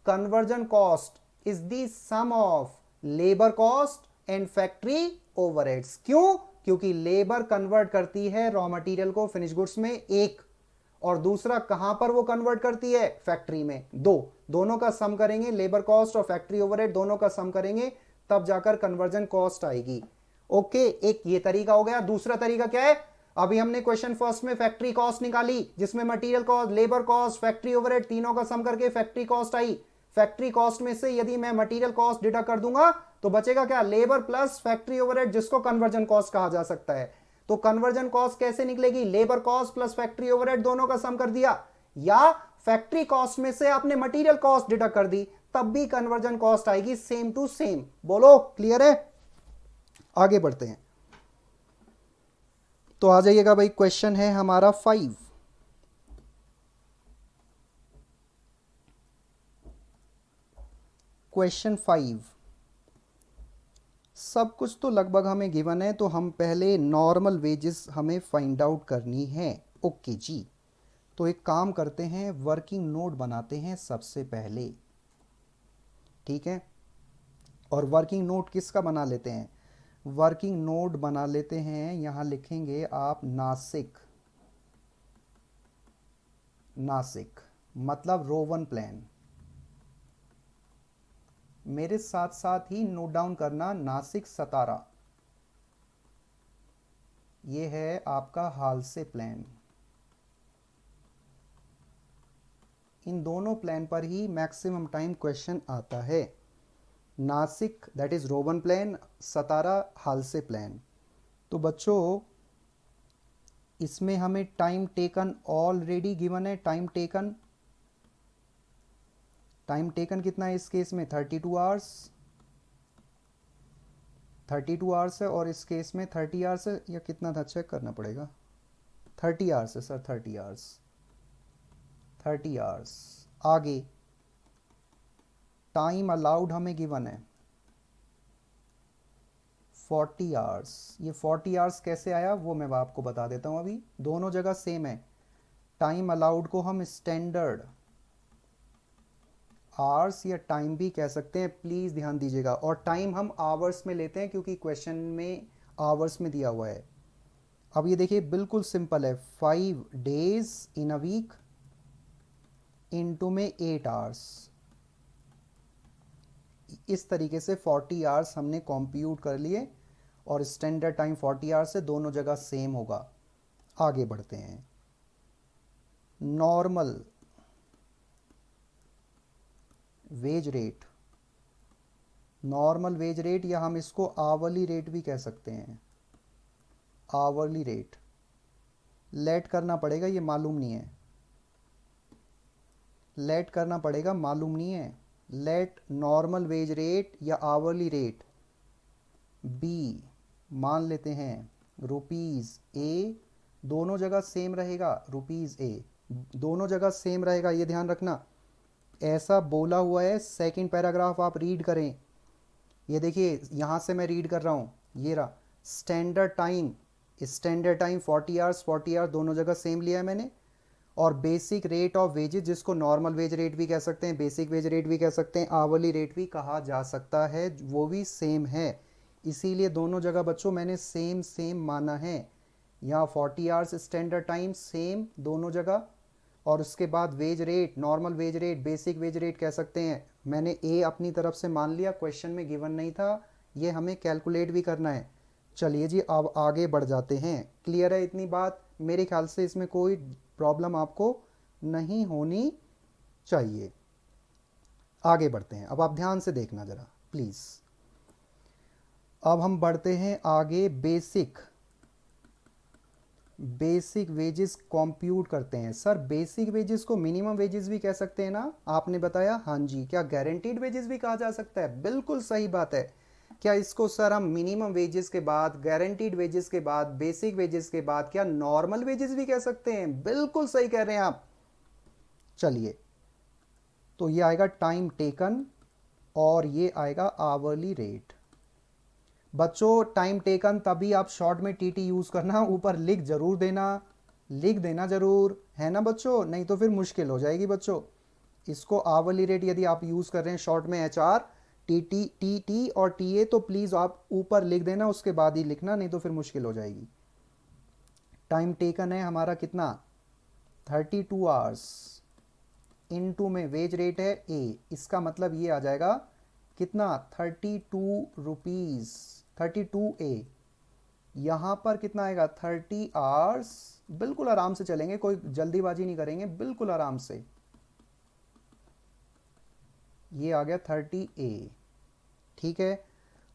conversion cost is the sum of labour cost and factory overheads. क्यों? क्योंकि लेबर कन्वर्ट करती है रॉ मटेरियल को फिनिश गुड्स में एक, और दूसरा कहां पर वो कन्वर्ट करती है, फैक्ट्री में। दोनों का सम करेंगे, लेबर कॉस्ट और फैक्ट्री ओवरहेड दोनों का सम करेंगे, तब जाकर कन्वर्जन कॉस्ट आएगी। ओके, एक ये तरीका हो गया। दूसरा तरीका क्या है, अभी हमने क्वेश्चन फर्स्ट में फैक्ट्री कॉस्ट निकाली, जिसमें material cost, labour cost, factory overhead तीनों का सम करके फैक्ट्री कॉस्ट आई। फैक्ट्री कॉस्ट में से यदि मैं मटेरियल कॉस्ट डिडक्ट कर दूंगा तो बचेगा क्या, लेबर प्लस फैक्ट्री ओवरहेड, जिसको कन्वर्जन कॉस्ट कहा जा सकता है। तो कन्वर्जन कॉस्ट कैसे निकलेगी, labour cost plus factory overhead दोनों का सम कर दिया, या फैक्ट्री कॉस्ट में से आपने मटेरियल कॉस्ट डिडक्ट कर दी, तब भी कन्वर्जन कॉस्ट आएगी सेम टू सेम। बोलो क्लियर है? आगे बढ़ते हैं। तो आ जाइएगा भाई, क्वेश्चन है हमारा 5। क्वेश्चन 5, सब कुछ तो लगभग हमें गिवन है, तो हम पहले नॉर्मल वेजेस हमें फाइंड आउट करनी है। ओके जी, तो एक काम करते हैं, वर्किंग नोट बनाते हैं सबसे पहले, ठीक है। और वर्किंग नोट किसका बना लेते हैं, वर्किंग नोट बना लेते हैं, यहां लिखेंगे आप नासिक। नासिक मतलब रोवन प्लान। मेरे साथ साथ ही नोट डाउन करना, नासिक सतारा, ये है आपका हालसे प्लान। इन दोनों प्लान पर ही मैक्सिमम टाइम क्वेश्चन आता है। Nashik that is Rowan plan, Satara Halsey plan. तो बच्चों इसमें हमें टाइम टेकन ऑलरेडी गिवन है। टाइम टेकन कितना है इस केस में, 32 आवर्स। 32 आवर्स है, और इस केस में 30 आवर्स है, या कितना था चेक करना पड़ेगा। 30 आवर्स है सर, 30 आवर्स, 30 आवर्स। आगे टाइम अलाउड हमें गिवन है 40 आवर्स। ये 40 आवर्स कैसे आया वो मैं आपको बता देता हूं। अभी दोनों जगह सेम है। टाइम अलाउड को हम स्टैंडर्ड आवर्स या टाइम भी कह सकते हैं, प्लीज ध्यान दीजिएगा। और टाइम हम आवर्स में लेते हैं क्योंकि क्वेश्चन में आवर्स में दिया हुआ है। अब ये देखिए बिल्कुल सिंपल है, 5 days in a week into में 8 आवर्स। इस तरीके से 40 आवर्स हमने कंप्यूट कर लिए, और स्टैंडर्ड टाइम 40 आवर्स से दोनों जगह सेम होगा। आगे बढ़ते हैं। Normal wage rate, normal wage rate, या हम इसको आवरली रेट भी कह सकते हैं। आवरली रेट लेट करना पड़ेगा, ये मालूम नहीं है, लेट करना पड़ेगा, मालूम नहीं है। लेट नॉर्मल वेज रेट या आवरली रेट बी मान लेते हैं रुपीज ए, दोनों जगह सेम रहेगा। रुपीज ए दोनों जगह सेम रहेगा, ये ध्यान रखना। ऐसा बोला हुआ है, सेकंड पैराग्राफ आप रीड करें। ये देखिए यहां से मैं रीड कर रहा हूं, ये रहा standard time. Standard time 40 hours, 40 hours दोनों जगह सेम लिया है मैंने। और बेसिक रेट ऑफ वेजेस, जिसको नॉर्मल वेज रेट भी कह सकते हैं, बेसिक वेज रेट भी कह सकते हैं, आवरली रेट भी कहा जा सकता है, वो भी सेम है। इसीलिए दोनों जगह बच्चों मैंने सेम सेम माना है। यहाँ 40 आवर्स स्टैंडर्ड टाइम सेम दोनों जगह, और उसके बाद wage rate, normal wage rate, basic wage rate कह सकते हैं। मैंने ए अपनी तरफ से मान लिया, क्वेश्चन में गिवन नहीं था, ये हमें कैलकुलेट भी करना है। चलिए जी अब आगे बढ़ जाते हैं। क्लियर है इतनी बात? मेरे ख्याल से इसमें कोई प्रॉब्लम आपको नहीं होनी चाहिए। आगे बढ़ते हैं, अब आप ध्यान से देखना जरा प्लीज। अब हम बढ़ते हैं आगे, बेसिक वेजेस कंप्यूट करते हैं। सर बेसिक वेजेस को मिनिमम वेजेस भी कह सकते हैं ना, आपने बताया हाँ जी। क्या गारंटीड वेजेस भी कहा जा सकता है? बिल्कुल सही बात है। क्या इसको सर हम मिनिमम वेजेस के बाद, गारंटीड वेजेस के बाद, बेसिक वेजेस के बाद क्या नॉर्मल वेजेस भी कह सकते हैं? बिल्कुल सही कह रहे हैं आप। चलिए तो ये आएगा टाइम टेकन, और ये आएगा आवरली रेट। बच्चों टाइम टेकन तभी आप शॉर्ट में टीटी यूज करना, ऊपर लिख जरूर देना, लिख देना जरूर, है ना बच्चों, नहीं तो फिर मुश्किल हो जाएगी बच्चों। इसको आवरली रेट यदि आप यूज कर रहे हैं शॉर्ट में एचआर, टी और टीए, तो प्लीज आप ऊपर लिख देना, उसके बाद ही लिखना, नहीं तो फिर मुश्किल हो जाएगी। टाइम टेकन है हमारा कितना, 32 आवर्स इनटू में वेज रेट है ए, इसका मतलब ये आ जाएगा कितना 32 रुपीज़ 32A। यहाँ पर कितना आएगा 30 आवर्स। बिल्कुल आराम से चलेंगे, कोई जल्दीबाजी नहीं करेंगे, बिल्कुल आराम से। ये आ गया 30A, ठीक है।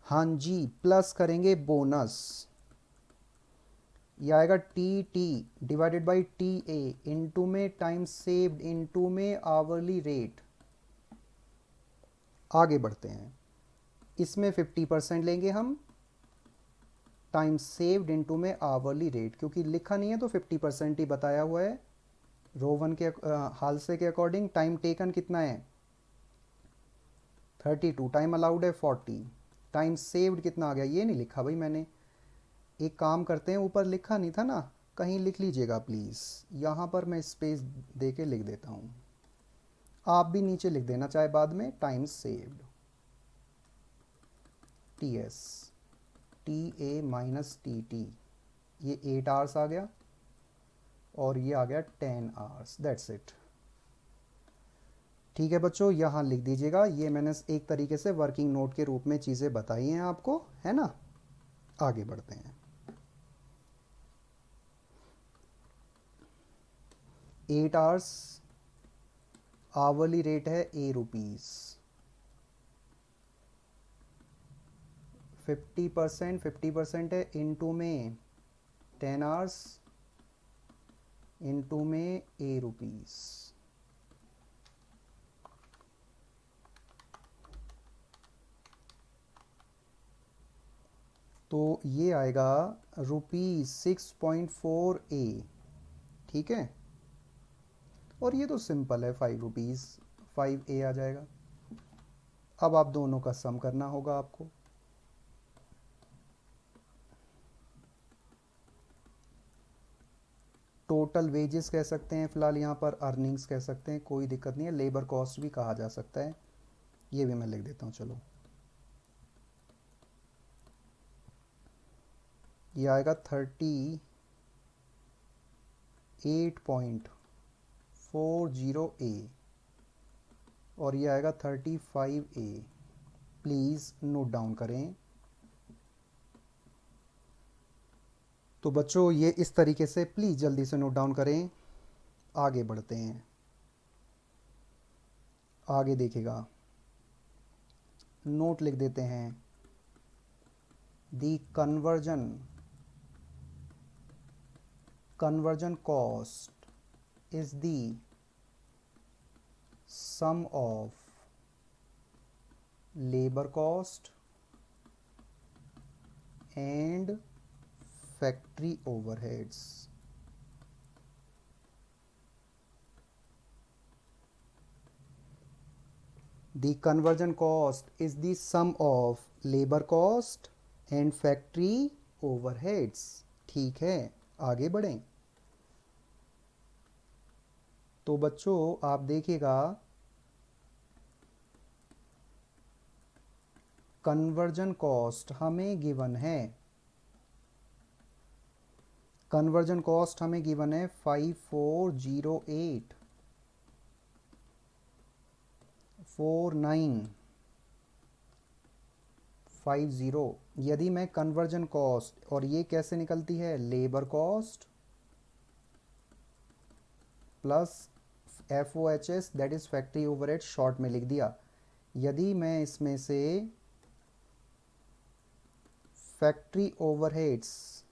हाँ जी, प्लस करेंगे बोनस, ये आएगा T T divided by T A, into में टाइम सेव्ड, इंटू में आवरली रेट। आगे बढ़ते हैं, इसमें 50% लेंगे हम, टाइम सेव्ड इंटू में आवरली रेट, क्योंकि लिखा नहीं है तो 50% ही बताया हुआ है। रो 1 के हालसे के अकॉर्डिंग टाइम टेकन कितना है 32, टाइम अलाउड है 40, टाइम सेव्ड कितना आ गया ये नहीं लिखा भाई मैंने। एक काम करते हैं, ऊपर लिखा नहीं था ना, कहीं लिख लीजिएगा प्लीज़, यहाँ पर मैं स्पेस दे के लिख देता हूँ, आप भी नीचे लिख देना चाहे बाद में, time saved T S T A minus T T, ये 8 आवर्स आ गया और ये आ गया 10 आवर्स, दैट्स इट। ठीक है बच्चों, यहाँ लिख दीजिएगा, ये मैंने एक तरीके से वर्किंग नोट के रूप में चीज़ें बताई हैं आपको, है ना। आगे बढ़ते हैं, 8 आवर्स, आवरली रेट है ए रुपीज़, 50% है इनटू में 10 आवर्स इनटू में ए रुपीज़, तो ये आएगा ₹6.4A, ठीक है। और ये तो सिंपल है, 5 रुपीज़ 5A आ जाएगा। अब आप दोनों का सम करना होगा आपको, टोटल वेजेस कह सकते हैं, फिलहाल यहाँ पर अर्निंग्स कह सकते हैं, कोई दिक्कत नहीं है, लेबर कॉस्ट भी कहा जा सकता है, ये भी मैं लिख देता हूँ। चलो, ये आएगा 38.40A और ये आएगा 35A। प्लीज़ नोट डाउन करें। तो बच्चों ये इस तरीके से प्लीज़ जल्दी से नोट डाउन करें। आगे बढ़ते हैं, आगे देखिएगा, नोट लिख देते हैं, दी conversion cost is the sum of labor cost and factory overheads. The conversion cost is the sum of labor cost and factory overheads. ठीक है, आगे बढ़ें। तो बच्चों आप देखिएगा, कन्वर्जन कॉस्ट हमें गिवन है, कन्वर्जन कॉस्ट हमें गिवन है 54084950। यदि मैं कन्वर्जन कॉस्ट, और ये कैसे निकलती है, labour cost plus FOHS that is factory overhead, short में लिख दिया। यदि मैं इसमें से फैक्ट्री ओवरहेड्स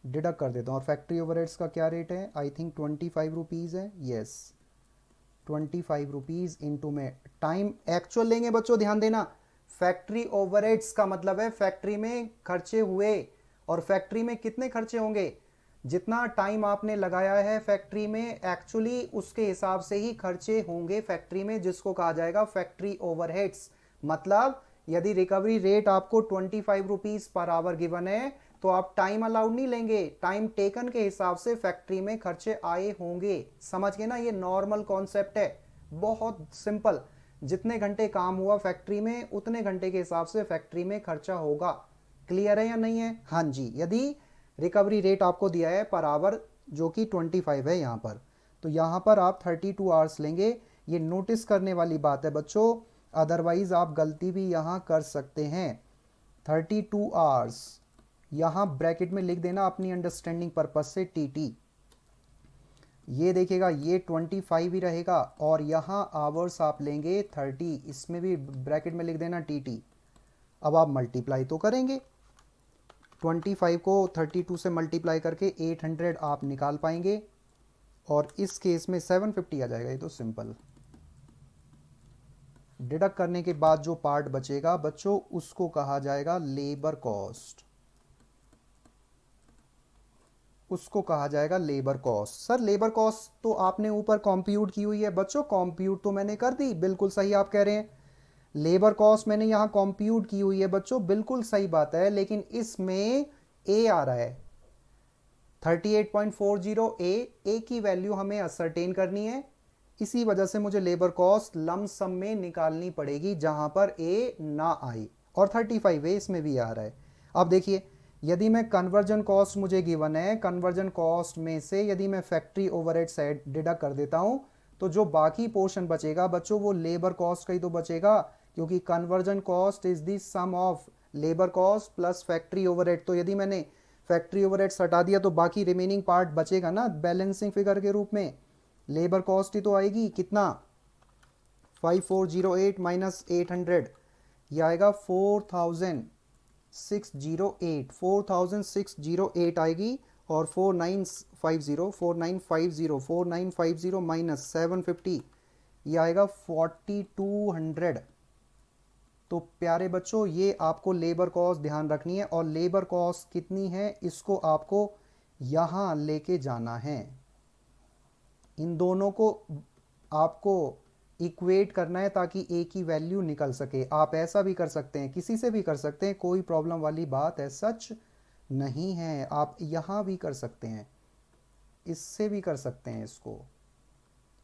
डिडक्ट कर देता हूँ, और फैक्ट्री ओवरहेड्स का क्या रेट है, आई थिंक 25 रुपीज़ है, यस 25 रुपीज़ इंटू में टाइम एक्चुअल लेंगे बच्चों, ध्यान देना। फैक्ट्री ओवरहेड्स का मतलब है फैक्ट्री में खर्चे हुए, और फैक्ट्री में कितने खर्चे होंगे, जितना टाइम आपने लगाया है फैक्ट्री में एक्चुअली उसके हिसाब से ही खर्चे होंगे फैक्ट्री में, जिसको कहा जाएगा फैक्ट्री ओवरहेड्स। मतलब यदि रिकवरी रेट आपको 25 रुपीज़ पर आवर गिवन है, तो आप टाइम अलाउड नहीं लेंगे, टाइम टेकन के हिसाब से फैक्ट्री में खर्चे आए होंगे। समझ गए ना, ये नॉर्मल कॉन्सेप्ट है, बहुत सिंपल। जितने घंटे काम हुआ फैक्ट्री में, उतने घंटे के हिसाब से फैक्ट्री में खर्चा होगा। क्लियर है या नहीं है? हाँ जी। यदि रिकवरी रेट आपको दिया है पर आवर जो कि 25 है यहाँ पर, तो यहाँ पर आप 32 आवर्स लेंगे। ये नोटिस करने वाली बात है बच्चों, अदरवाइज आप गलती भी यहाँ कर सकते हैं। 32 आवर्स यहाँ ब्रैकेट में लिख देना अपनी अंडरस्टैंडिंग पर्पज से टीटी। ये देखिएगा ये 25 ही रहेगा और यहाँ आवर्स आप लेंगे 30, इसमें भी ब्रैकेट में लिख देना टीटी। अब आप मल्टीप्लाई तो करेंगे, 25 को 32 से मल्टीप्लाई करके 800 आप निकाल पाएंगे और इस केस में 750 आ जाएगा। ये तो सिंपल, डिडक्ट करने के बाद जो पार्ट बचेगा बच्चों उसको कहा जाएगा लेबर कॉस्ट, उसको कहा जाएगा labour cost. Sir labour cost तो आपने ऊपर कंप्यूट की हुई है। बच्चों कंप्यूट तो मैंने कर दी, बिल्कुल सही आप कह रहे हैं, लेबर कॉस्ट मैंने यहां कंप्यूट की हुई है बच्चों, बिल्कुल सही बात है, लेकिन इसमें ए आ रहा है 38.40 ए की वैल्यू हमें असरटेन करनी है, इसी वजह से मुझे लेबर कॉस्ट लम सम में निकालनी पड़ेगी जहां पर ए ना आए, और 35 ए इसमें भी आ रहा है। अब देखिए यदि मैं कन्वर्जन कॉस्ट मुझे गिवन है, कन्वर्जन कॉस्ट में से यदि मैं फैक्ट्री ओवरहेड साइड डिडक्ट कर देता हूं तो जो बाकी पोर्शन बचेगा बच्चों वो लेबर कॉस्ट का ही तो बचेगा, क्योंकि conversion cost is the sum of labour cost plus factory overhead. तो यदि मैंने फैक्ट्री ओवरहेड हटा दिया तो बाकी रिमेनिंग पार्ट बचेगा ना बैलेंसिंग फिगर के रूप में, लेबर कॉस्ट ही तो आएगी। कितना 5408 माइनस 800, यह आएगा 4608 आएगी, और 4950 माइनस 750 यह आएगा 4200। तो प्यारे बच्चों ये आपको लेबर कॉस्ट ध्यान रखनी है, और लेबर कॉस्ट कितनी है इसको आपको यहां लेके जाना है, इन दोनों को आपको इक्वेट करना है ताकि ए की वैल्यू निकल सके। आप ऐसा भी कर सकते हैं, किसी से भी कर सकते हैं, कोई प्रॉब्लम वाली बात है सच नहीं है, आप यहां भी कर सकते हैं, इससे भी कर सकते हैं,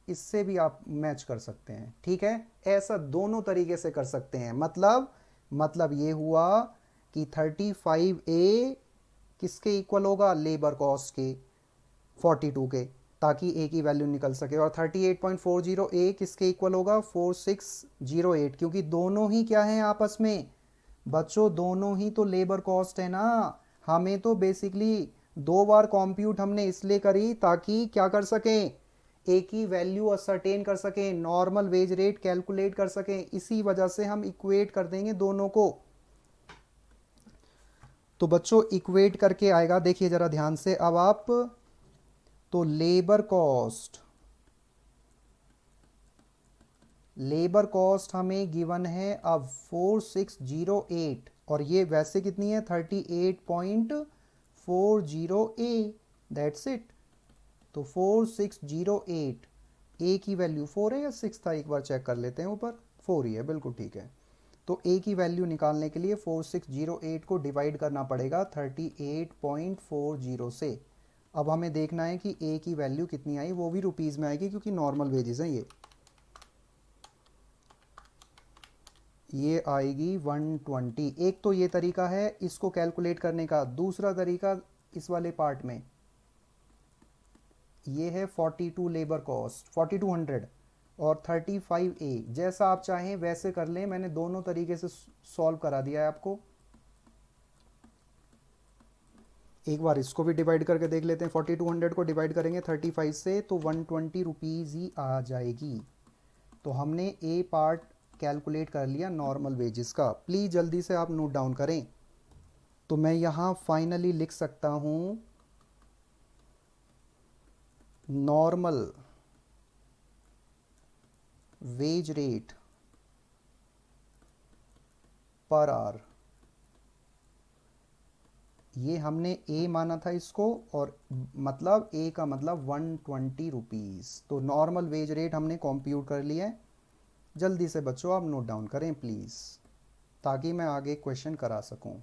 इससे भी आप मैच कर सकते हैं, ठीक है, ऐसा दोनों तरीके से कर सकते हैं। मतलब ये हुआ कि 35A किसके इक्वल होगा, लेबर कॉस्ट के 42 के, ताकि ए की वैल्यू निकल सके, और 38.40 किसके इक्वल होगा 4608, क्योंकि दोनों ही क्या है आपस में बच्चों, दोनों ही तो लेबर कॉस्ट है ना। हमें तो बेसिकली दो बार कंप्यूट हमने इसलिए करी ताकि क्या कर सकें, ए की वैल्यू असरटेन कर सकें, नॉर्मल वेज रेट कैलकुलेट कर सकें, इसी वजह से हम इक्वेट कर देंगे दोनों को। तो बच्चों इक्वेट करके आएगा, देखिए जरा ध्यान से अब आप, तो लेबर कॉस्ट हमें गिवन है अब 4608, और ये वैसे कितनी है 38.40A, दैट्स इट। तो 4608 ए की वैल्यू 4 है या 6 था, एक बार चेक कर लेते हैं, ऊपर 4 ही है, बिल्कुल ठीक है। तो ए की वैल्यू निकालने के लिए 4608 को डिवाइड करना पड़ेगा 38.40 से। अब हमें देखना है कि ए की वैल्यू कितनी आई, वो भी रुपीस में आएगी क्योंकि नॉर्मल वेजेस हैं ये आएगी 120। एक तो ये तरीका है इसको कैलकुलेट करने का, दूसरा तरीका इस वाले पार्ट में ये है 42 लेबर कॉस्ट 4200 और 35A, जैसा आप चाहें वैसे कर लें, मैंने दोनों तरीके से सॉल्व करा दिया है आपको। एक बार इसको भी डिवाइड करके देख लेते हैं, 4200 को डिवाइड करेंगे 35 से तो 120 रुपीज़ ही आ जाएगी। तो हमने ए पार्ट कैलकुलेट कर लिया नॉर्मल वेजेस का। प्लीज़ जल्दी से आप नोट डाउन करें। तो मैं यहाँ फाइनली लिख सकता हूँ normal wage rate per hour, ये हमने ए माना था इसको, और मतलब ए का मतलब 120 रुपीज़। तो नॉर्मल वेज रेट हमने कंप्यूट कर लिया है। जल्दी से बच्चों आप नोट डाउन करें प्लीज़, ताकि मैं आगे क्वेश्चन करा सकूं।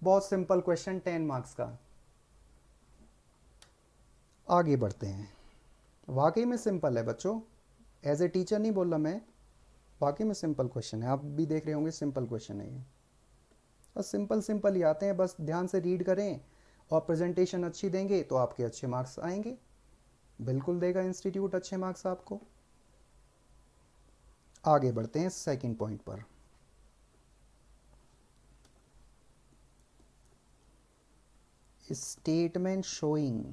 बहुत सिंपल क्वेश्चन 10 मार्क्स का। आगे बढ़ते हैं, वाकई में सिंपल है बच्चों, एज ए टीचर नहीं बोल रहा मैं, वाकई में सिंपल क्वेश्चन है, आप भी देख रहे होंगे सिंपल क्वेश्चन है ये। बस सिंपल सिंपल ही आते हैं, बस ध्यान से रीड करें और प्रेजेंटेशन अच्छी देंगे तो आपके अच्छे मार्क्स आएंगे। बिल्कुल देगा इंस्टीट्यूट अच्छे मार्क्स आपको। आगे बढ़ते हैं सेकंड पॉइंट पर। Statement showing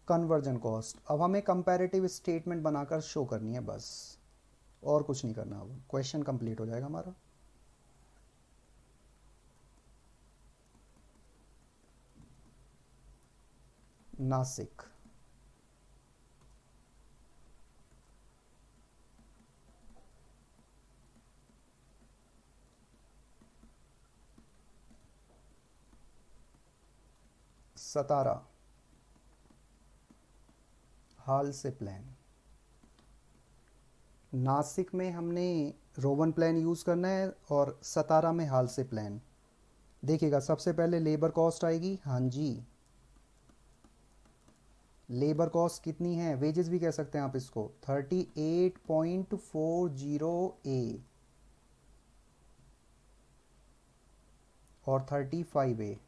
conversion cost. अब हमें कंपैरेटिव स्टेटमेंट बनाकर शो करनी है बस, और कुछ नहीं करना। अब क्वेश्चन कंप्लीट हो जाएगा हमारा। नासिक, सतारा, हाल से प्लान। नासिक में हमने रोवन प्लान यूज़ करना है और सतारा में हाल से प्लान। देखिएगा सबसे पहले लेबर कॉस्ट आएगी, हाँ जी लेबर कॉस्ट कितनी है, वेजेस भी कह सकते हैं आप इसको, 38.40 ए और 35 ए।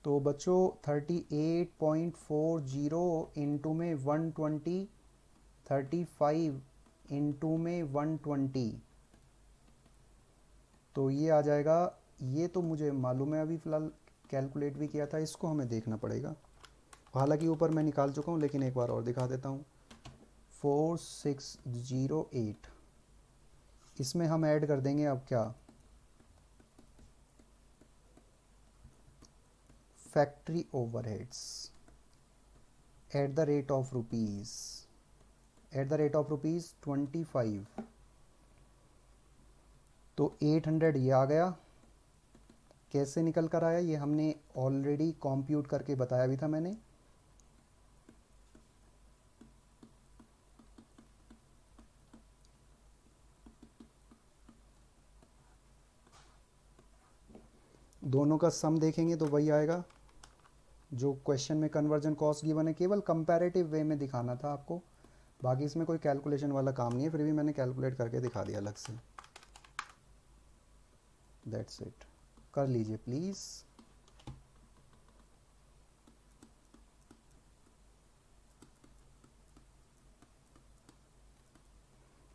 तो बच्चों 38.40 इंटू में 120, 35 इंटू में 120, तो ये आ जाएगा। ये तो मुझे मालूम है, अभी फ़िलहाल कैलकुलेट भी किया था, इसको हमें देखना पड़ेगा। हालांकि ऊपर मैं निकाल चुका हूँ, लेकिन एक बार और दिखा देता हूँ। 4608, इसमें हम ऐड कर देंगे अब क्या, factory overheads at the rate of rupees, at the rate of rupees 25। तो 800 ये आ गया। कैसे निकल कर आया ये हमने ऑलरेडी कंप्यूट करके बताया भी था मैंने। दोनों का सम देखेंगे तो वही आएगा जो क्वेश्चन में कन्वर्जन कॉस्ट गिवन है। केवल कंपैरेटिव वे में दिखाना था आपको, बाकी इसमें कोई कैलकुलेशन वाला काम नहीं है, फिर भी मैंने कैलकुलेट करके दिखा दिया अलग से। दैट्स इट, कर लीजिए प्लीज़।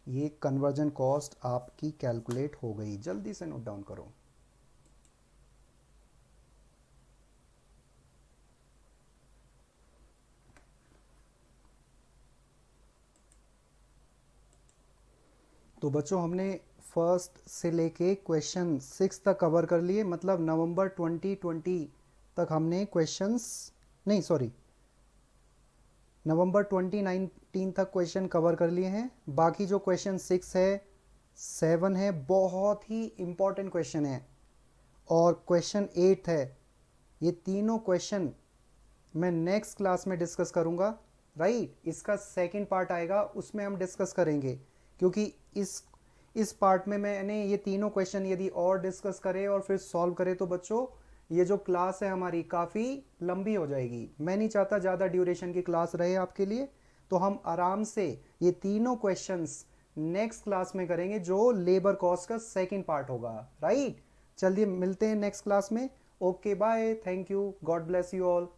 ये कन्वर्जन कॉस्ट आपकी कैलकुलेट हो गई, जल्दी से नोट डाउन करो। तो बच्चों हमने फर्स्ट से लेके क्वेश्चन 6 तक कवर कर लिए, मतलब नवंबर 2020 तक हमने क्वेश्चंस, नहीं सॉरी, नवंबर 2019 तक क्वेश्चन कवर कर लिए हैं। बाकी जो क्वेश्चन 6 है, 7 है, बहुत ही इम्पॉर्टेंट क्वेश्चन है, और क्वेश्चन 8 है, ये तीनों क्वेश्चन मैं नेक्स्ट क्लास में डिस्कस करूंगा। राइट, इसका सेकंड पार्ट आएगा, उसमें हम डिस्कस करेंगे, क्योंकि इस पार्ट में मैंने ये तीनों क्वेश्चन यदि और डिस्कस करें और फिर सॉल्व करें तो बच्चों ये जो क्लास है हमारी काफ़ी लंबी हो जाएगी। मैं नहीं चाहता ज़्यादा ड्यूरेशन की क्लास रहे आपके लिए, तो हम आराम से ये तीनों क्वेश्चंस नेक्स्ट क्लास में करेंगे, जो लेबर कॉस्ट का सेकंड पार्ट होगा। राइट, चलिए मिलते हैं नेक्स्ट क्लास में। Okay bye, thank you, God bless you all.